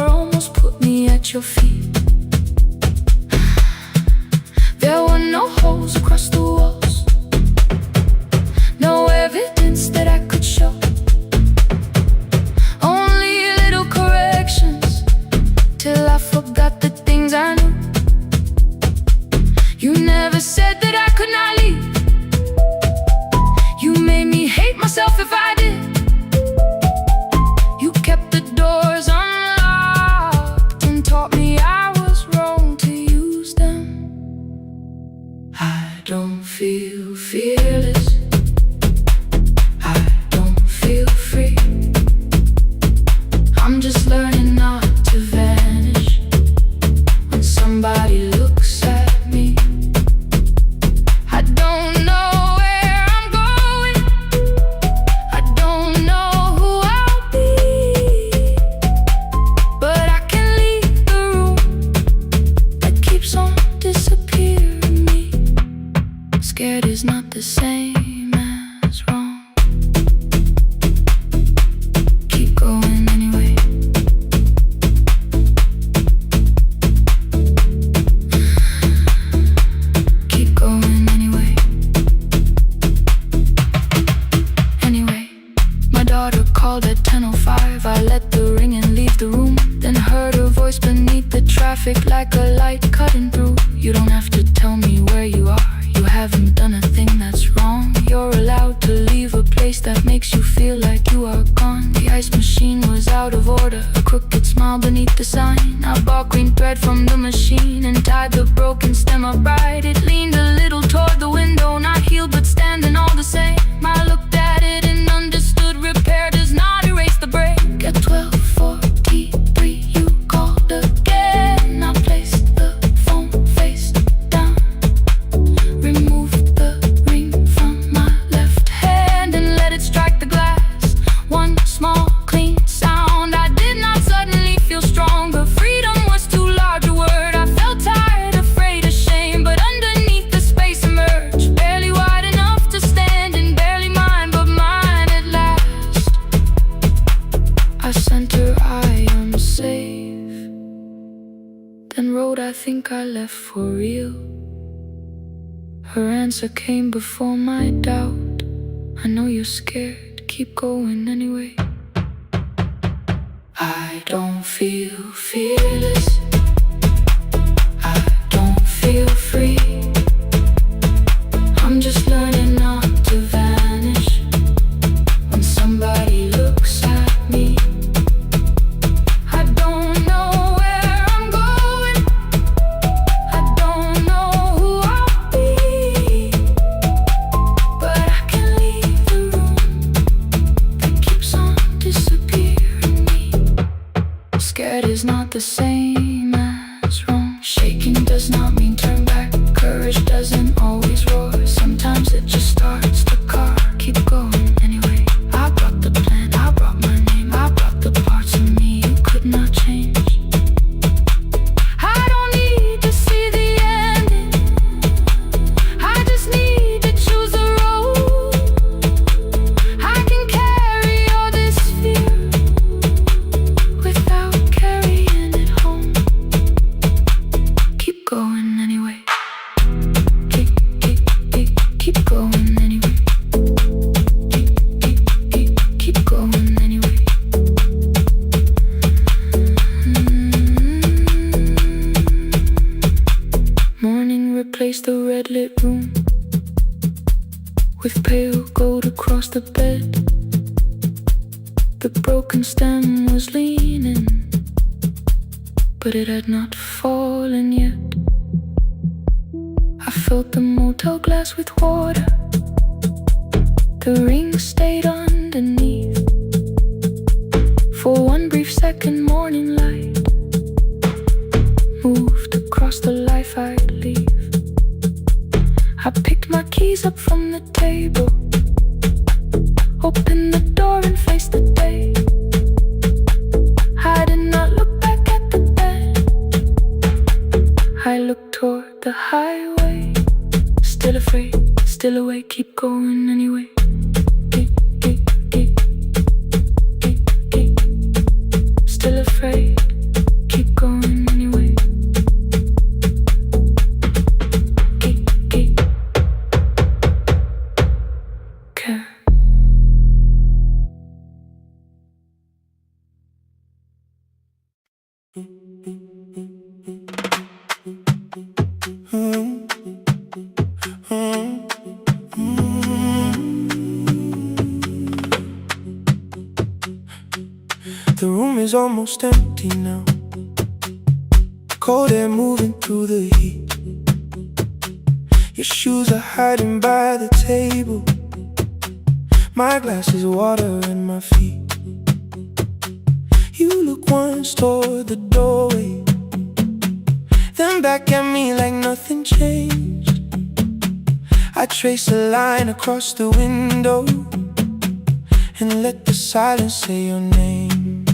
almost put me at your feet. There were no holes across the walls, no evidence that I could show, only little corrections till I forgot the things I knew. You never said that I could not leave. You made me hate myself if I did. You kept the doors unlocked and taught me I was wrong to use them. I don't feel fearless, I don't feel free. I'm just learning not to vanish when somebody looks at me. I don't know where I'm going, I don't know who I'll be, but I can leave the room that keeps on disappearing me. Scared is not the same as wrong. Keep going anyway. Keep going anyway. Anyway, my daughter called at 10:05. I let the ring and leave the room, then heard her voice beneath the traffic like a light cutting through. You don't have to tell me where you are, you haven't done a thing that's wrong. You're allowed to leave a place that makes you feel like you are gone. The ice machine was out of order, a crooked smile beneath the sign. I bought green thread from the machine and tied the broken stem upright. It leaned a little toward the window, not healed but standing all the same. I looked at it and understood repair does not erase the break. At 12:43 you called again. I placed the phone face down, removed the ring from my left hand and let it strike the glass. One small clean sound. I did not suddenly feel stronger. Freedom was too large a word. I felt tired, afraid, ashamed, but underneath the space emerged, barely wide enough to stand and barely mine, but mine at last. I sent her, I am safe, then wrote, I think I left for real. Her answer came before my doubt. I know you're scared, keep going anyway. I don't feel fearless, I don't feel free. I'm just learning not to vanish when somebody looks at me. I don't know where I'm going, I don't know who I'll be, but I can leave the room that keeps on disappearing me. Scared is not the same as wrong. Shaking does not mean turn back. Courage doesn't always roar. Sometimes it just starts the car. Keep going anyway. I brought the plan, I brought my name, I brought the parts of me you could not change. I don't need to see the ending, I just need to choose a road. I can carry all this fear without carrying it home. Keep going anyway. Keep going anyway. Keep going anyway. Morning replaced the red lit room with pale gold across the bed. The broken stem was leaning, but it had not fallen yet. I filled the motel glass with water, the ring stayed underneath. For one brief second, morning light moved across the life I'd leave. I picked my keys up from the table, opened the door and faced the day. I did not look back at the bed, I looked toward up the highway. Still afraid, still awake, keep going anyway. Still afraid, keep going anyway. Care. The room is almost empty now. Cold air moving through the heat. Your shoes are hiding by the table. My glass is water in my feet. You look once toward the doorway, then back at me like nothing changed. I trace a line across the window and let the silence say your name.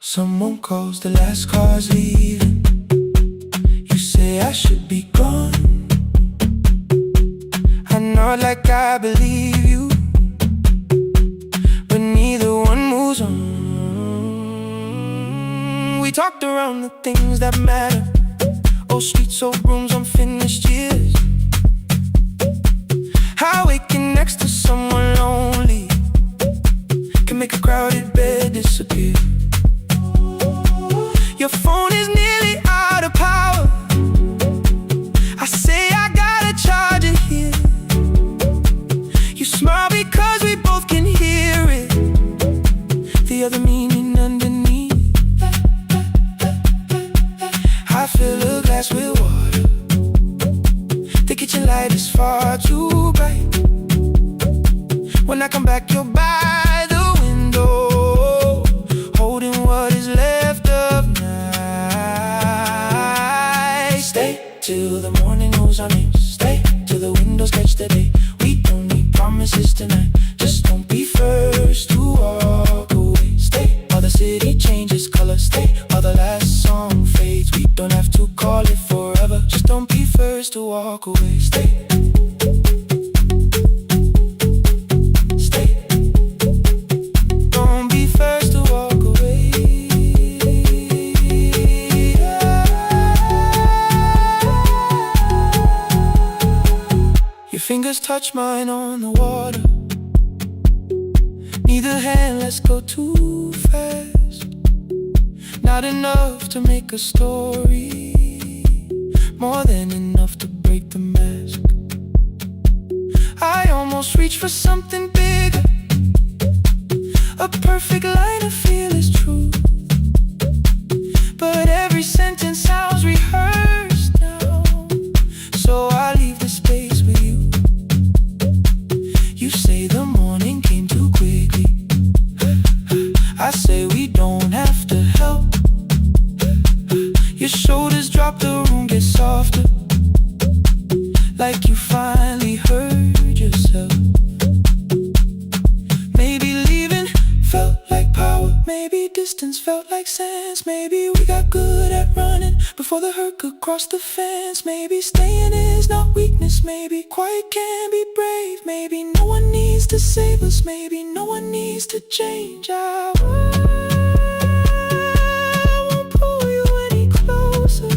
Someone calls, the last car's leaving. You say I should be gone. I nod like I believe you, but neither one moves on. We talked around the things that matter. Old streets, old rooms, unfinished years. How waking next to someone lonely can make a crowded bed disappear. Your phone is nearly out of power. I say I gotta charge it here. You smile because we both can hear it, the other meaning underneath. I fill a glass with water. The kitchen light is far too bright. When I come back, you're by the window, holding what is left of night. Stay till the morning knows our names. Stay till the windows catch the day. We don't need promises tonight. Just don't be first to walk away. Stay while the city changes color. Stay while the last song fades. We don't have to call it forever. Just don't be first to walk away. Stay. Fingers touch mine on the water. Neither hand lets go too fast. Not enough to make a story, more than enough to break the mask. I almost reach for something bigger, a perfect line of fearless truth. But every sentence sounds rehearsed now, so I leave the space with you. You say the morning came too quickly. I say we don't have to help. Your shoulders drop, the room gets softer, like you finally heard yourself. Maybe leaving felt like power. Maybe distance felt like sense. Maybe we got good at running before the hurt could cross the fence. Maybe staying is not weakness. Maybe quiet can be brave. Maybe no one needs to save us. Maybe no one needs to change. I won't pull you any closer.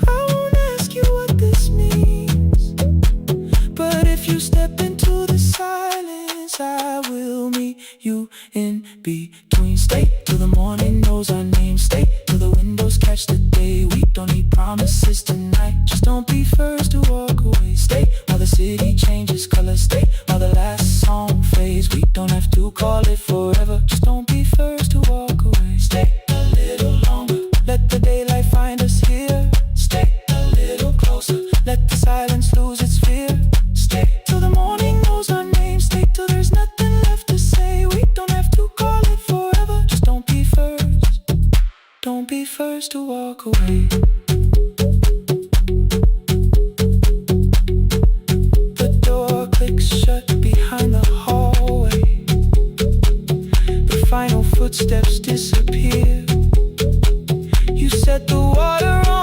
I won't ask you what this means. But if you step into the silence, I will meet you in between. Stay till the morning knows our name. Stay till the windows catch the day. We don't need promises tonight. Just don't be first to walk away. Stay while the city changes color. Stay while the last song fades. We don't have to call it forever. Just don't be first to walk away. Stay a little longer. Let the daylight find us here. Stay a little closer. Let the silence lose its fear. Stay till the morning knows our name. Stay till there's nothing left to say. We don't have to call it forever. Just don't be first. Don't be first to walk away. The door clicks shut behind the hallway. The final footsteps disappear. You set the water on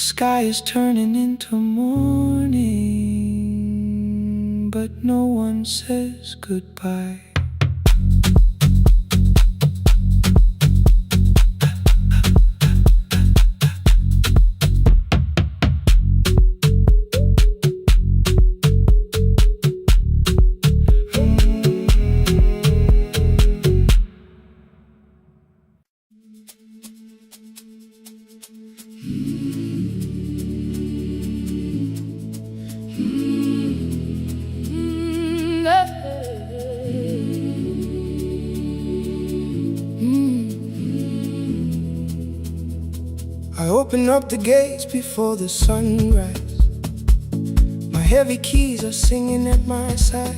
sky is turning into morning, but no one says goodbye. I open up the gates before the sunrise. My heavy keys are singing at my side.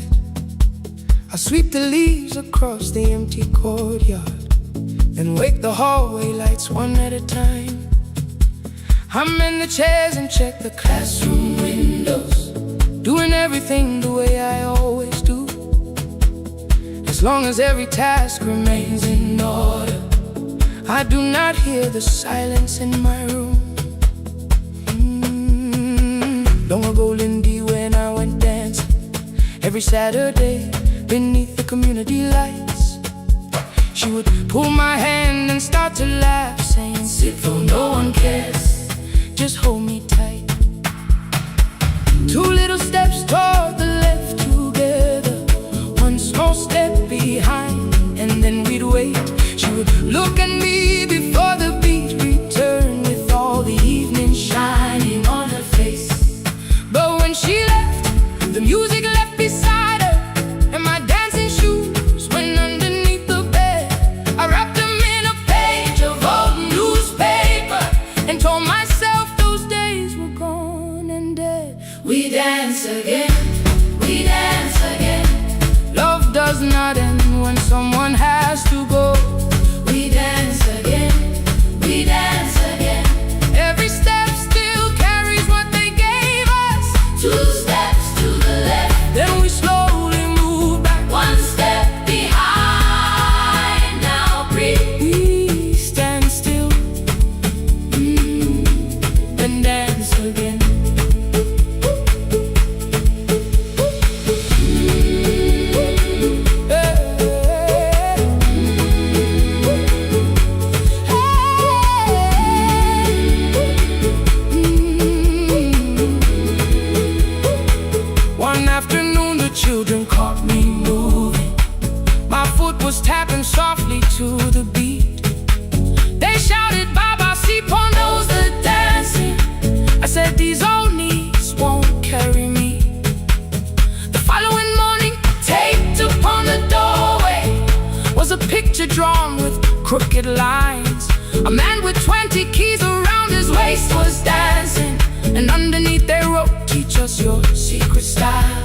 I sweep the leaves across the empty courtyard and wake the hallway lights one at a time. I'm in the chairs and check the classroom windows, doing everything the way I always do. As long as every task remains in order, I do not hear the silence in my room. Long ago, Lindy, when I went dancing every Saturday beneath the community lights, she would pull my hand and start to laugh, saying, "Sit though no one cares, just hold me tight." Two little steps toward the left together, one small step behind, and then we'd wait. She would look at me before the beat returned, with all the evening shining on her face. But when she left, the music left beside her, and my dancing shoes went underneath the bed. I wrapped them in a page of old newspaper and told myself those days were gone and dead. We dance again, we dance again. Love does not end when someone has to go. We dance again, we dance again. Every step still carries what they gave us. Two steps to the left, then we slowly move back. One step behind, now breathe. We stand still, and dance again. Children caught me moving. My foot was tapping softly to the beat. They shouted, "Baba, si knows the dancing." I said, "These old knees won't carry me." The following morning, taped upon the doorway was a picture drawn with crooked lines. A man with 20 keys around his waist was dancing, and underneath they wrote, "Teach us your secret style."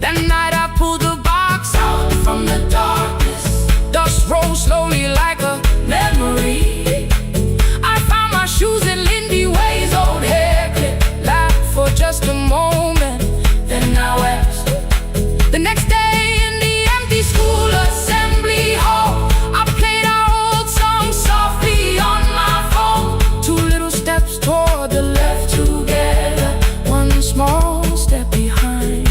That night I pulled the box out from the darkness. Dust rolled slowly like a memory. I found my shoes in Lindy Way's old hair clip. Laughed for just a moment, then I wept. The next day in the empty school assembly hall, I played our old song softly on my phone. Two little steps toward the left together, one small step behind.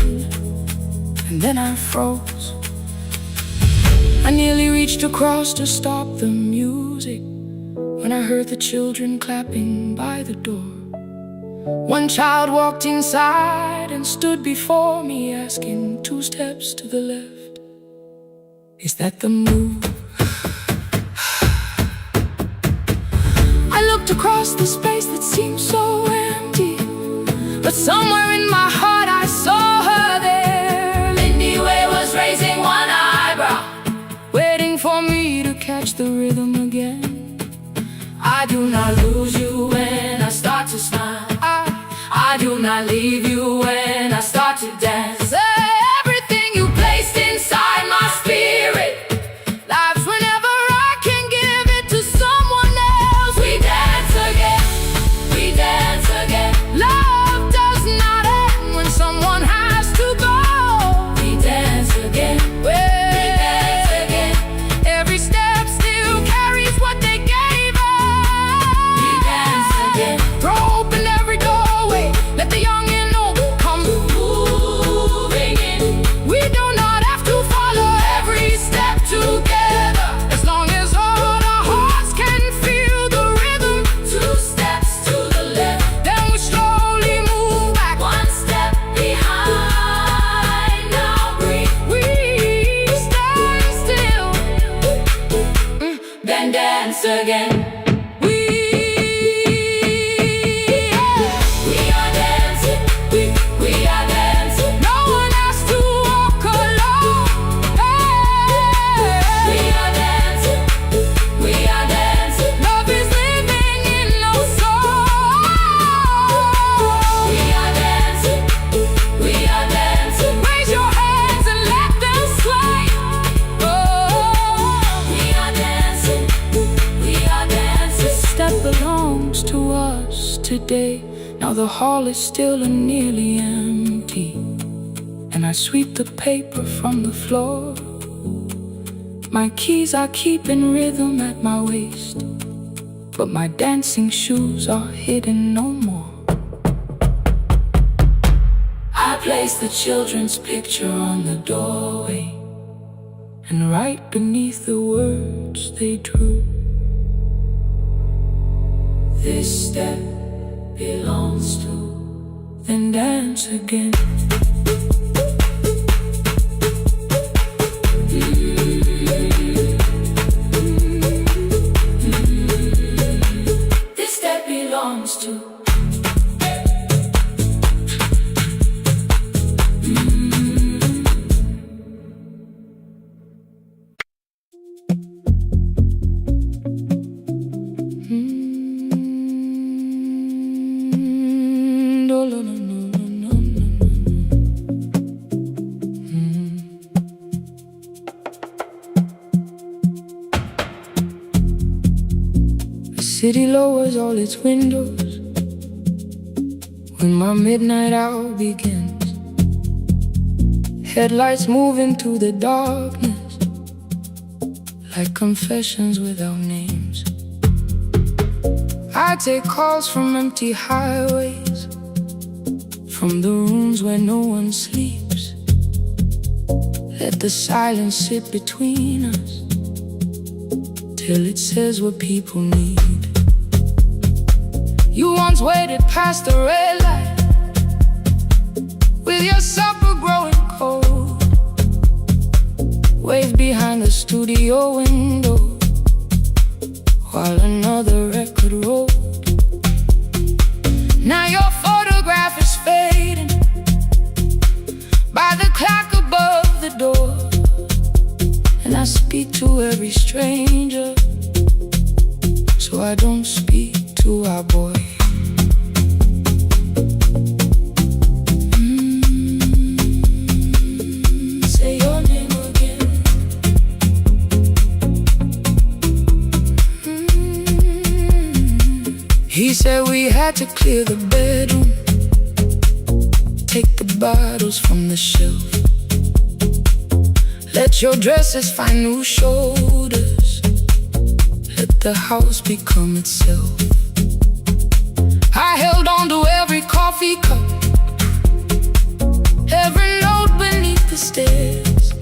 And then I froze. I nearly reached across to stop the music when I heard the children clapping by the door. One child walked inside and stood before me, asking, "Two steps to the left, is that the move?" I looked across the space that seemed so empty, but somewhere in my heart I saw her there. Raising one eyebrow, waiting for me to catch the rhythm again. I do not lose you when I start to smile. I do not leave you when I start to dance. Everything you placed inside my spirit lives whenever I can give it to someone else. We dance again, we dance again. Love does not end when someone has to go. We dance again, we dance again. Every step still carries what they gave us. We dance again. Throw open Now the hall is still and nearly empty, and I sweep the paper from the floor. My keys I keep in rhythm at my waist, but my dancing shoes are hidden no more. I place the children's picture on the doorway, and right beneath the words they drew, this step belongs to, then dance again. This step belongs to. The city lowers all its windows when my midnight hour begins. Headlights moving through the darkness like confessions without names. I take calls from empty highways, from the rooms where no one sleeps. Let the silence sit between us till it says what people need. You once waited past the red light with your supper growing cold, waved behind the studio window while another record rolled. Now your photograph is fading by the clock above the door, and I speak to every stranger, so I don't speak to our boy. Say your name again. He said we had to clear the bedroom, take the bottles from the shelf, let your dresses find new shoulders, let the house become itself. I held on to every coffee cup, every note beneath the stairs,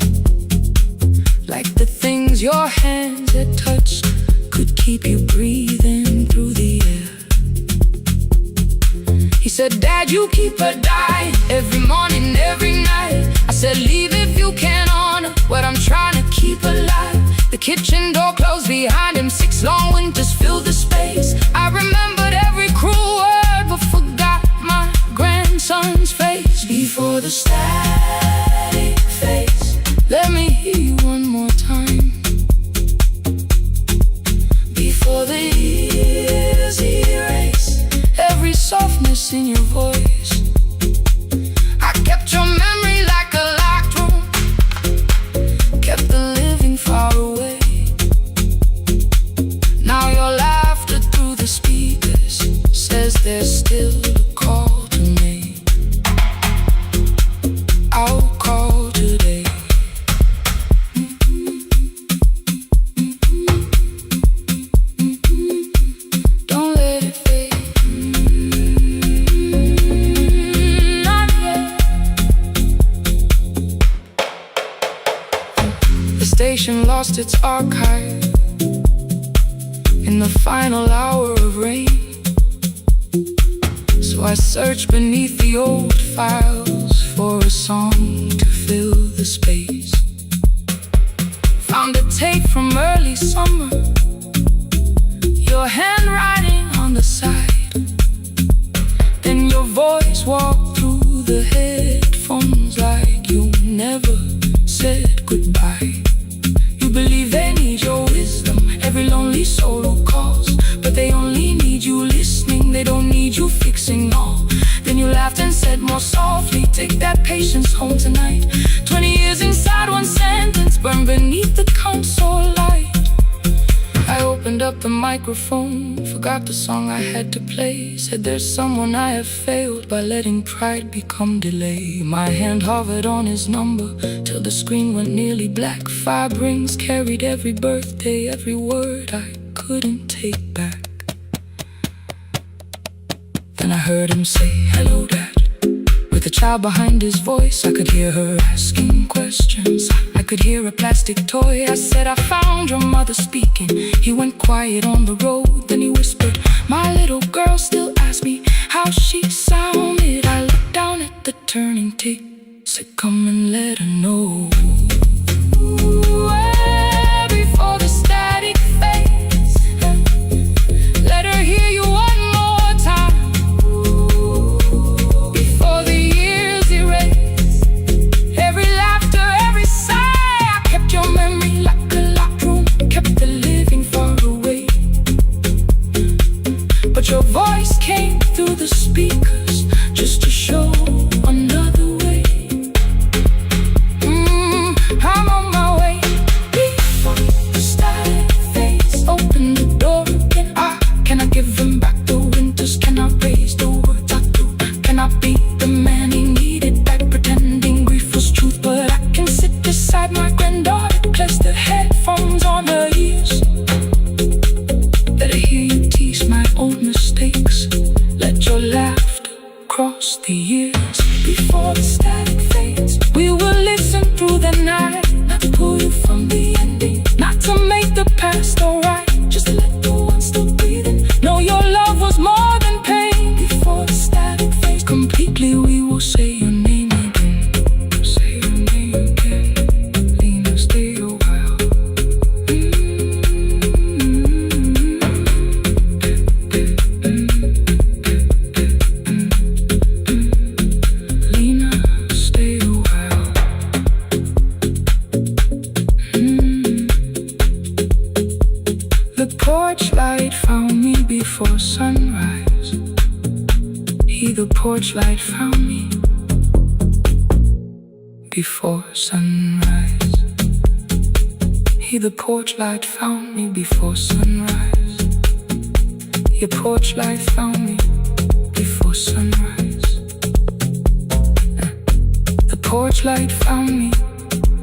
like the things your hands had touched could keep you breathing through the air. He said, Dad, you keep her dying every morning, every night. I said, leave if you can honor what I'm trying to keep alive. The kitchen door closed behind him, 6 long winters filled the space. I remembered every cruel word but forgot my grandson's face. Before the static fades, let me hear you one more time. Before the years erase every softness in your voice, I kept your memory like a locked room, kept the living far away. Now your laughter through the speakers says there's still a call to me. I'll call today. Don't let it fade. Not yet. The station lost its archive in the final hour of rain, so I searched beneath the old files for a song to fill the space. Found a tape from early summer, your handwriting on the side, then your voice walked through the headphones like you never said goodbye. You believe they need your wisdom, every lonely soul who calls, but they only need you listening, they don't need you fixing all. Then you laughed and said more softly, take that patience home tonight. 20 years inside one sentence, burned beneath the console light. I opened up the microphone, forgot the song I had to play. Said there's someone I have failed by letting pride become delay. My hand hovered on his number till the screen went nearly black. 5 rings carried every birthday, every word I couldn't take back. Then I heard him say, "Hello, Dad." With a child behind his voice, I could hear her asking questions. I could hear a plastic toy. I said, "I found your mother speaking." He went quiet on the road, then he whispered, "My little girl still asks me how she sounded." I looked down at the turning tape, said, "Come and let her know." Before the static fades, let her hear you one more time. Before the years erase every laughter, every sigh, I kept your memory like a locked room, kept the living far away. But your voice came through the speakers just to show another way. I'm on my way. Before the static fades, open the door again. Can I give him back the winters? Can I raise the words I do? Can I be the man he needed back, pretending grief was truth? But I can sit beside my granddaughter, place the headphones on her ears. Let her hear you tease my old mistakes. Let your laughter cross the years. Before the static fades, we will listen through the night. Not to pull you from the ending, not to make the past alright, just to let the one still breathing know your love was more than pain. Before the static fades completely, we will say your name again. Say your name again. Lena, stay a while. Lena, stay a while. The porch light found me before sunrise. The porch light found me before sunrise. The porch light found me before sunrise. Your porch light found me before sunrise. The porch light found me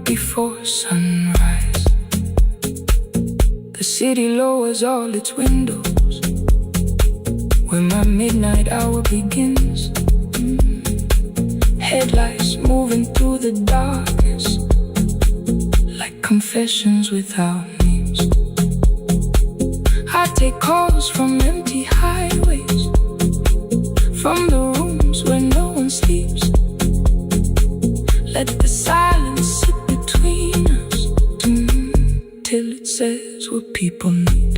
before sunrise. The city lowers all its windows when my midnight hour begins. Headlights moving through the darkness like confessions without names. I take calls from empty highways, from the rooms where no one sleeps. Let the silence sit between us till it says what people need.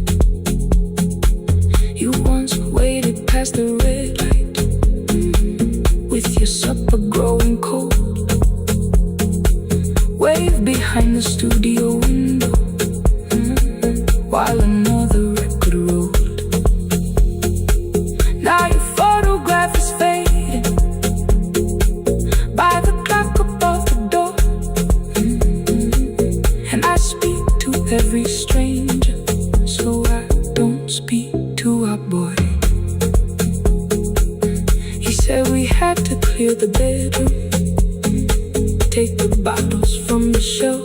You once waited past the red light with your supper growing cold. Wave behind the studio window while another record rolled. Now your photograph is fading by the clock above the door. And I speak to every stranger, so I don't speak to our boy. He said we had to clear the bedroom, take the bottles from the shelf.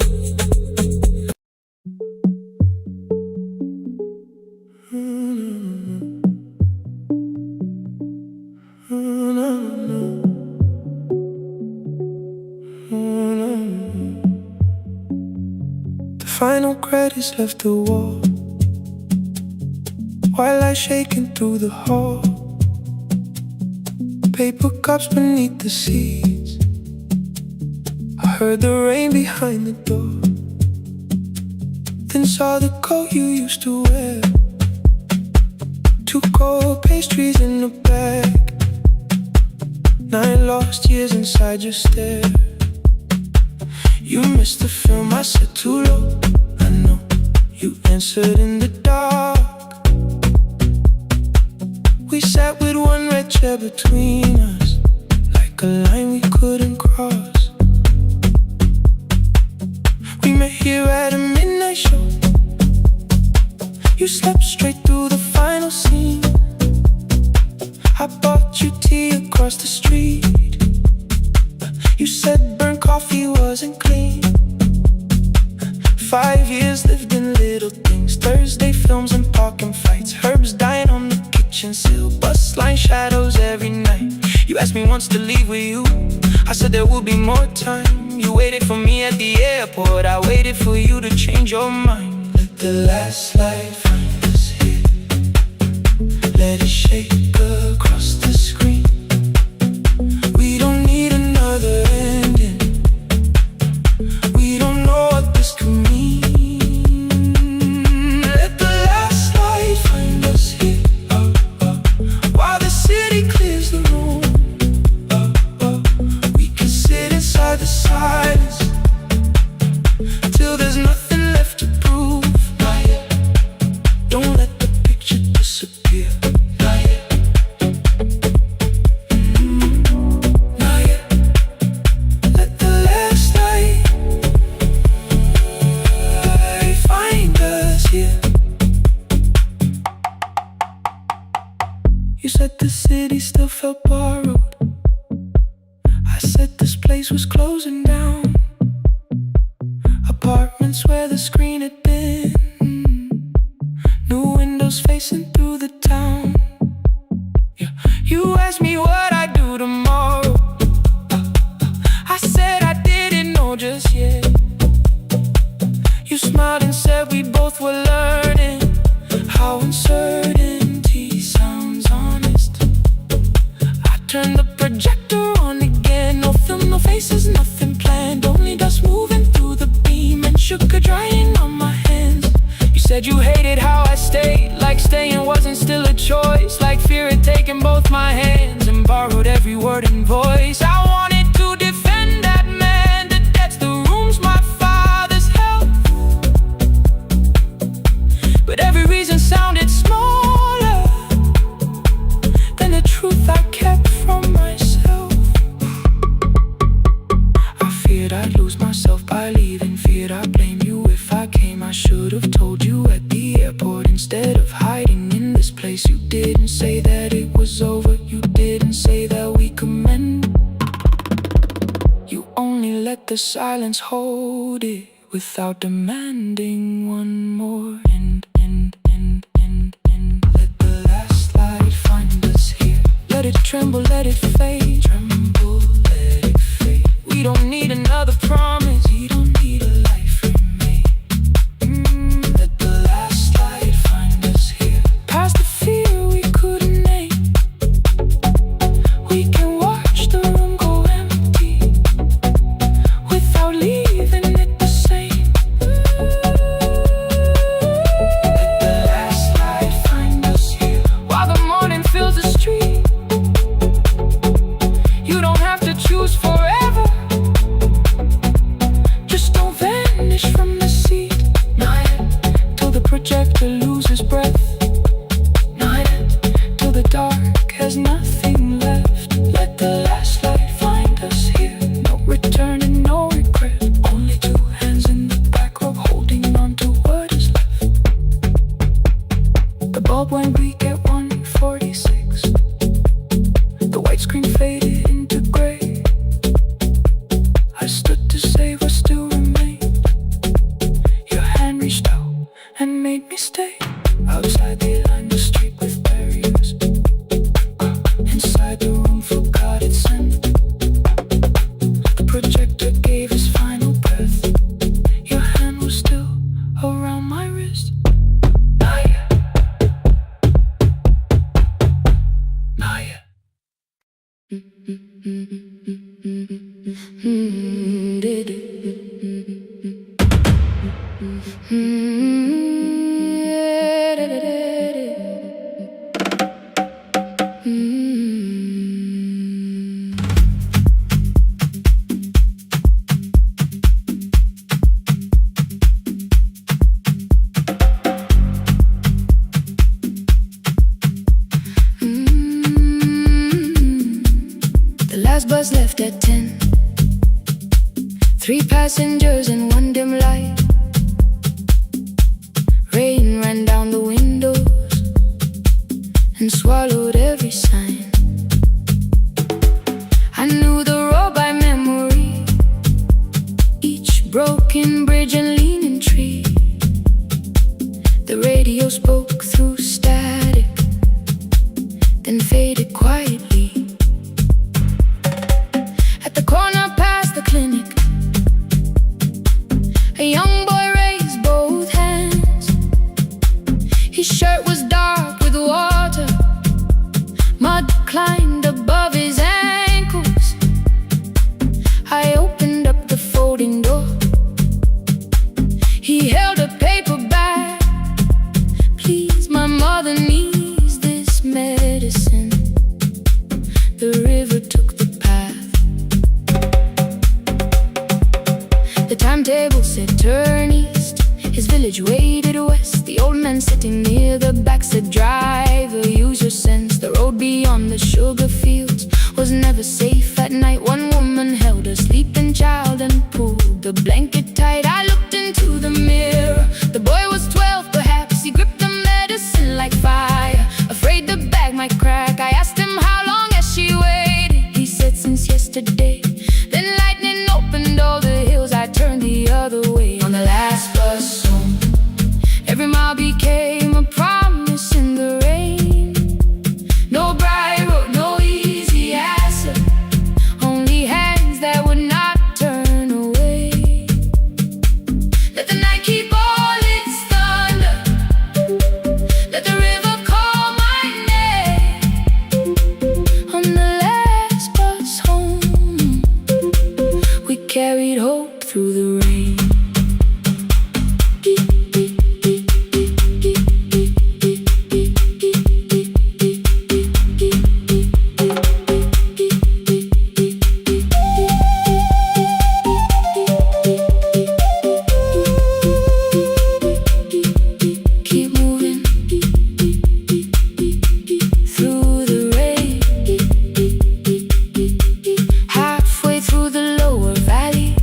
The final credits left the wall while I shaking through the hall. Paper cups beneath the seats. I heard the rain behind the door, then saw the coat you used to wear. 2 cold pastries in a bag, 9 lost years inside your stare. You missed the film, I said too low. I know you answered in the dark. We sat with one red chair between us, like a line we couldn't cross. We met here at a midnight show. tea across the street. You said burnt coffee wasn't clean. 5 years lived in little things. Thursday films and parking fights. Herbs dying on the kitchen sill. Bus line shadows every night. You asked me once to leave with you. I said there will be more time. You waited for me at the airport. I waited for you to change your mind. Let the last light find us here. Let it shake across the screen. We don't need another ending. We don't know what this could mean. Let the last light find us here, while the city clears the room. We can sit inside the silence till there's nothing left to prove. Not yet. Don't let the picture disappear. Not yet. Not yet. Let the last light find us here. You said the city still felt borrowed. I said this place was closing down. Apartments where the screen had been. New windows facing through the town. Yeah. You asked me what I'd do tomorrow. I said I didn't know just yet. You smiled and said we both were learning how uncertainty sounds honest. I turned the projector on again. No film, no faces, nothing planned. Only dust moving through the beam and sugar drying on my hands. You said you hated how I stayed, like staying wasn't still a choice, like fear had taken both my hands and borrowed every word and voice. I wanted to defend that man, the debts, the rooms my fathers held, but every reason sounded smaller than the truth I kept from myself. I feared I'd lose myself by leaving, feared I'd blame you if I came. I should have told you at the airport instead of hiding in this place. You didn't say that it was over. You didn't say that we could mend. You only let the silence hold it without demanding one more. Let the last light find us here. Let it tremble, let it fade. Tremble, let it fade. We don't need another promise. We don't need a life remade. Let the last light find us here. Past the fear we couldn't name. We can watch the room go empty without leaving it the same. Let the last light find us here, while the morning fills the street. You don't have to choose forever. Just don't vanish from the seat. Not yet. Till the projector loses breath. Not yet. Till the dark has nothing left. Let the last light find us here. No return and no regret. Only two hands in the back row holding on to what is left. The bulb went weak at 1:46. The white screen faded into gray. I stood to save what still remained. Your hand reached out and made me stay. Outside they lined the street with barriers. Inside the room forgot its scent. The projector gave his final breath. Your hand was still around my wrist. Not yet. Not yet. The last bus left at 10. 3 passengers and 1 dim light. Rain ran down the windows and swallowed every sign. corner past the clinic, a young boy raised both hands. His shirt was dark with water, mud climbed above his ankles. I opened up the folding door. He held a paper bag. Please, my mother needs this medicine. The river took the path. The timetable said turn east. His village waded west. The old man sitting near the back said, driver, use your sense. The road beyond the sugar fields was never safe at night. One woman held a sleeping child and pulled the blanket tight. I looked into the mirror. The boy was 12 perhaps. He gripped the medicine like fire, afraid the bag might crack. I asked him how long has she waited. He said since yesterday. Then lightning opened all the hills. I turned the other way on the last bus home. Every mile became a promise in the rain. No bright road, no easy answer, only hands that would not turn away. Let the night keep all its thunder, let the river call my name. On the last bus home, we carried hope through the rain. Keep moving through the rain. Halfway through the lower valley,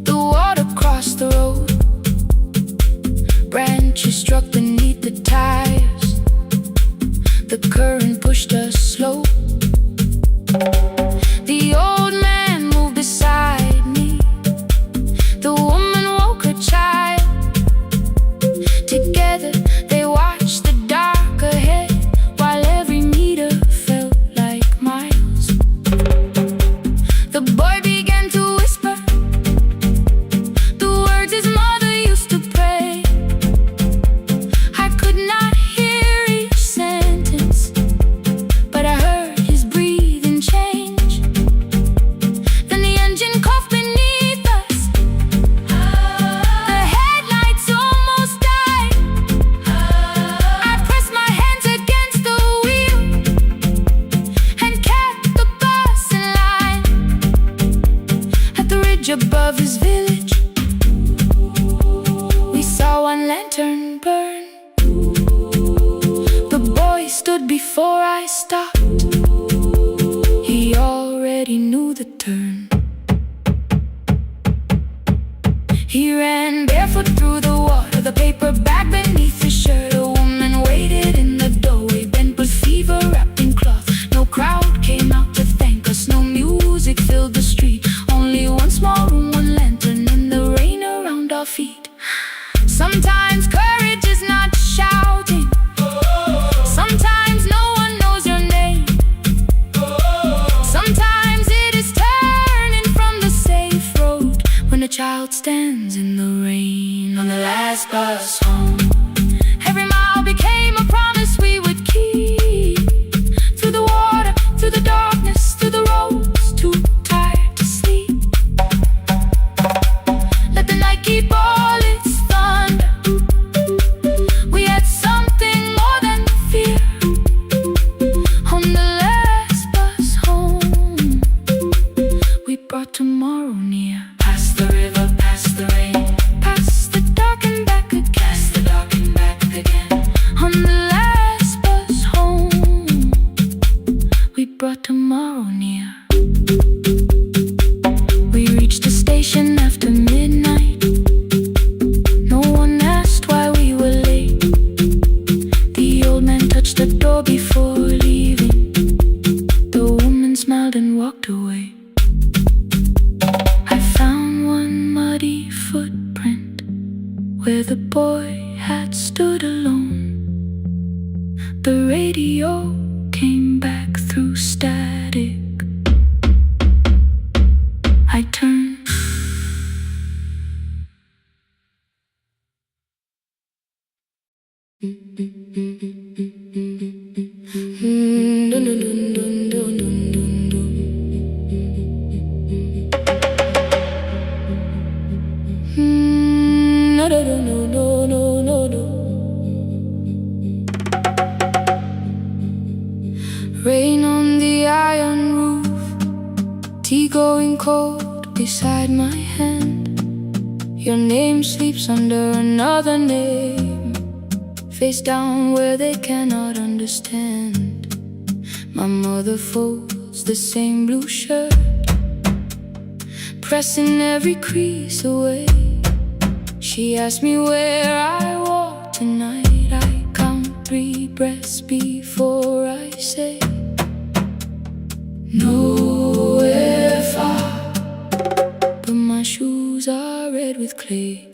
the water crossed the road. Branches struck beneath the tires. The current pushed us slow. The old man moved beside me. The woman woke her child. Together they watched the dark ahead, while every meter felt like miles. The boy began to whisper the words his mother used to pray. I could not hear each sentence, but I heard his breathing change. Then the engine coughed beneath us. The headlights almost died. I pressed my hands against the wheel and kept the bus in line. At the ridge above his village, we saw one lantern burn. The boy stood before I stopped. He already knew the turn. He ran barefoot through the water, the paper bag beneath his shirt. A woman waited in the doorway, bent with fever, wrapped in cloth. No crowd came out to thank us, no music filled the street. Only one small room, one lantern, and the rain around our feet. Sometimes courage is not shouting. Sometimes no one knows your name. Sometimes it is turning from the safe road when a child stands in the rain. On the last bus home, every mile became a promise we would keep. Through the water, through the darkness, through the roads too tired to sleep. Let the night keep all its thunder. We had something more than fear. On the last bus home, we brought tomorrow near. Past the river, past the rain, past the dark and back again. Past the dark and back again. On the last bus home, we brought tomorrow near. We reached the station after midnight. No one asked why we were late. The old man touched the door before leaving. The woman smiled and walked away. I found one muddy footprint where the boy had stood alone. The radio came back through static. tea going cold beside my hand. Your name sleeps under another name, face down where they cannot understand. My mother folds the same blue shirt, pressing every crease away. She asked me where I walk tonight. I count 3 breaths before I say nowhere far, but my shoes are red with clay.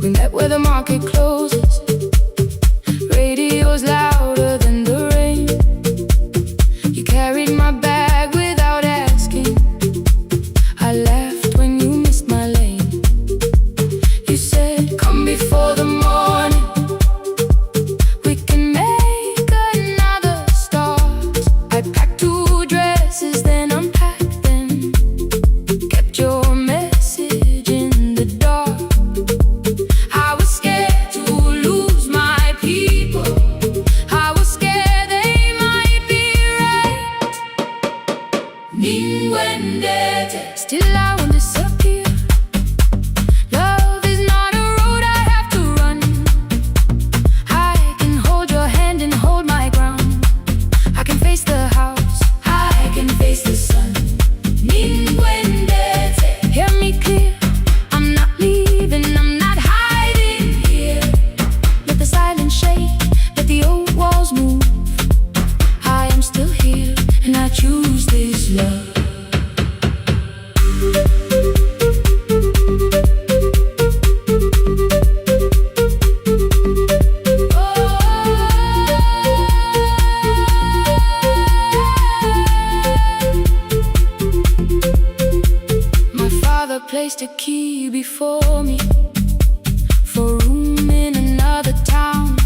We met where the market closes, radio's louder than the rain. You carried my bag without asking. I laughed when you missed my lane. You said, come before the morning, we can make another start. I packed 2 dresses, then unpacked them, kept your message in the dark. I was scared to lose my people, I was scared they might be right. Ninguendete, still I won't disappear. Love is not a road I have to run. I can hold your hand and hold my ground. I can face the house, I can face the sun. Ninguendete, hear me clear, I'm not leaving, I'm not hiding here. Let the silence shake, let the old walls move. I am still here, and I choose this love. My father placed a key before me for room in another town,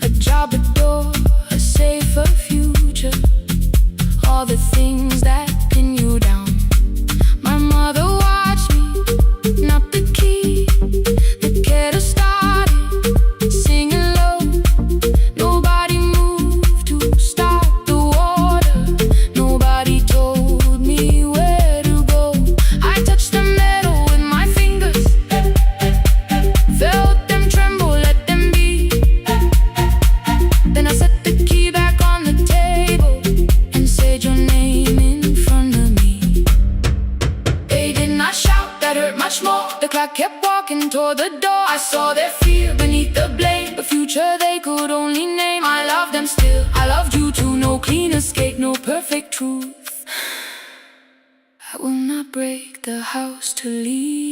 a job, a door, a safer future, all the things that pin you down. My mother watched me, not the key, the kettle started singing low. Nobody moved to stop the water, nobody told me where to go. I touched the metal with my fingers, felt them tremble, let them be. Then I set the key back on the table and said your name in front of me. They did not shout, that hurt much more. The clock kept walking toward the door. I saw their fear beneath the blame, a future they could only name. I loved them still, I loved you too. No clean escape, no perfect truth. I will not break the house to leave,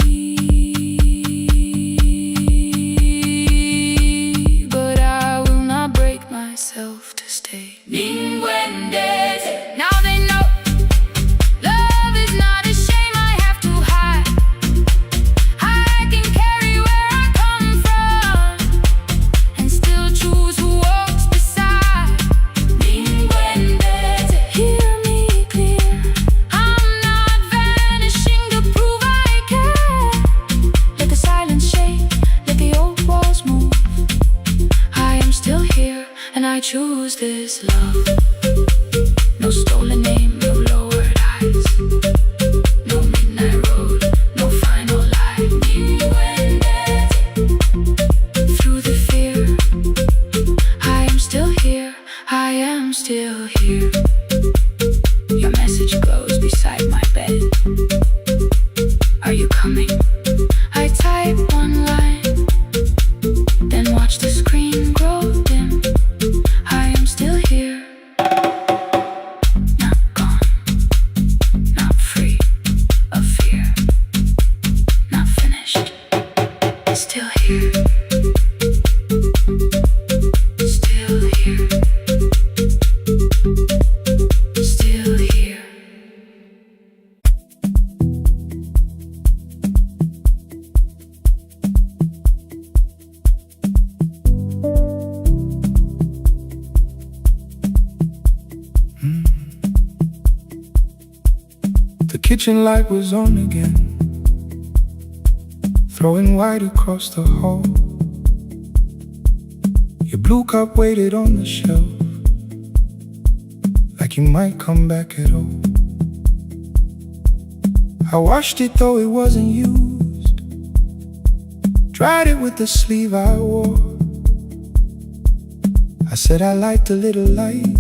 but I will not break myself to stay. Ninguendete, now they know love is not a shame I have to hide. I can carry where I come from and still choose who walks beside. Ninguendete, hear me clear, I'm not vanishing to prove I care. Let the silence shake, let the old walls move. I am still here, and I choose this love. No stolen name, no lowered eyes, no midnight road, no final lie. Ninguendete, through the fear, I am still here, I am still here. Your message glows beside my bed. Are you coming? I type one line, then watch the screen grow dim. I am still here, not gone, not free of fear, not finished, still here, still here, still here. The kitchen light was on again, throwing white across the hall. Your blue cup waited on the shelf, like you might come back at all. I washed it though it wasn't used, dried it with the sleeve I wore. I said I liked a little light,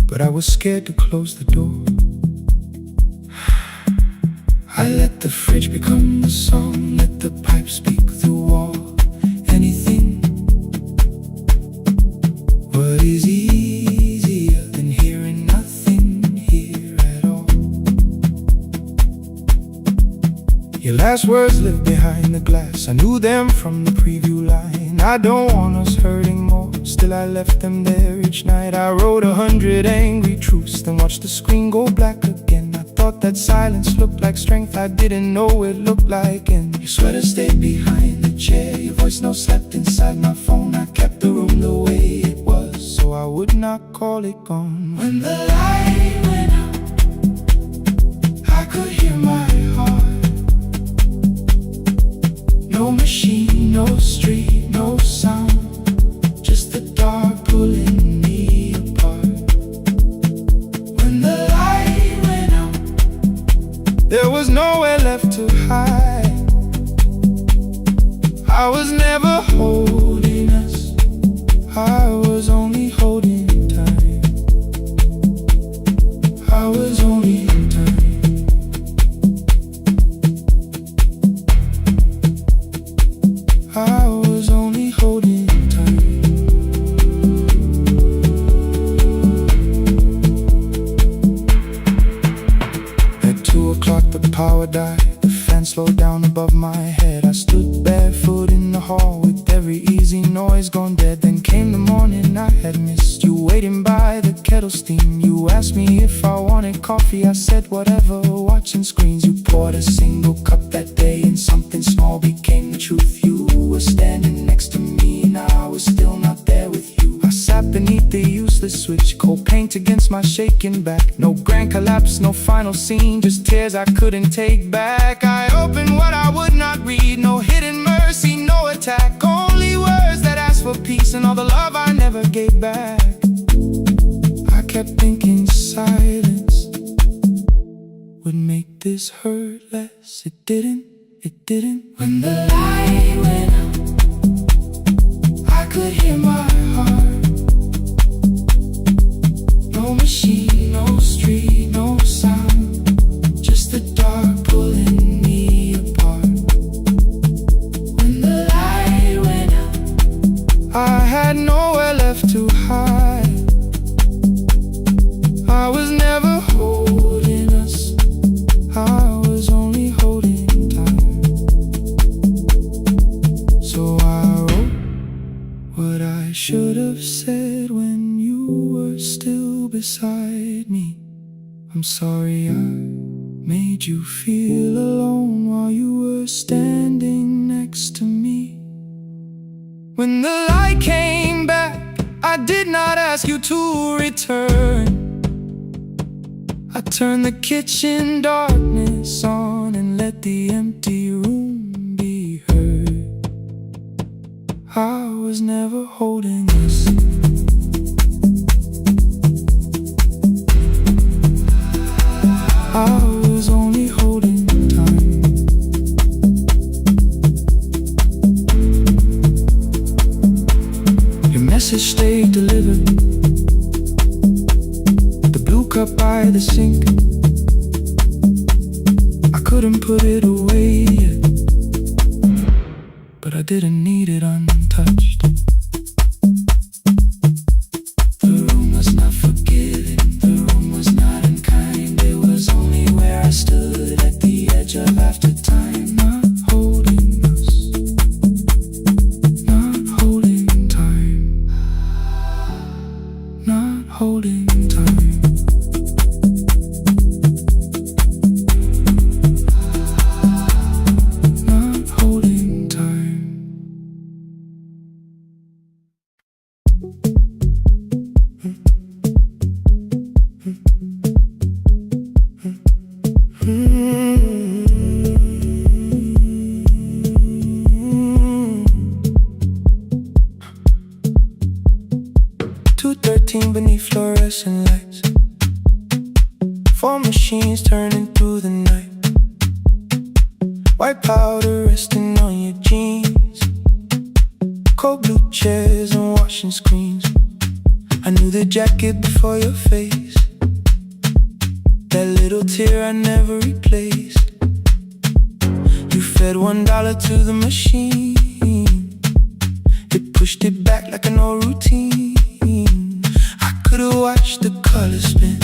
but I was scared to close the door. I let the fridge become the song, let the pipe speak through all. Anything. What is easier than hearing nothing here at all? Your last words live behind the glass, I knew them from the preview line. I don't want us hurting more, still I left them there each night. I wrote 100 angry truths, then watched the screen go black again. I thought that silence looked like strength, I didn't know it looked like end. Your sweater stayed behind the chair, your voice note slept inside my phone. I kept the room the way it was, so I would not call it gone. When the light went out, I could hear my heart. No machine, no street, no sound, just the dark pulling me apart. When the light went out, there was nowhere left to hide. I was never holding us, I was only holding time. I was only in time. I was only holding time. At 2 o'clock the power died, the fan slowed down above my head. I stood barefoot in the hall with every easy noise gone dead. Then came the morning I had missed, you waiting by the kettle steam. You asked me if I wanted coffee, I said whatever, watching screens. You poured a single cup that day and something small became the truth. You were standing next to me and I was still not there with you. I sat beneath the useless switch, cold paint against my shaking back. No grand collapse, no final scene, just tears I couldn't take back. I opened what I would not read, no hidden mercy, no attack, only words that asked for peace and all the love I never gave back. I kept thinking silence would make this hurt less. It didn't, it didn't. When the light went out, I could hear my heart. No machine, no street, no sound, just the dark pulling me apart. When the light went out, I had nowhere left to hide. I was never holding us, I was only holding time. So I wrote what I should have said when you were still beside me. I'm sorry I made you feel alone while you were standing next to me. When the light came back, I did not ask you to return. I turned the kitchen darkness on and let the empty room be heard. I was never holding us, I was only holding time. Your message stayed delivered, the blue cup by the sink. I couldn't put it away yet, but I didn't need it untouched. The room was not forgiving, the room was not unkind. It was only where I stood at the edge of after time. Not holding us, not holding time, not holding time. Not holding time. fluorescent lights, 4 machines turning through the night, white powder resting on your jeans, cold blue chairs and washing screens. I knew the jacket before your face, that little tear I never replaced. You fed $1 to the machine, it pushed it back like an old routine. I could've watched the colors spin,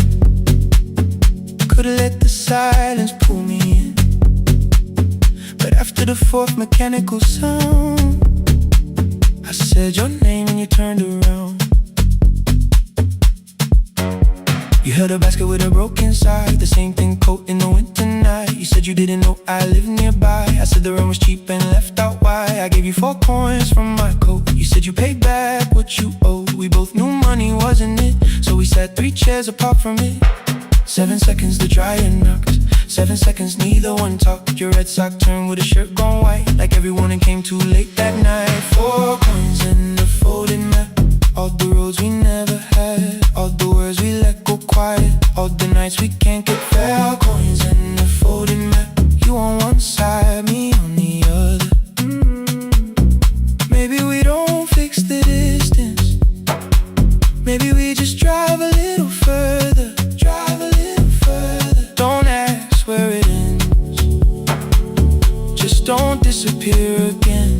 could've let the silence pull me in, but after the 4th mechanical sound, I said your name and you turned around. You held a basket with a broken side, the same thing coat in the winter night. You said you didn't know I lived nearby. I said the rent was cheap and left out why. I gave you 4 coins from my coat. You said you paid back what you owed. We both knew money wasn't it, so we sat 3 chairs apart from it. 7 seconds the dryer knocks, 7 seconds neither one talked. Your red sock turned with a shirt gone white, like everyone came too late that night. 4 coins and a folded map, all the roads we never had, all the words we let go quiet, all the nights we can't get fair. Coins and a folded map, you on one side, me on the other. Maybe we don't fix the distance, maybe we just drive a little further, drive a little further. Don't ask where it ends, just don't disappear again.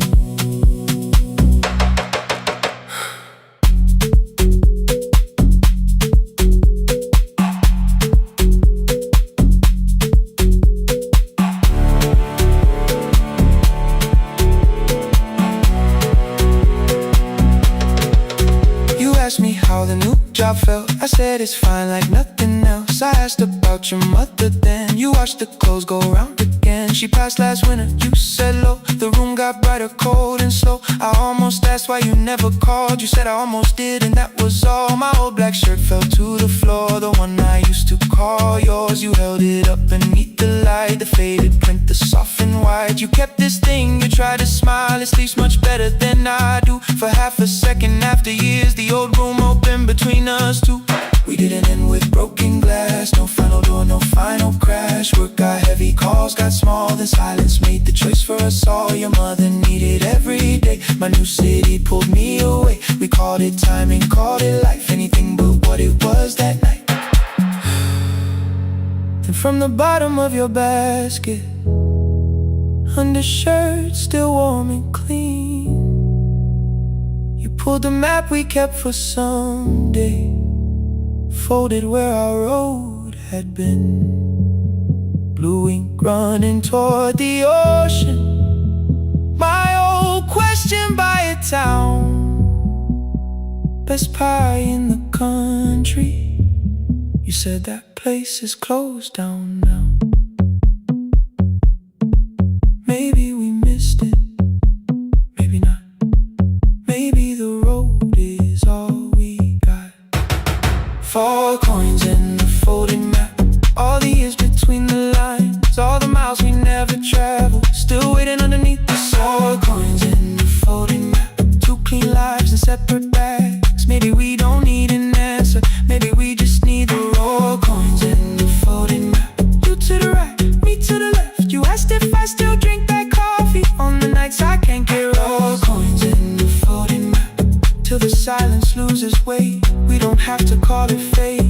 How the new job felt, I said it's fine like nothing else. I asked about your mother then, you watched the clothes go round again. She passed last winter, you said low, the room got brighter, cold and slow. I almost asked why you never called, you said I almost did and that was all. My old black shirt fell to the floor, the one I used to call yours. You held it up beneath the light, the faded print, the soft and white. You kept this thing, you tried to smile, it sleeps much better than I do. For half a second after years, the old room opened between us two. We didn't end with broken glass, no final door, no final crash. Work got heavy, calls got small, then silence made the choice for us all. Your mother needed every day, my new city pulled me away. We called it timing, called it life, anything but what it was that night. Then from the bottom of your basket, undershirt still warm and clean, you pulled the map we kept for someday, folded where our road had been. Blue ink running toward the ocean, my old question by a town. Best pie in the country, you said that place is closed down now. Maybe we missed it, maybe not. Maybe the road is all we got. 4 coins and a folded map, all the years between the lines, all the miles we never traveled, still waiting underneath the 4 coins and a folded map, 2 clean lives in separate bags. Maybe we don't need an answer, maybe we just need the raw coins and a folded map. You to the right, me to the left, you asked if I still drink that coffee on the nights I can't get raw coins and a folded map, till the silence loses weight. We don't have to call it fate.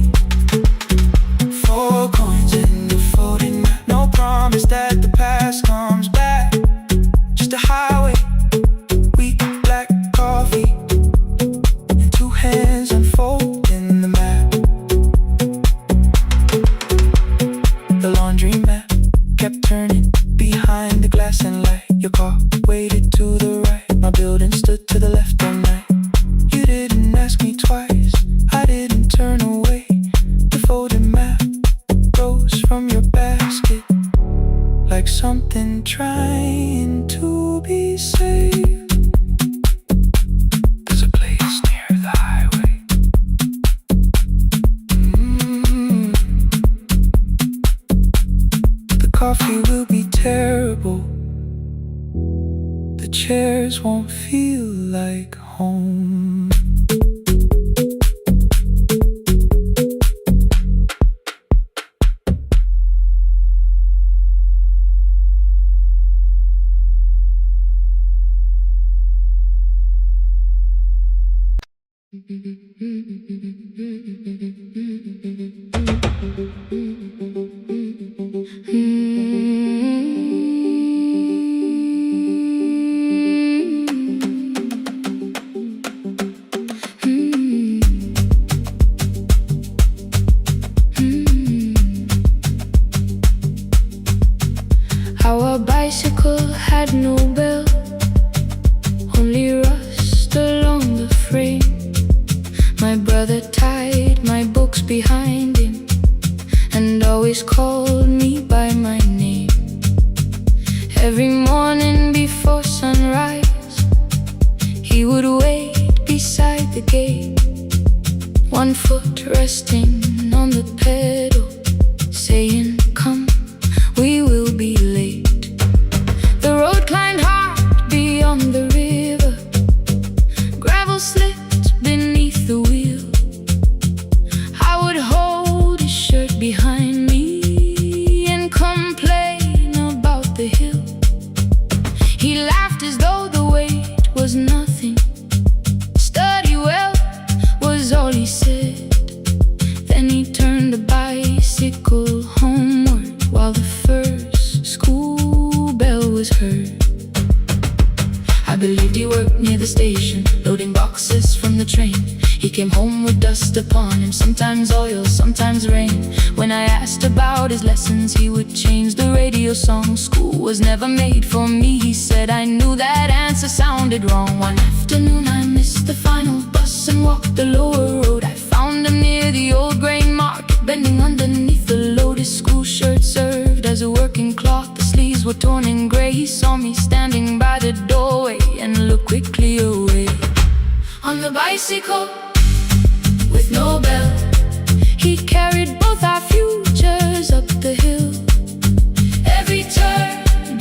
4 coins and a folded map, no promise that the past comes back, just a highway, weak black coffee, and 2 hands unfolding the map. The laundry mat kept turning behind the glass and light. Your car waited to the right, my building stood to the left all night. You didn't ask me twice, I didn't turn away. The folded map rose from your basket, like something trying to be saved. There's a place near the highway. The coffee will be terrible, the chairs won't feel like home. Our bicycle had no bell, only rust along the frame. My brother tied my books behind him and always called me by my name. Every morning before sunrise, he would wait beside the gate, one foot resting on the pedal, saying, "Come, we will be late." The road climbed hard beyond the river, gravel slipped beneath the wheel. I would hold his shirt behind me and complain about the hill. He laughed as though the weight was nothing. "Study well," was all he said. Then he turned the bicycle homeward while the first school bell was heard. I believed he worked near the station, loading boxes from the train. He came home with dust upon him, sometimes oil, sometimes rain. When I asked about his lessons, he would change the radio song. "School was never made for me," he said. I knew that answer sounded wrong. One afternoon I missed the final bus and walked the lower road. I found him near the old grain market, bending underneath the load. His school shirt served as a working cloth, the sleeves were torn and gray. He saw me standing by the doorway and looked quickly away. On the bicycle with no bell, he carried both our futures up the hill. Every turn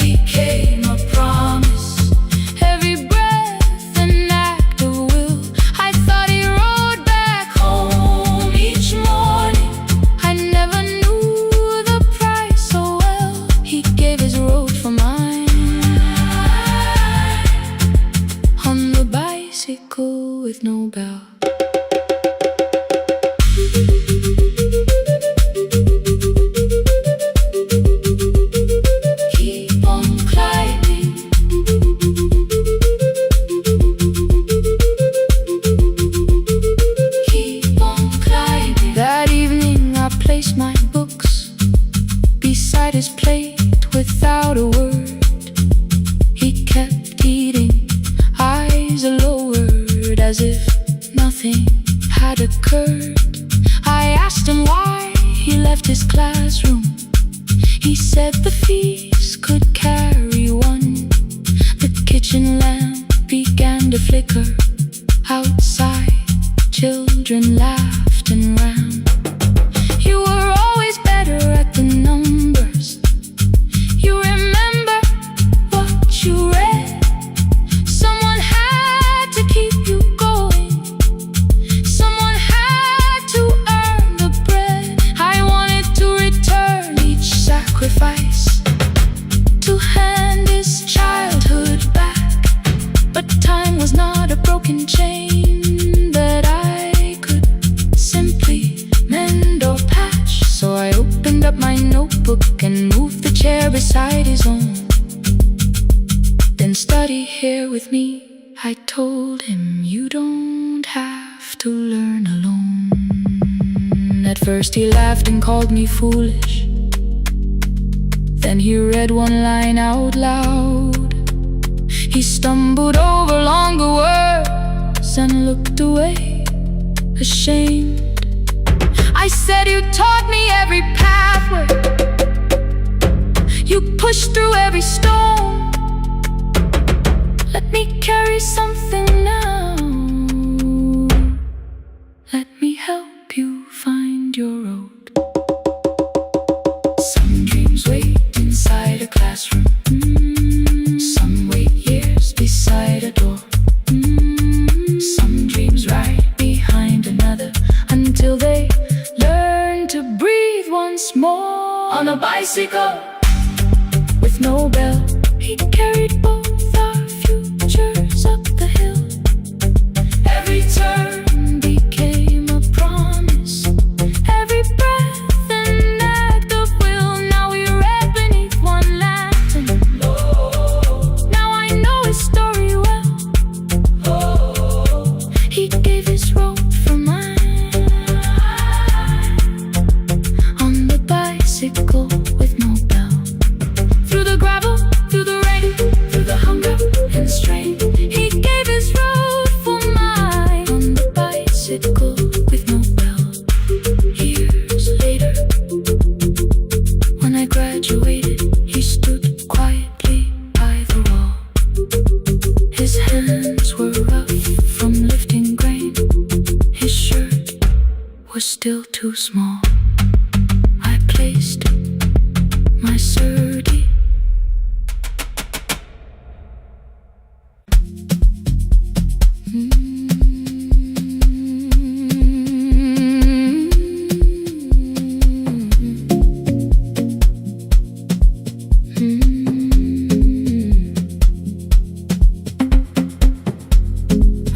became a promise, every breath an act of will. I thought he rode back home each morning. I never knew the price so well. He gave his road for mine. On the bicycle with no bell. Keep on climbing. Keep on climbing. That evening I placed my books beside his plate without a word. He kept eating, eyes lowered, as if nothing had occurred. I asked him why he left his classroom. He said the fees could carry one. The kitchen lamp began to flicker. Outside, children laughed and ran. You were always better at the numbers. You remember what you read. Someone had to keep you going. Someone had to earn the bread. I wanted to return each sacrifice, to hand his childhood back. But time was not a broken chain that I could simply mend or patch. So I opened up my notebook and moved the chair beside his own. Then study here with me, I told him. You don't have to learn alone. At first he laughed and called me foolish. Then he read one line out loud. He stumbled over longer words and looked away, ashamed. I said, "You taught me every pathway. You pushed through every stone. Let me carry something now. Let me help you find your road." Some dreams wait inside a classroom. Some wait years beside a door. Some dreams right behind another until they learn to breathe once more. On a bicycle with no bell, he carried both our futures up the hill. His hands were rough from lifting grain. His shirt was still too small. I placed my surdy.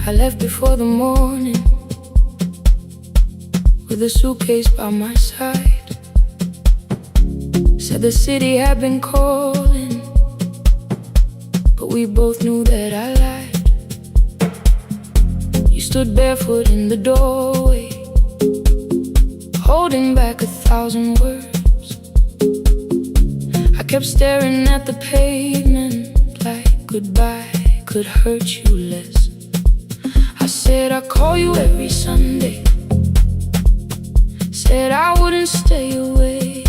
I left before the morning with a suitcase by my side. Said the city had been calling, but we both knew that I lied. You stood barefoot in the doorway, holding back 1,000 words. I kept staring at the pavement like goodbye could hurt you less. I said I'd call you every Sunday, said I wouldn't stay away.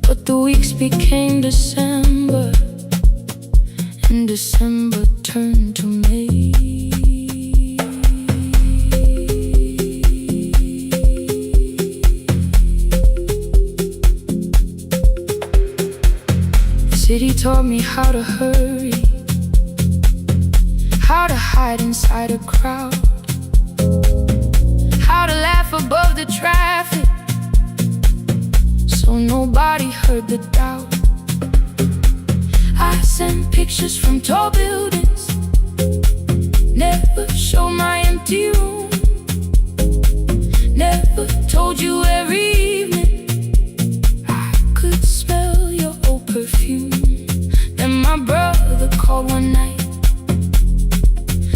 But the weeks became December, and December turned to May. The city taught me how to hurry, how to hide inside a crowd, how to laugh above the traffic so nobody heard the doubt. I sent pictures from tall buildings, never showed my empty room, never told you every evening I could smell your old perfume. Then my brother called one night,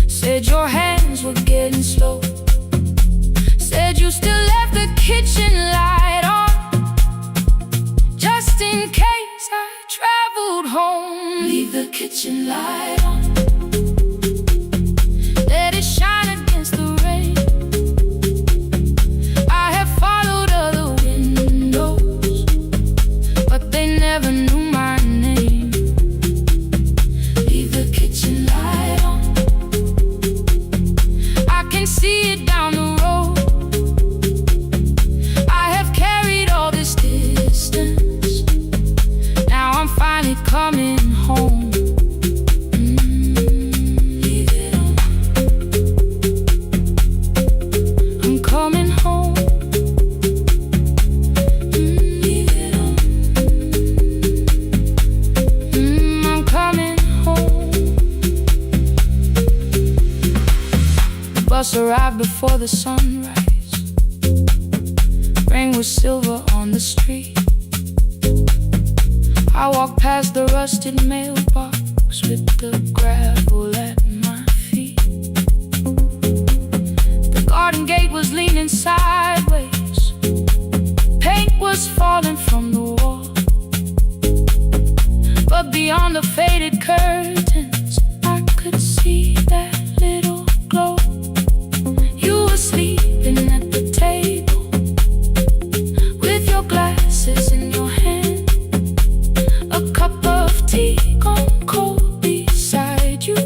said your hands were getting slow, said you still left the kitchen light on, just in case I traveled home. Leave the kitchen light on, let it shine against the rain. I have followed other windows, but they never knew my name. Leave the kitchen light on, I can see it down the road. I have carried all this distance, now I'm finally coming home. Leave it on, I'm coming home. Leave it on, I'm coming home. The bus arrived before the sunrise, rain was silver on the street. I walked past the rusted mailbox with the gravel at my feet. The garden gate was leaning sideways, paint was falling from the wall, but beyond the faded curtains I could see that little glow. You were sleeping at the table with your glasses in your hand, a cup of tea gone cold beside you,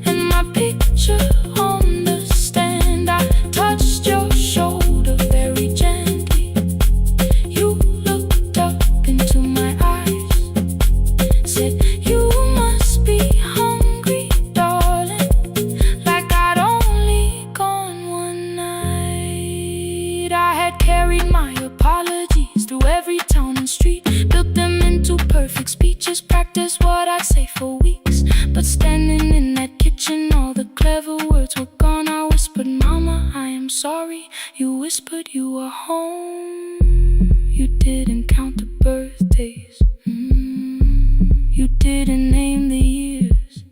and my picture on the stand. I touched your shoulder very gently. You looked up into my eyes, said you must be hungry, darling, like I'd only gone one night. I had carried my apologies through every town and street, built them into perfect speeches, practiced what I'd say for weeks. But standing in that kitchen, all the clever words were gone. I whispered, Mama, I am sorry. You whispered you were home. You didn't count the birthdays, you didn't name the years.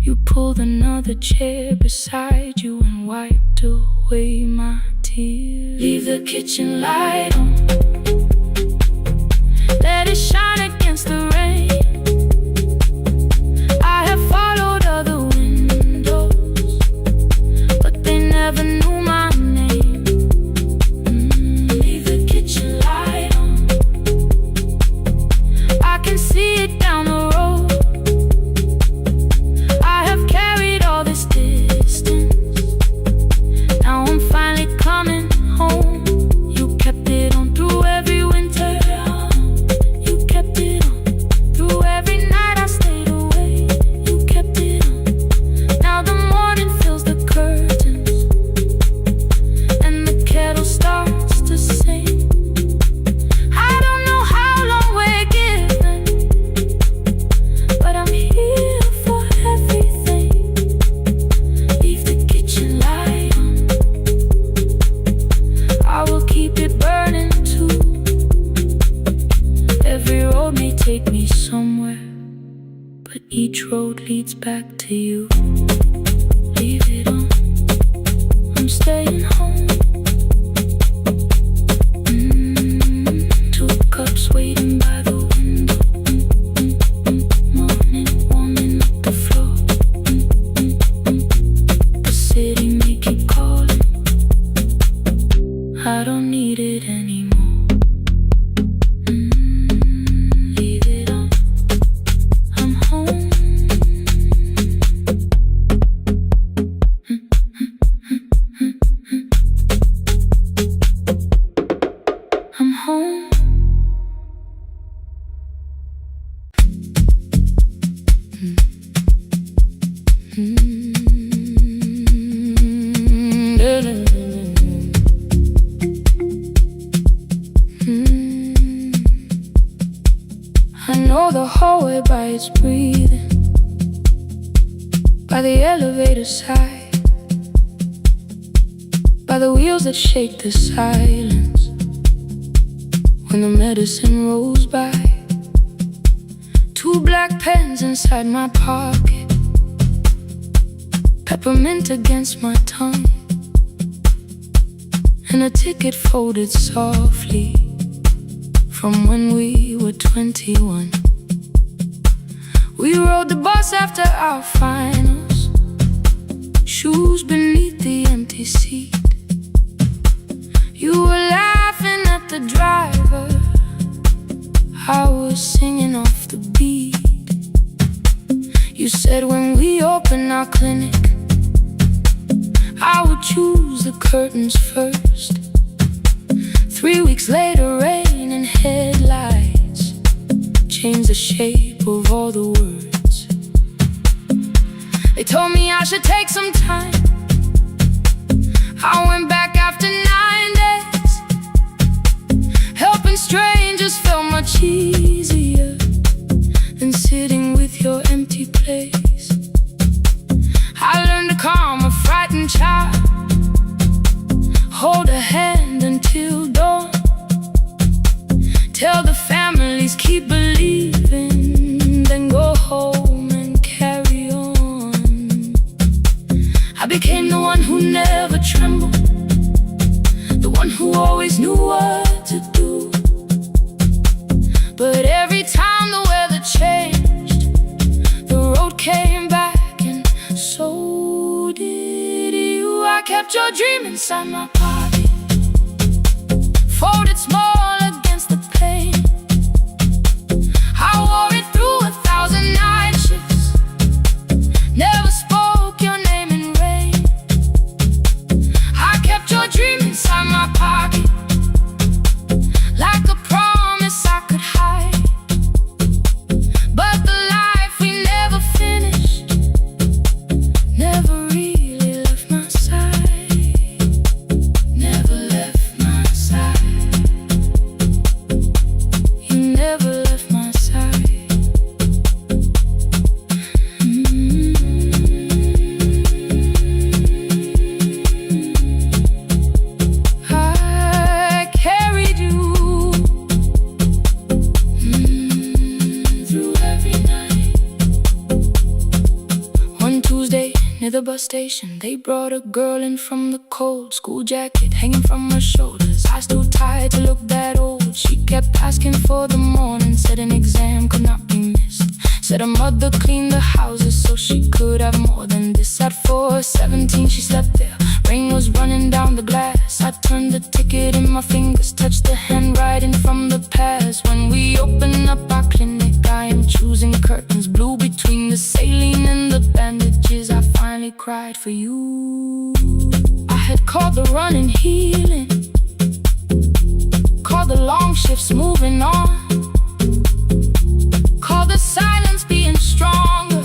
You pulled another chair beside you and wiped away my tears. Leave the kitchen light on, let it shine against the rain. I have followed other windows, but they never knew my name. Leave the kitchen light on, I can see it down the road. but each road leads back to you. Leave it on, I'm staying home. Two cups waiting by the window. Morning warming up the floor. The city may keep calling, I don't need it anymore. Leave it on, I'm home. I'm home. I know the hallway by its breathing, by the elevator side, by the wheels that shake the silence when the medicine rolls by. Two black pens inside my pocket, peppermint against my tongue, and a ticket folded softly from when we were 21. We rode the bus after our finals, shoes beneath the empty seat. You were laughing at the driver, I was singing off the beat. You said when we open our clinic, I would choose the curtains first. 3 weeks later, rain and headlights changed the shape of all the words. They told me I should take some time. I went back after 9 days. Helping strangers felt much easier than sitting with your empty place. I learned to calm a frightened child, hold a hand until dawn, tell the families keep believing, then go home and carry on. I became the one who never trembled, the one who always knew what to do. But every time the weather changed, the road came back, and so did you. I kept your dream inside my pocket, folded small against the pain. I wore it through 1,000 night shifts, never spoke your name in rain. I kept your dream inside my pocket, like a promise I could hide. But the life we never finished never really left my side, never left my side. You never left my side. I carried you through every night. One Tuesday near the bus station, they brought a girl in from the cold, school jacket hanging from her shoulders, eyes too tired to look that old. She kept asking for the morning, said an exam could not be missed, said her mother cleaned the houses so she could have more than this. At 4:17 she slept there, rain was running down the glass. I turned the ticket in my fingers, touched the handwriting from the past. When we open up our clinic, I am choosing curtains blue between the saline and the bandages. I finally cried for you. I had called the running healing, called the long shifts moving on, called the silence being stronger,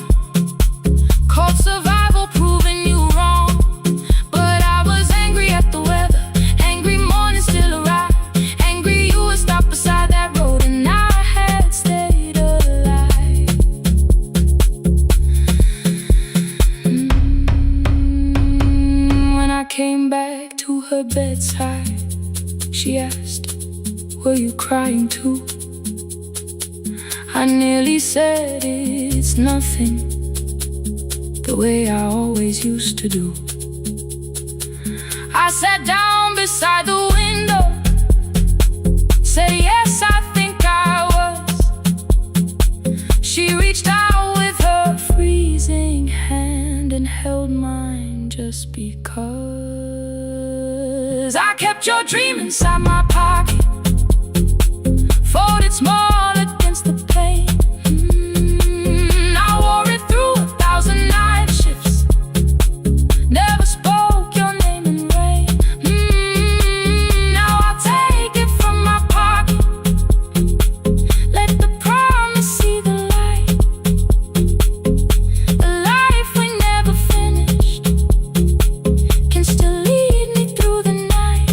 called survival proving you wrong. But I was angry at the weather, angry morning still arrived, angry you were stopped beside that road and I had stayed alive. When I came back to her bedside, she asked, were you crying too? I nearly said it's It's nothing, the way I always used to do. I sat down beside the window, said yes, I think I was. She reached out with her freezing hand and held mine just because. I kept your dream inside my pocket, folded small against the pain. I wore it through 1,000 night shifts, never spoke your name in rain. Now I'll take it from my pocket, let the promise see the light. The life we never finished can still lead me through the night.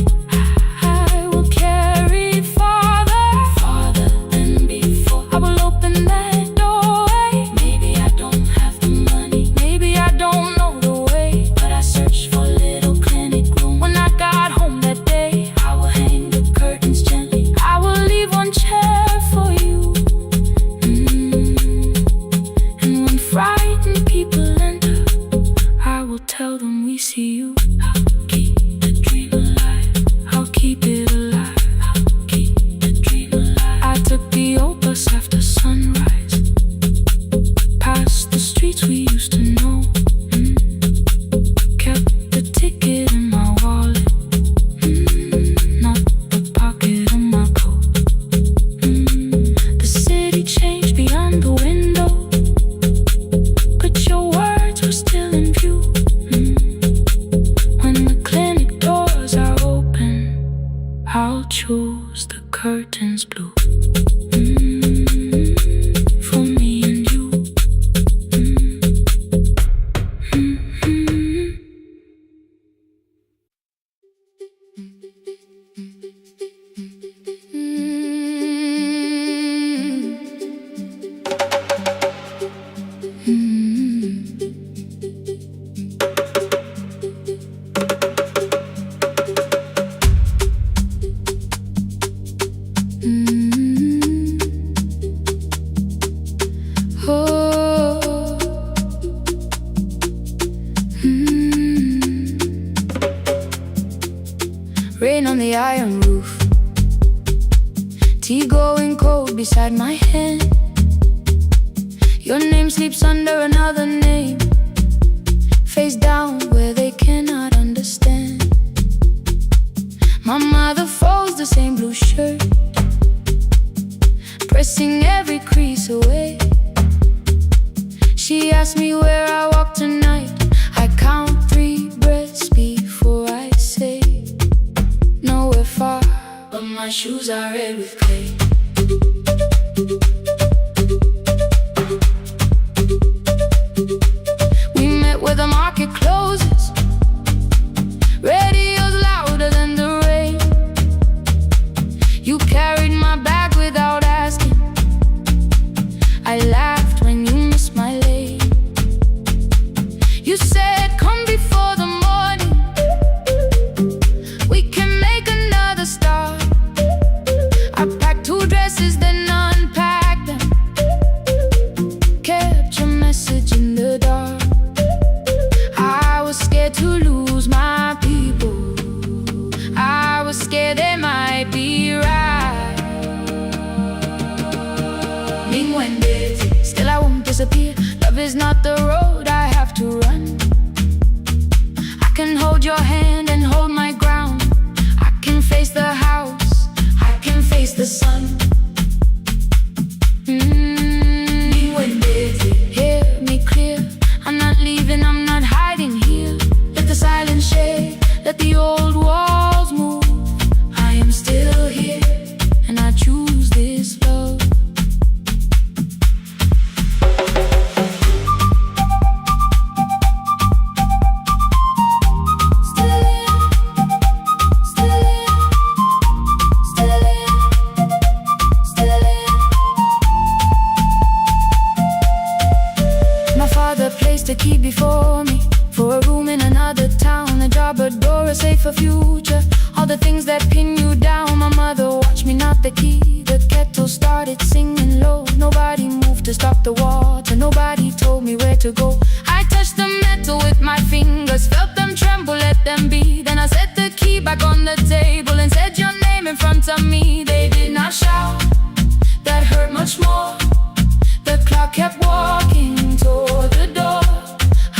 I will carry farther than before. I will open that doorway. Maybe I don't have the money, maybe I don't know the way, but I searched for a little clinic room. When I got home that day, I will hang the curtains gently. I will leave one chair for you. And when frightened people enter, I will tell them we see you. I'll keep the dream alive, I'll keep it alive, I'll keep the dream alive. I took the old bus after sunrise, past the streets we used to know. Kept the ticket in my wallet, not the pocket of my coat. The city changed beyond the window, but your words were still in view. When the clinic doors are open, I'll choose the curtains blue. For me and you. Rain on the iron roof, tea going cold beside my hand. Your name sleeps under another name, face down where they cannot understand. My mother folds the same blue shirt, pressing every crease away. She asks me where I walk tonight. I count 3 breaths before I say nowhere far, but my shoes are red with clay. We met where the market closes, radio's louder than the rain. You carried my bag without asking, I laughed when you missed my lane. You said come before the morning, we can make another start. I packed 2 dresses then unpacked them, kept your message in the dark. I was scared to lose my people, I was scared they might be right. Still I won't disappear, love is not the road I have to run. I can hold your hand and hold my ground, I can face the house, I can face the sun. Hear me clear, I'm not leaving, I'm not hiding here. Let the silence shake, let the old walls move. I am still here, and I choose this love. The key before me, for a room in another town, a job, a door, a safer future. All the things that pin you down. My mother watched me, not the key, the kettle so started singing low. Nobody moved to stop the water, nobody told me where to go. I touched the metal with my fingers, felt them tremble, let them be. Then I set the key back on the table and said your name in front of me. They did not shout, that hurt much more. The clock kept walking toward the door.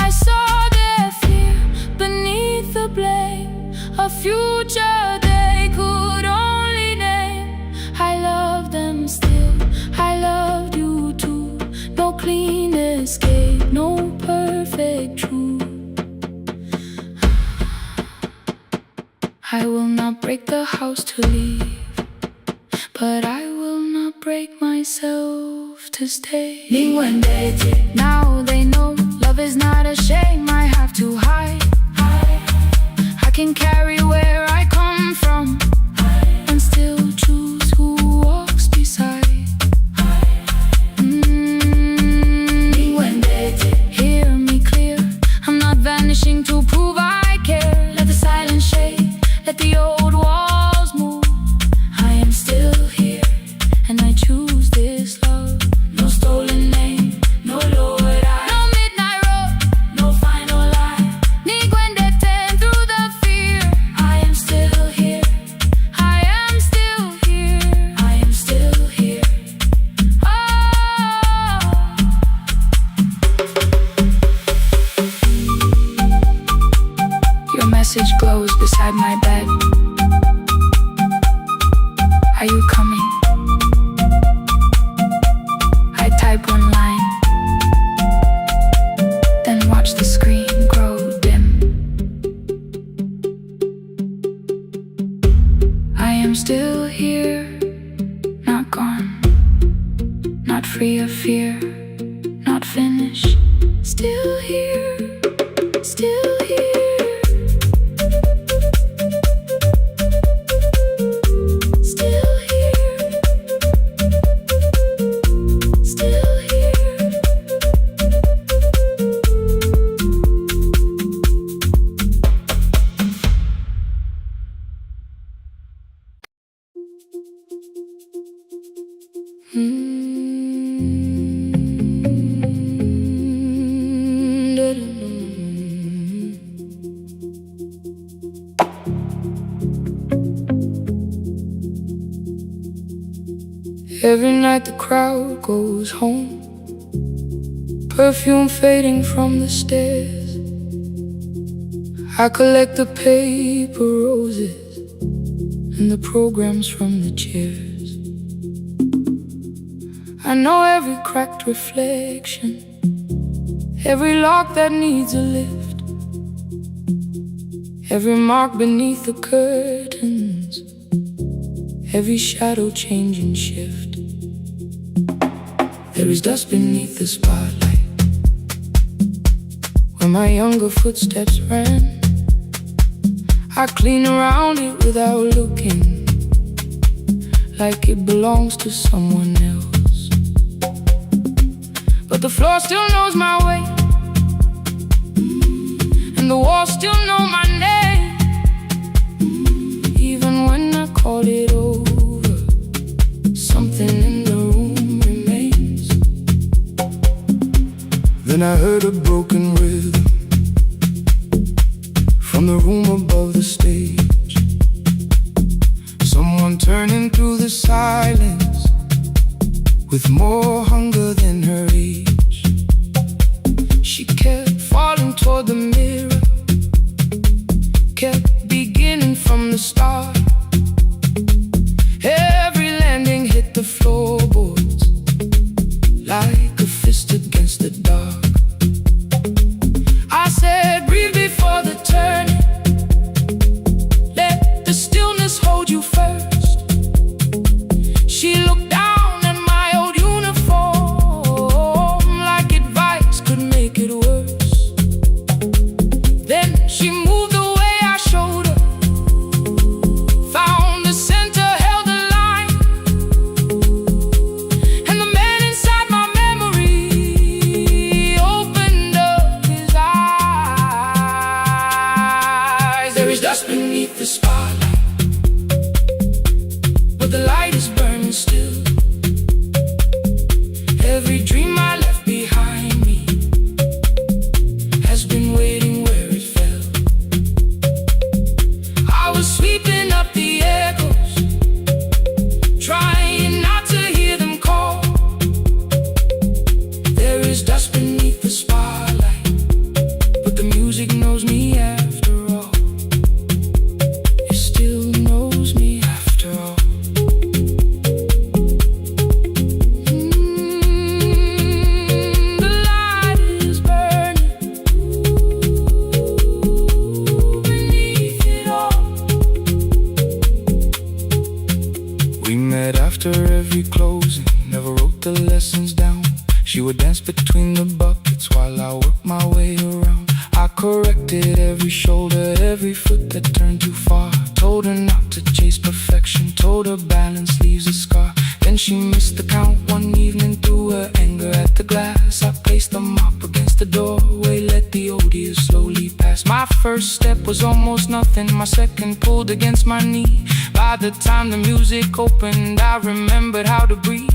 I saw their fear beneath the blame, a future they could only name. I love them still, I loved you too. No clean escape, no perfect truth. I will not break the house to leave, but I will not break myself to stay. Now they know love is not a shame I have to hide. I can carry where I come from and still choose who walks beside. Hear me clear, I'm not vanishing to prove I care. Let the silence shake, let the old walls move. I am still here, and I choose this love. No stolen name, no lowered eye, no midnight road, no final lie. Ni ten through the fear. I am still here, I am still here, I am still here. Oh. Your message glows beside my bed. Are you coming? I type one line, then watch the screen grow dim. I am still here, not gone, not free of fear, not finished. Still here, still here. Still here, still here. Every night the crowd goes home, perfume fading from the stairs. I collect the paper roses and the programs from the chairs. I know every cracked reflection, every lock that needs a lift, every mark beneath the curtains, every shadow change and shift. There is dust beneath the spotlight where my younger footsteps ran. I clean around it without looking, like it belongs to someone else. But the floor still knows my way, and the walls still know my name. Even when I call it over, something in the room remains. Then I heard a broken rhythm from the room above the stage. Someone turning through the silence with more hunger than her age. She kept falling toward the mirror, kept beginning from the start. Every landing hit the floorboards like a fist against the dark. I said, breathe before the turning, let the stillness hold you first. She looked down at my old uniform the buckets while I worked my way around. I corrected every shoulder, every foot that turned too far. Told her not to chase perfection, told her balance leaves a scar. Then she missed the count one evening, threw her anger at the glass. I placed the mop against the doorway, let the odious slowly pass. My first step was almost nothing, my second pulled against my knee. By the time the music opened, I remembered how to breathe.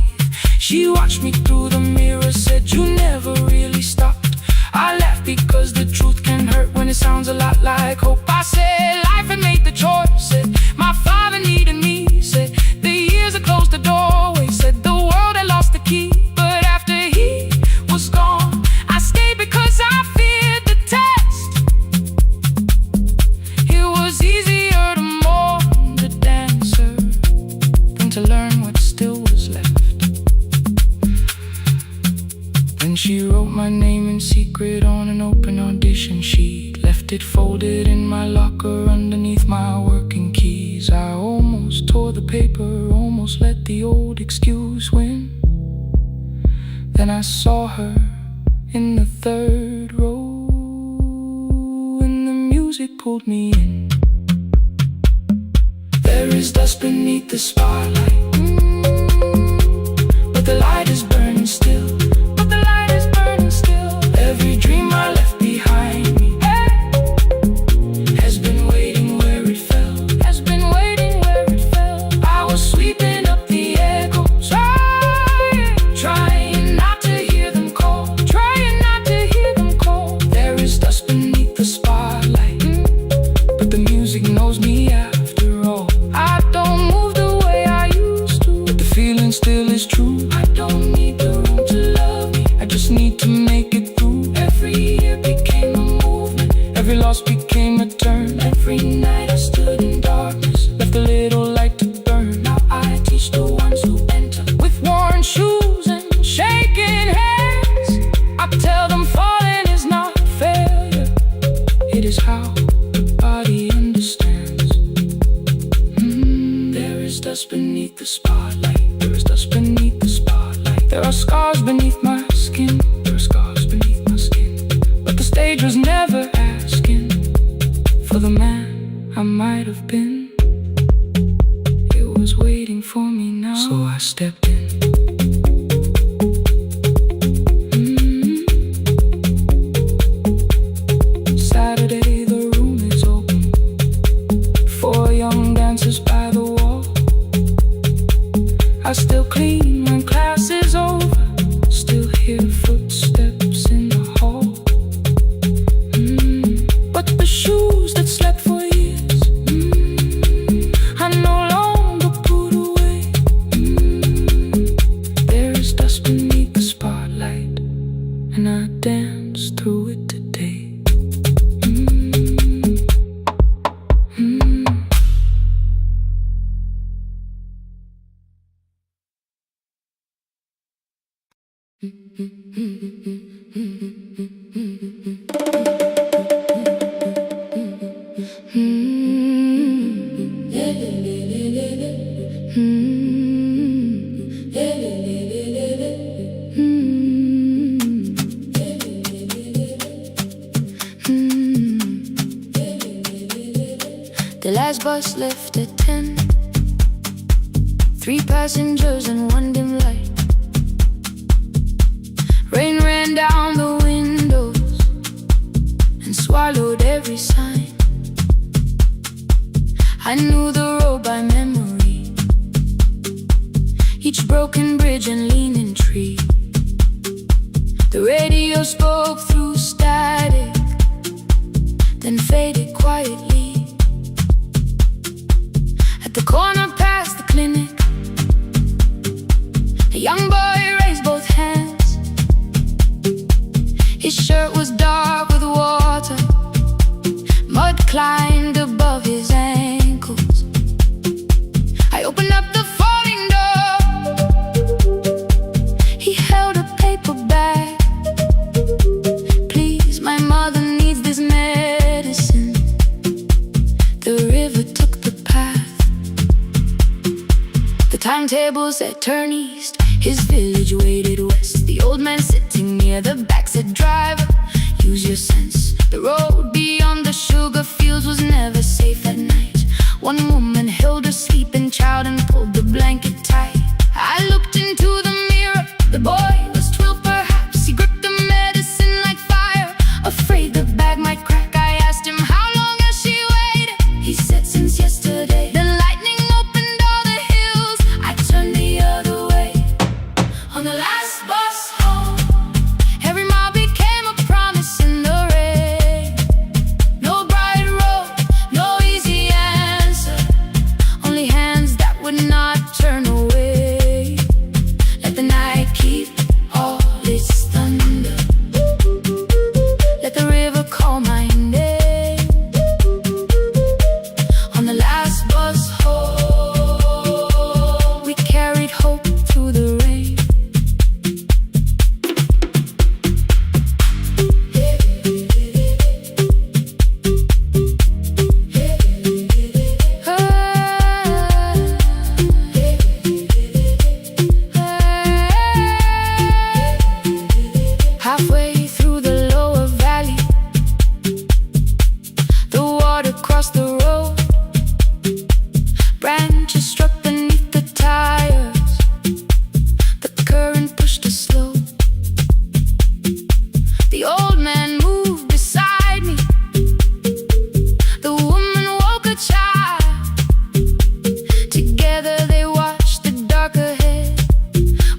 She watched me through the mirror, said, "You never really stopped." I laughed because the truth can hurt when it sounds a lot like hope. I said life had made the choice, said my father needed me, said the years had closed the doorway, said the world had lost the key. But after he was gone, I stayed because I feared the test. It was easier to mourn the dancer than to learn what still was left. Then she wrote my name in secret on an open audition sheet, left it folded in my locker underneath my working keys. I almost tore the paper, almost let the old excuse win. Then I saw her in the third row, and the music pulled me in. There is dust beneath the spotlight, but the light is burning still. Every dream I left behind me has been waiting where it fell, has been waiting where it fell. I was sweeping up the echoes, trying not to hear them call, trying not to hear them call. There is dust beneath the spotlight, but the music knows me after all. I don't move the way I used to, but the feeling still is true. I don't need the room to love me, I just need to make it through. Every year became a movement, every loss became a turn. Every night I stood in darkness, left a little light to burn. Now I teach the ones who enter with worn shoes and shaking hands. I tell them falling is not failure, it is how the body understands. There is dust beneath the spotlight, there is dust beneath the spotlight. There are scars beneath my skin, there are scars beneath my skin. But the stage was never asking for the man I might have been. It was waiting for me now, so I stepped in. Saturday, the room is open, 4 young dancers by the wall. I still clean when class is over, still hear footsteps in the hall. But the shoes that slept for years, I no longer put away. There is dust beneath the spotlight, and I dance through it today. The last bus left at 10, 3 passengers and 1 dim light. Rain ran down the windows and swallowed every sign. I knew the road by memory, each broken bridge and leaning tree. The radio spoke through static, then faded quietly. At the corner past the clinic, a young boy raised both hands. His shirt was dark with water, mud climbed above his ankles. I opened up the folding door, he held a paper bag. "Please, my mother needs this medicine." The river took the path, the timetable said turn east. His village waited west, the old man sitting near near the backseat driver. Use your sense. The road beyond the sugar fields was never safe at night. One woman held her sleeping child and pulled the blanket tight. I looked into the mirror. The boy was 12 perhaps. He gripped the medicine like fire, afraid the bag might crack. I asked him, how long has she waited? He said, since yesterday. The lightning opened all the hills. I turned the other way. On the last bus home, every mile became a promise in the rain. No bright road, no easy answer, only hands that would not turn away. Let the night keep all its thunder. Let the river call my name. On the last bus home, we carried hope through the rain. Halfway through the lower valley, the water crossed the road. Branches struck beneath the tires. The current pushed us slow. The old man moved beside me. The woman woke a child. Together they watched the dark ahead,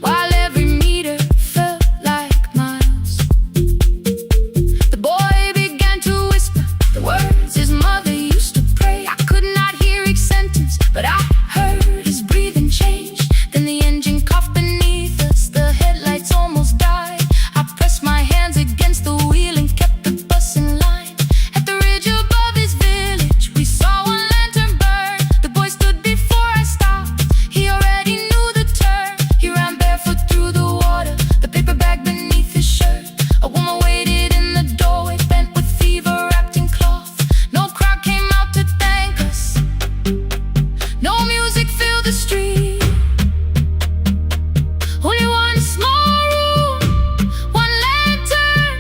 while every meter felt like miles. The boy began to whisper the words his mother used to pray. I could not hear each sentence, but I heard his breathing change. Then the engine coughed beneath us. The headlights almost died. I pressed my hands against the wheel and kept the bus in line. At the ridge above his village, we saw one lantern burn. The boy stood before I stopped. He already knew the turn. He ran barefoot through the water, the paper bag beneath his shirt. A woman waited in the doorway, bent with fever, wrapped in cloth. No crowd came out to thank us. No music filled the street. Only one small room, one lantern,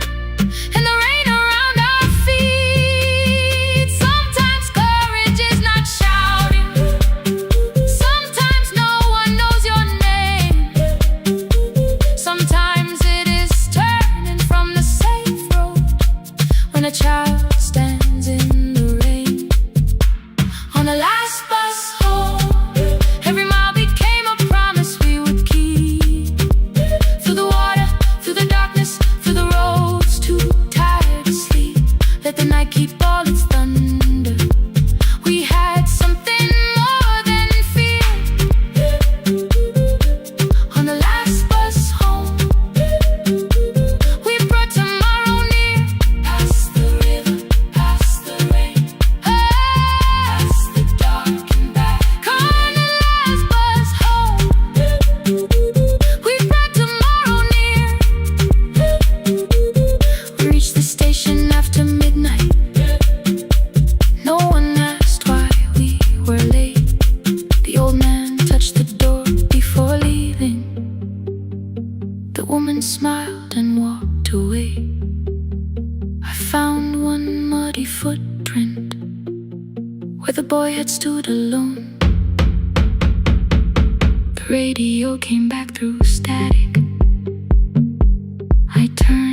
and the rain around our feet. Sometimes courage is not shouting. Sometimes no one knows your name. Sometimes it is turning from the safe road when a child stands in the rain. On the last bus home, every mile became a promise we would keep. Through the water, through the darkness, through the roads too tired to sleep. Let the night keep all its thunder. We had something more than fear. On the last bus home, we brought tomorrow near. Past the river, past the rain, past the dark and back. On the last bus home, we brought tomorrow near. We reached the station after midnight. No one asked why we were late. The old man touched the door before leaving. The woman smiled and walked away. I found one muddy footprint where the boy had stood alone. The radio came back through static. I turned.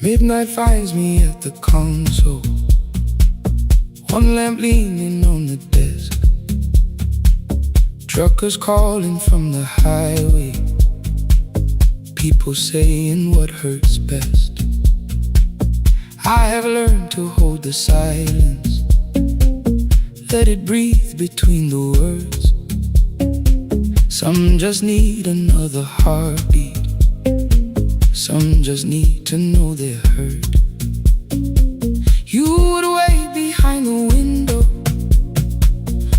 Midnight finds me at the console, one lamp leaning on the desk. Truckers calling from the highway, people saying what hurts best. I have learned to hold the silence, let it breathe between the words. Some just need another heartbeat, some just need to know they're heard. You would wait behind the window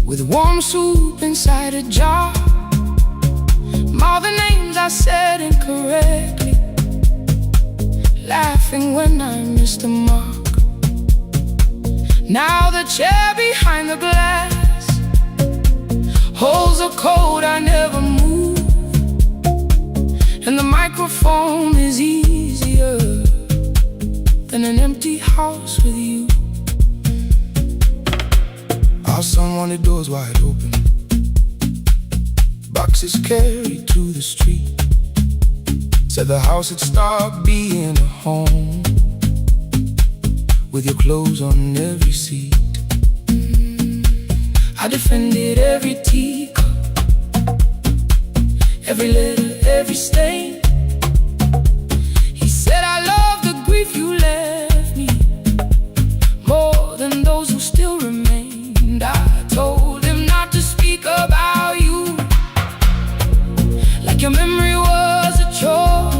with warm soup inside a jar. All the names I said incorrectly, laughing when I missed the mark. Now the chair behind the glass holds a code I never move, and the microphone is easier than an empty house with you. Our son wanted doors wide open, boxes carried to the street. Said the house had stopped being a home, with your clothes on every seat. I defended every teacup, every letter, every stain. He said I love the grief you left me more than those who still remained. I told him not to speak about you like your memory was a chore.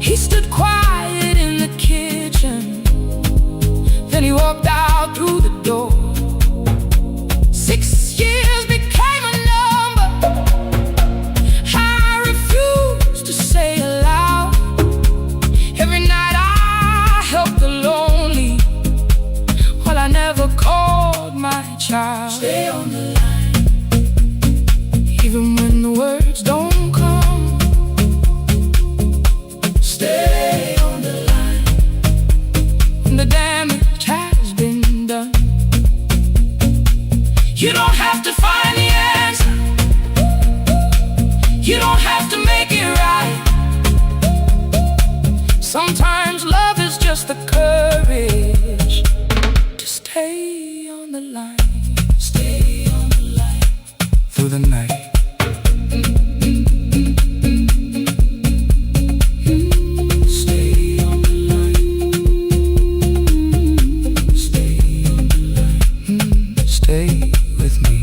He stood quiet in the kitchen, then he walked out through the door. 6 years became a number I refused to say aloud. Every night I helped the lonely, while I never called my child. Stay on the line, even when the words don't come. Stay on the line, when the damage has been done. You don't have to find the answer, you don't have to make it right. Sometimes love is just the courage to stay on the line. Stay on the line through the night. Stay on the line. Stay on the line. Stay with me.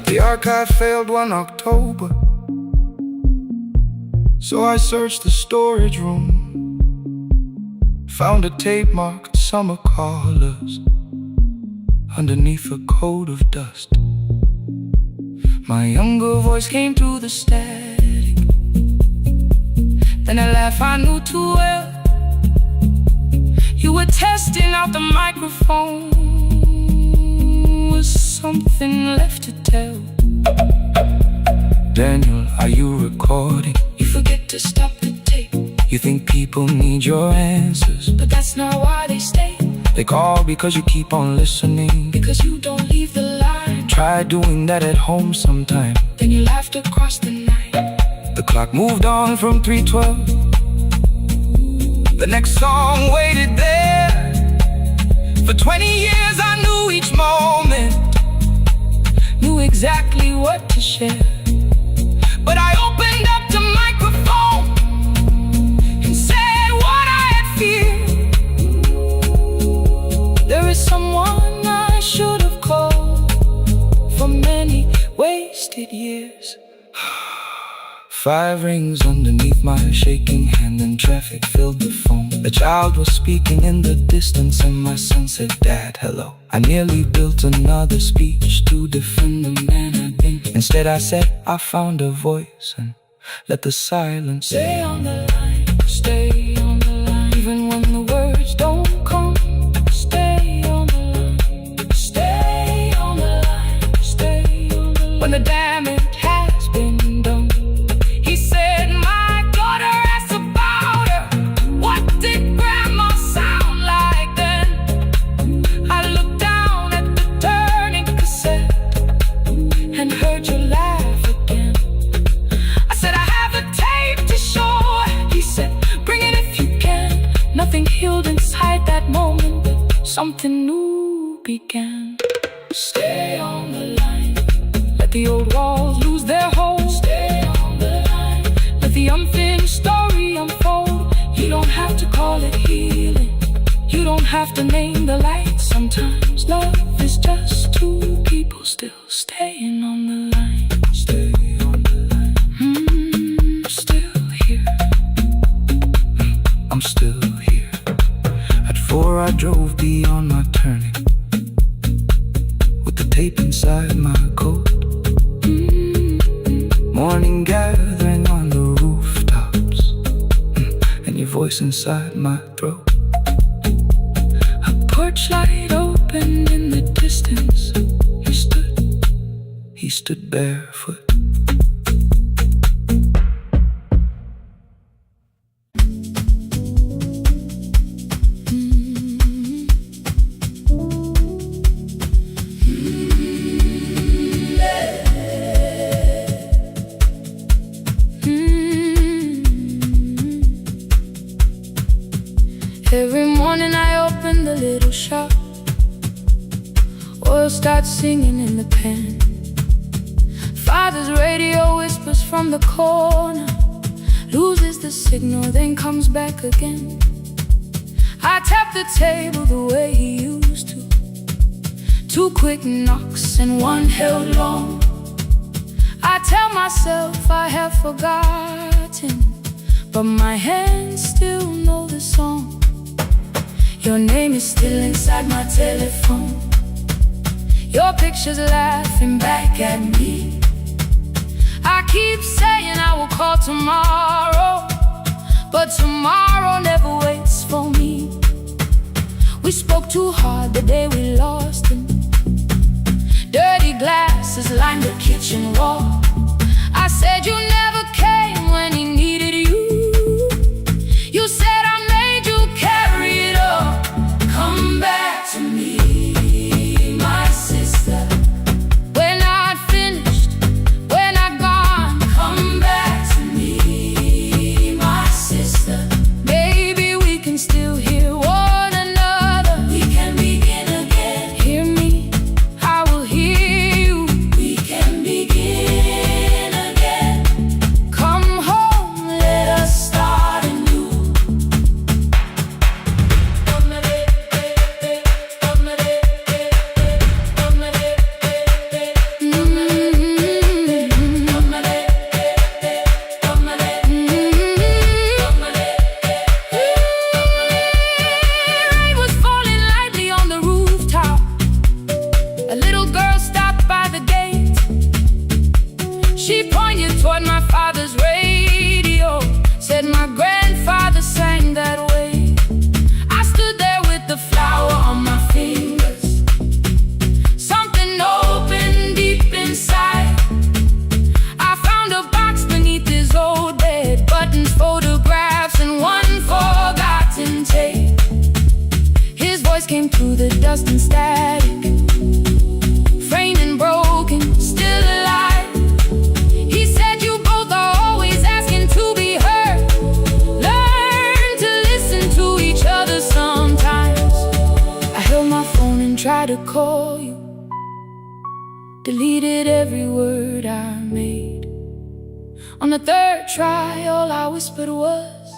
The archive failed one October, so I searched the storage room, found a tape marked Summer Callers underneath a coat of dust. My younger voice came through the static, then a laugh I knew too well. You were testing out the microphone, was something left to tell? Daniel, are you recording? You forget to stop the tape. You think people need your answers, but that's not why they stay. They call because you keep on listening, because you don't leave the line. Try doing that at home sometime, then you laughed across the night. The clock moved on from 3:12. The next song waited there. For 20 years I knew each moment, knew exactly what to share. But I opened up the microphone and said what I had feared. There is someone I should have called for many wasted years. 5 rings underneath my shaking hand, and traffic filled the phone. A child was speaking in the distance, and my son said, "Dad, hello." I nearly built another speech to defend the man I'd been. Instead I said, I found a voice, and let the silence stay on the line. Stay on the line, even when the words don't come. Stay on the line. Stay on the line. Stay on the line. When the damage has been done. He said, my daughter asked about her. What did grandma sound like then? I looked down at the turning cassette and heard you laugh again. I said, I have a tape to show. He said, bring it if you can. Nothing healed inside that moment, but something new began. Stay on the line, let the old walls lose their hold. Stay on same story unfold. You don't have to call it healing. You don't have to name the light. Sometimes love is just two people still staying on the line. Stay on the line. Still here. I'm still here. At 4 I drove beyond my turning, with the tape inside my coat. Morning gathering on the rooftops, and your voice inside my throat. A porch light opened in the distance. He stood barefoot. Every morning I open the little shop. Oil starts singing in the pan. Father's radio whispers from the corner, loses the signal, then comes back again. I tap the table the way he used to. 2 quick knocks and 1 held long. I tell myself I have forgotten, but my hands still know the song. Your name is still inside my telephone. Your picture's laughing back at me. I keep saying I will call tomorrow, but tomorrow never waits for me. We spoke too hard the day we lost him. Dirty glasses lined the kitchen wall. I said you never came when he needed you. You said I made you carry it all. Come back to me, my sister. We're not finished, we're not gone. Come back to me, my sister. Maybe we can still hear one another. We can begin again. Hear me, I will hear you. We can begin again. Come home, let us start anew. Rain was falling lightly on the rooftop. A little girl stopped by the gate. She pointed toward my father's radio, said my grandfather sang that way. I stood there with the flower on my fingers. Something opened deep inside. I found a box beneath his old bed, buttons, photographs, and 1 forgotten tape. His voice came through the dust and static, framed and broken, still alive. He said you both are always asking to be heard. Learn to listen to each other sometimes. I held my phone and tried to call you, deleted every word I made. On the 3rd try, all I whispered was,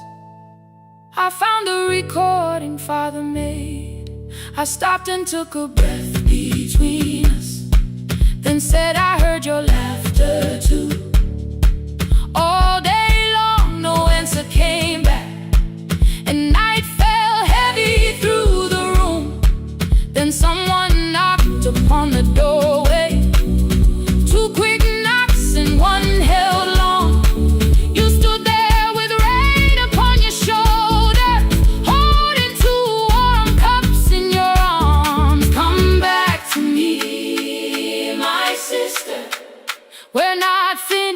I found a recording Father made. I stopped and took a breath between us, then said I heard your laughter too. All day long no answer came back, and night fell heavy through the room. Then someone knocked upon the doorway. 2 quick knocks and 1 held long. You stood there with rain upon your shoulder, holding 2 warm cups in your arms. Come back to me, my sister. We're not finished.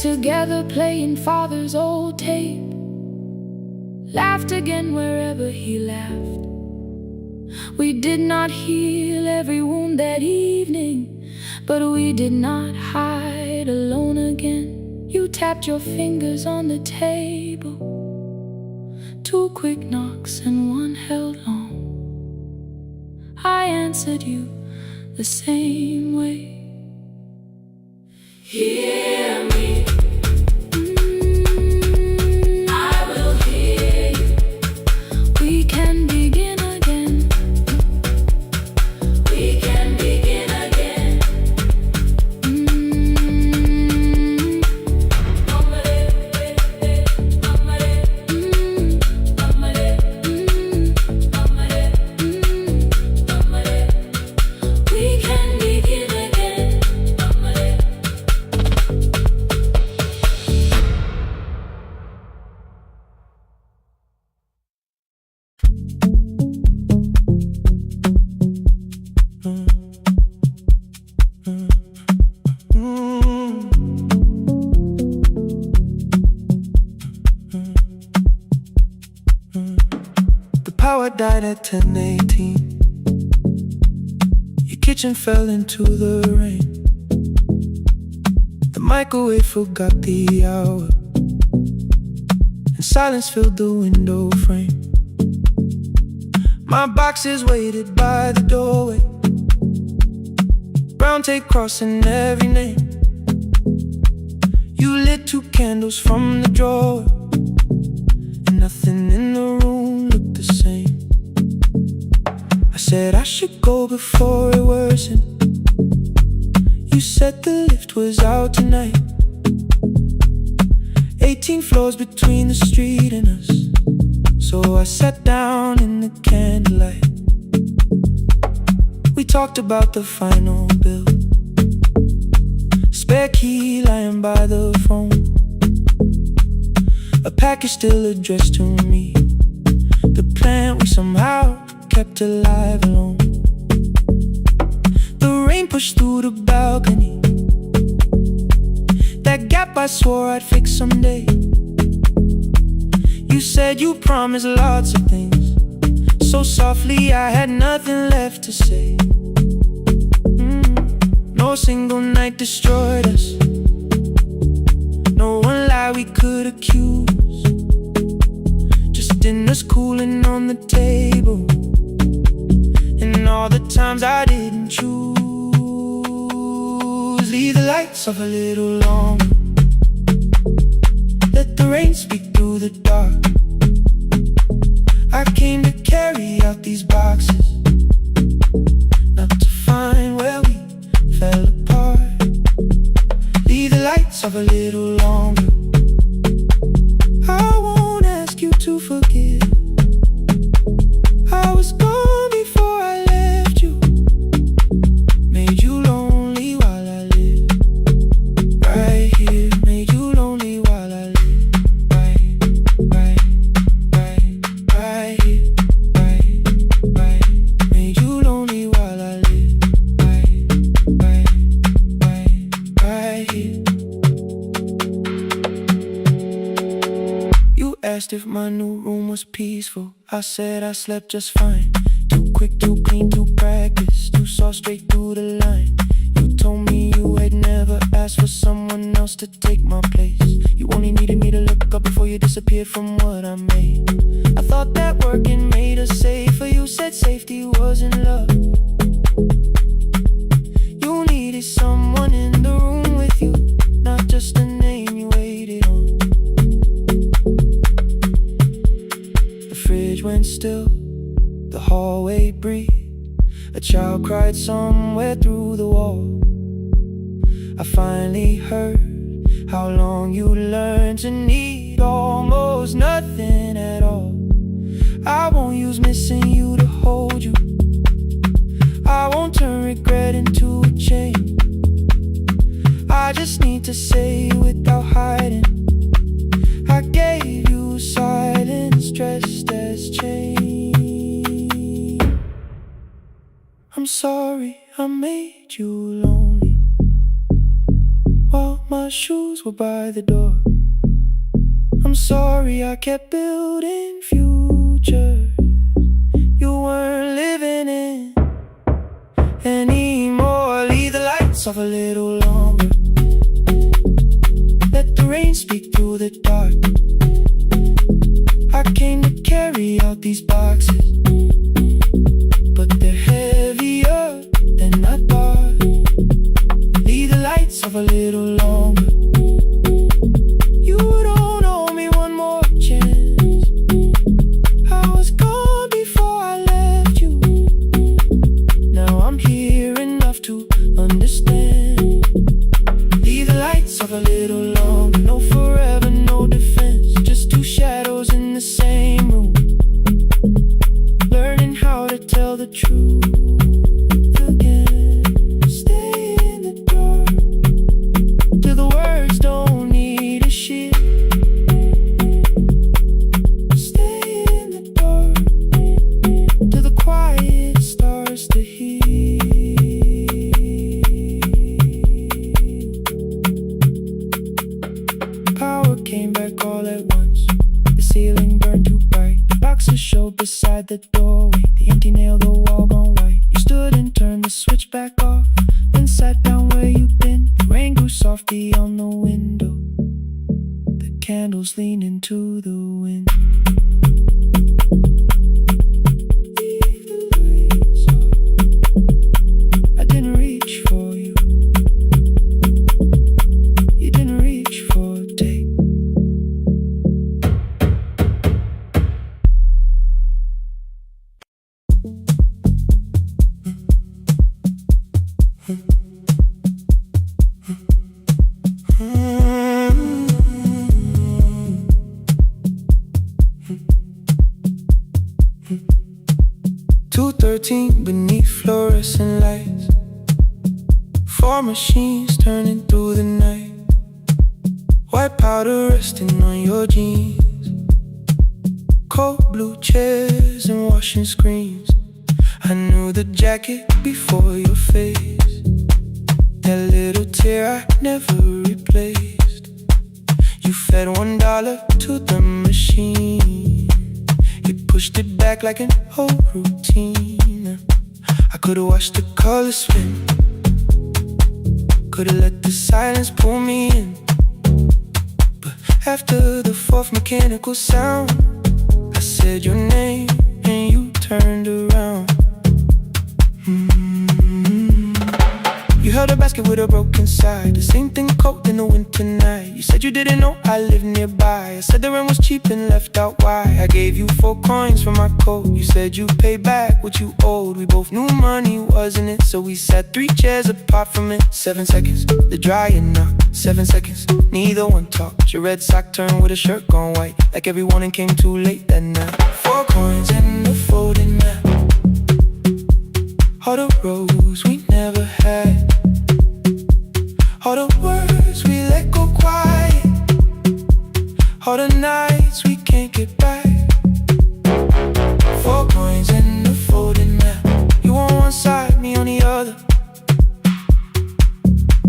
together playing father's old tape. Laughed again wherever he laughed. We did not heal every wound that evening, but we did not hide alone again. You tapped your fingers on the table, 2 quick knocks and 1 held long. I answered you the same way. Hear me. I will hear you. We can begin again. We can begin again. We can begin again. The power died at 10:18. Your kitchen fell into the rain. The microwave forgot the hour, and silence filled the window frame. My boxes waited by the doorway, brown tape crossing every name. You lit 2 candles from the drawer, and nothing in the room looked the same. I said I should go before it worsened. You said the lift was out tonight. 18 floors between the street and us, so I sat down in the candlelight. We talked about the final bill, spare key lying by the phone, a package still addressed to me, the plant we somehow kept alive alone. The rain pushed through the balcony, that gap I swore I'd fix someday. You said you promised lots of things, so softly I had nothing left to say. No single night destroyed us, no one lie we could accuse, just dinners cooling on the table, and all the times I didn't choose. Leave the lights off a little longer, let the rain speak through the dark. I came to carry out these boxes, not to find where we fell apart. Leave the lights off a little longer. I won't ask you to forgive. I was gone before I left you, made you lonely while I lived right here, made you lonely while I lived right here, right, made you lonely while I lived right here. You asked if my new room was peaceful. I said I slept just fine. Too quick, too clean, too practiced, too saw straight through the line. You told me you had never asked for someone else to take my place. You only needed me to look up before you disappeared from what I made. I thought that working made us safer. You said safety was in love. You needed someone in the room with you, not just a name you waited on. The fridge went still, the hallway breathed. A child cried somewhere through the wall. I finally heard how long you learned to need almost nothing at all. I won't use missing you to hold you. I won't turn regret into a chain. I just need to say without hiding, I gave you silence dressed as change. I'm sorry I made you lonely while My shoes were by the door. I'm sorry I kept building futures you weren't living in anymore. Leave the lights off a little longer. Let the rain speak through the dark. I came to carry out these boxes, but they're heavier than I thought. Leave the lights off a little longer. You don't owe me one more chance. I was gone before I left you. Now I'm here enough to understand. Leave the lights off a little longer. No forever, no defense. Just two shadows in the same room, learning how to tell the truth again. Stay in the dark till the words don't need a shield. Stay in the dark till the quiet starts to heal. Power came back all at once. The ceiling burned too bright. The boxes showed beside the doorway. The empty nail, the wall gone white. You stood and turned the switch back off, then sat down where you'd been. The rain grew softly on the window. The candles leaned into the wind. Leave the lights off. I didn't reach for you. You didn't reach for a take. 2:13 beneath fluorescent lights. 4 machines turning through the night. White powder resting on your jeans. Cold blue chairs and washing screens. I knew the jacket before your face. That little tear I never replaced. You fed $1 to the machine. You pushed it back like an old routine. I could've watched the colors spin. Could've let the silence pull me in. But after the 4th mechanical sound, I said your name and you turned around. You held a basket with a broken side. The same thing cold in the winter night. You said you didn't know I lived nearby. I said the rent was cheap and left out why. I gave you 4 coins for my coat. You said you'd pay back what you owed. We both knew money wasn't it, so we sat 3 chairs apart from it. 7 seconds, the dryer knocked. 7 seconds, neither one talked. Your red sock turned with a shirt gone white, like every morning came too late that night. 4 coins and a folding map. All the roads we never had. All the words we let go quiet. All the nights we can't get back. 4 coins and a folding map. You on one side, me on the other.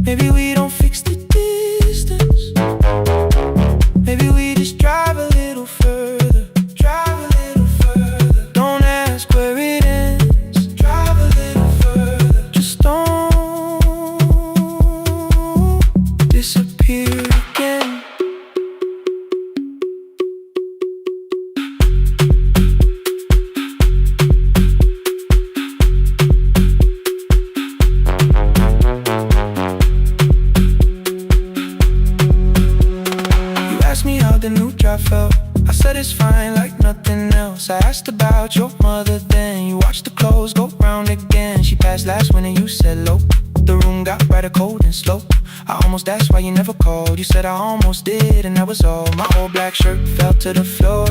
Maybe we don't fix the distance. Maybe we just drive a little further. Drive a little further. Don't ask where it ends. Drive a little further. Just don't disappear again. You asked me how the new drive felt. I said it's fine like nothing else. I asked about your mother then. You watched the clothes go round again. She passed last winter, you said low. The room got brighter, cold and slow. I almost asked why you never called. You said I almost did and that was all. My old black shirt fell to the floor,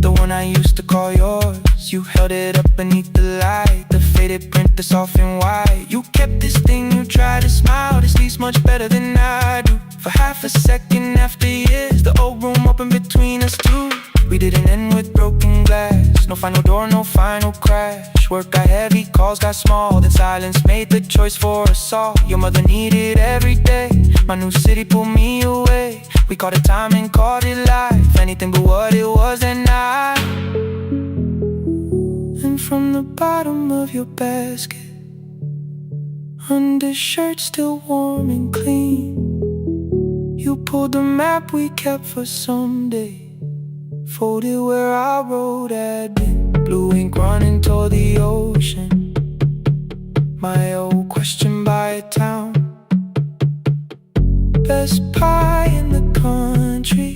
the one I used to call yours. You held it up beneath the light, the faded print that's off and white. You kept this thing, you tried to smile. This leaves much better than I do. For half a second after years, the old room opened between us two. We didn't end with broken glass. No final door, no final crash. Work got heavy, calls got small. Then silence made the choice for us all. Your mother needed every day. My new city pulled me away. We called it time and called it life. Anything but what it was that night. And from the bottom of your basket, undershirt still warm and clean, you pulled the map we kept for someday. Folded where our road had been. Blue ink running toward the ocean. My old question by a town. Best pie in the country.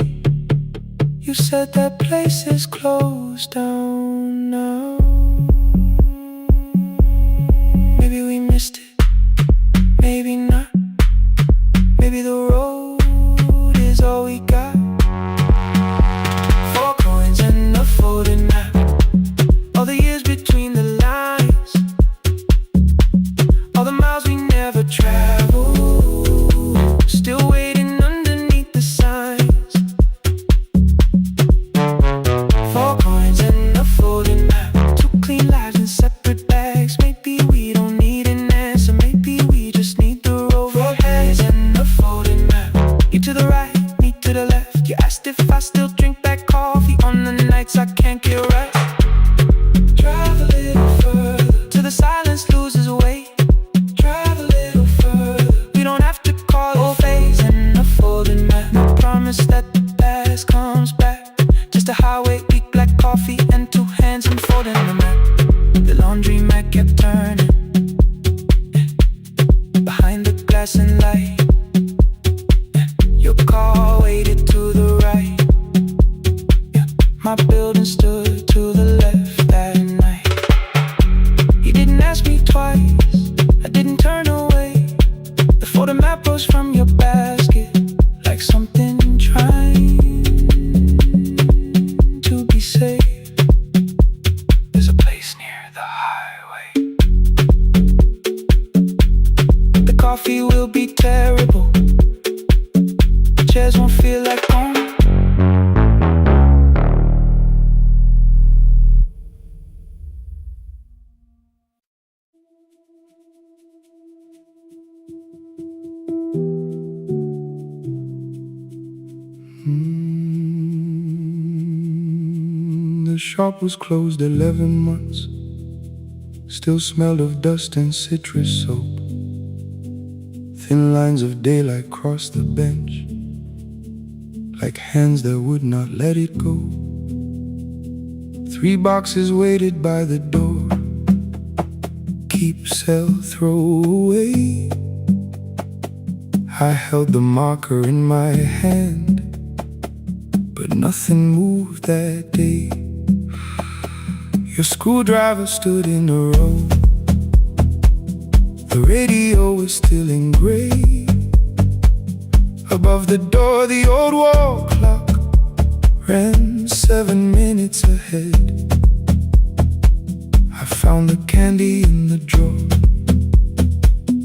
You said that place is closed down now. Maybe we missed it, maybe not. Maybe the road is all we got. 4 coins and a folded map. All the years between the lines, all the miles we never traveled, still waiting underneath the signs. 4 coins and a folded map. 2 clean lives in separate bags. Maybe we don't need an answer, maybe we just need the road. 4 hands and a folded map. You to the right, me to the left. You asked if I still drink that coffee on the nights I can't get right. Drive a little further till the silence loses weight. Drive a little further, we don't have to call it phase and a folded map. No promise that the past comes back. Just a highway, weak black coffee and 2 hands unfolding the map. The laundry mat kept turning behind the glass and light. Your car waited to the right. My building stood to the left that night. You didn't ask me twice, I didn't turn away. The photo map rose from your basket like something trying to be safe. There's a place near the highway. The coffee will be terrible, the chairs won't feel like home. The shop was closed 11 months. Still smelled of dust and citrus soap. Thin lines of daylight crossed the bench, like hands that would not let it go. 3 boxes waited by the door. Keep, sell, throw away. I held the marker in my hand, but nothing moved that day. Your screwdriver stood in a row. The radio was still in gray. Above the door, the old wall clock ran 7 minutes ahead. I found the candy in the drawer.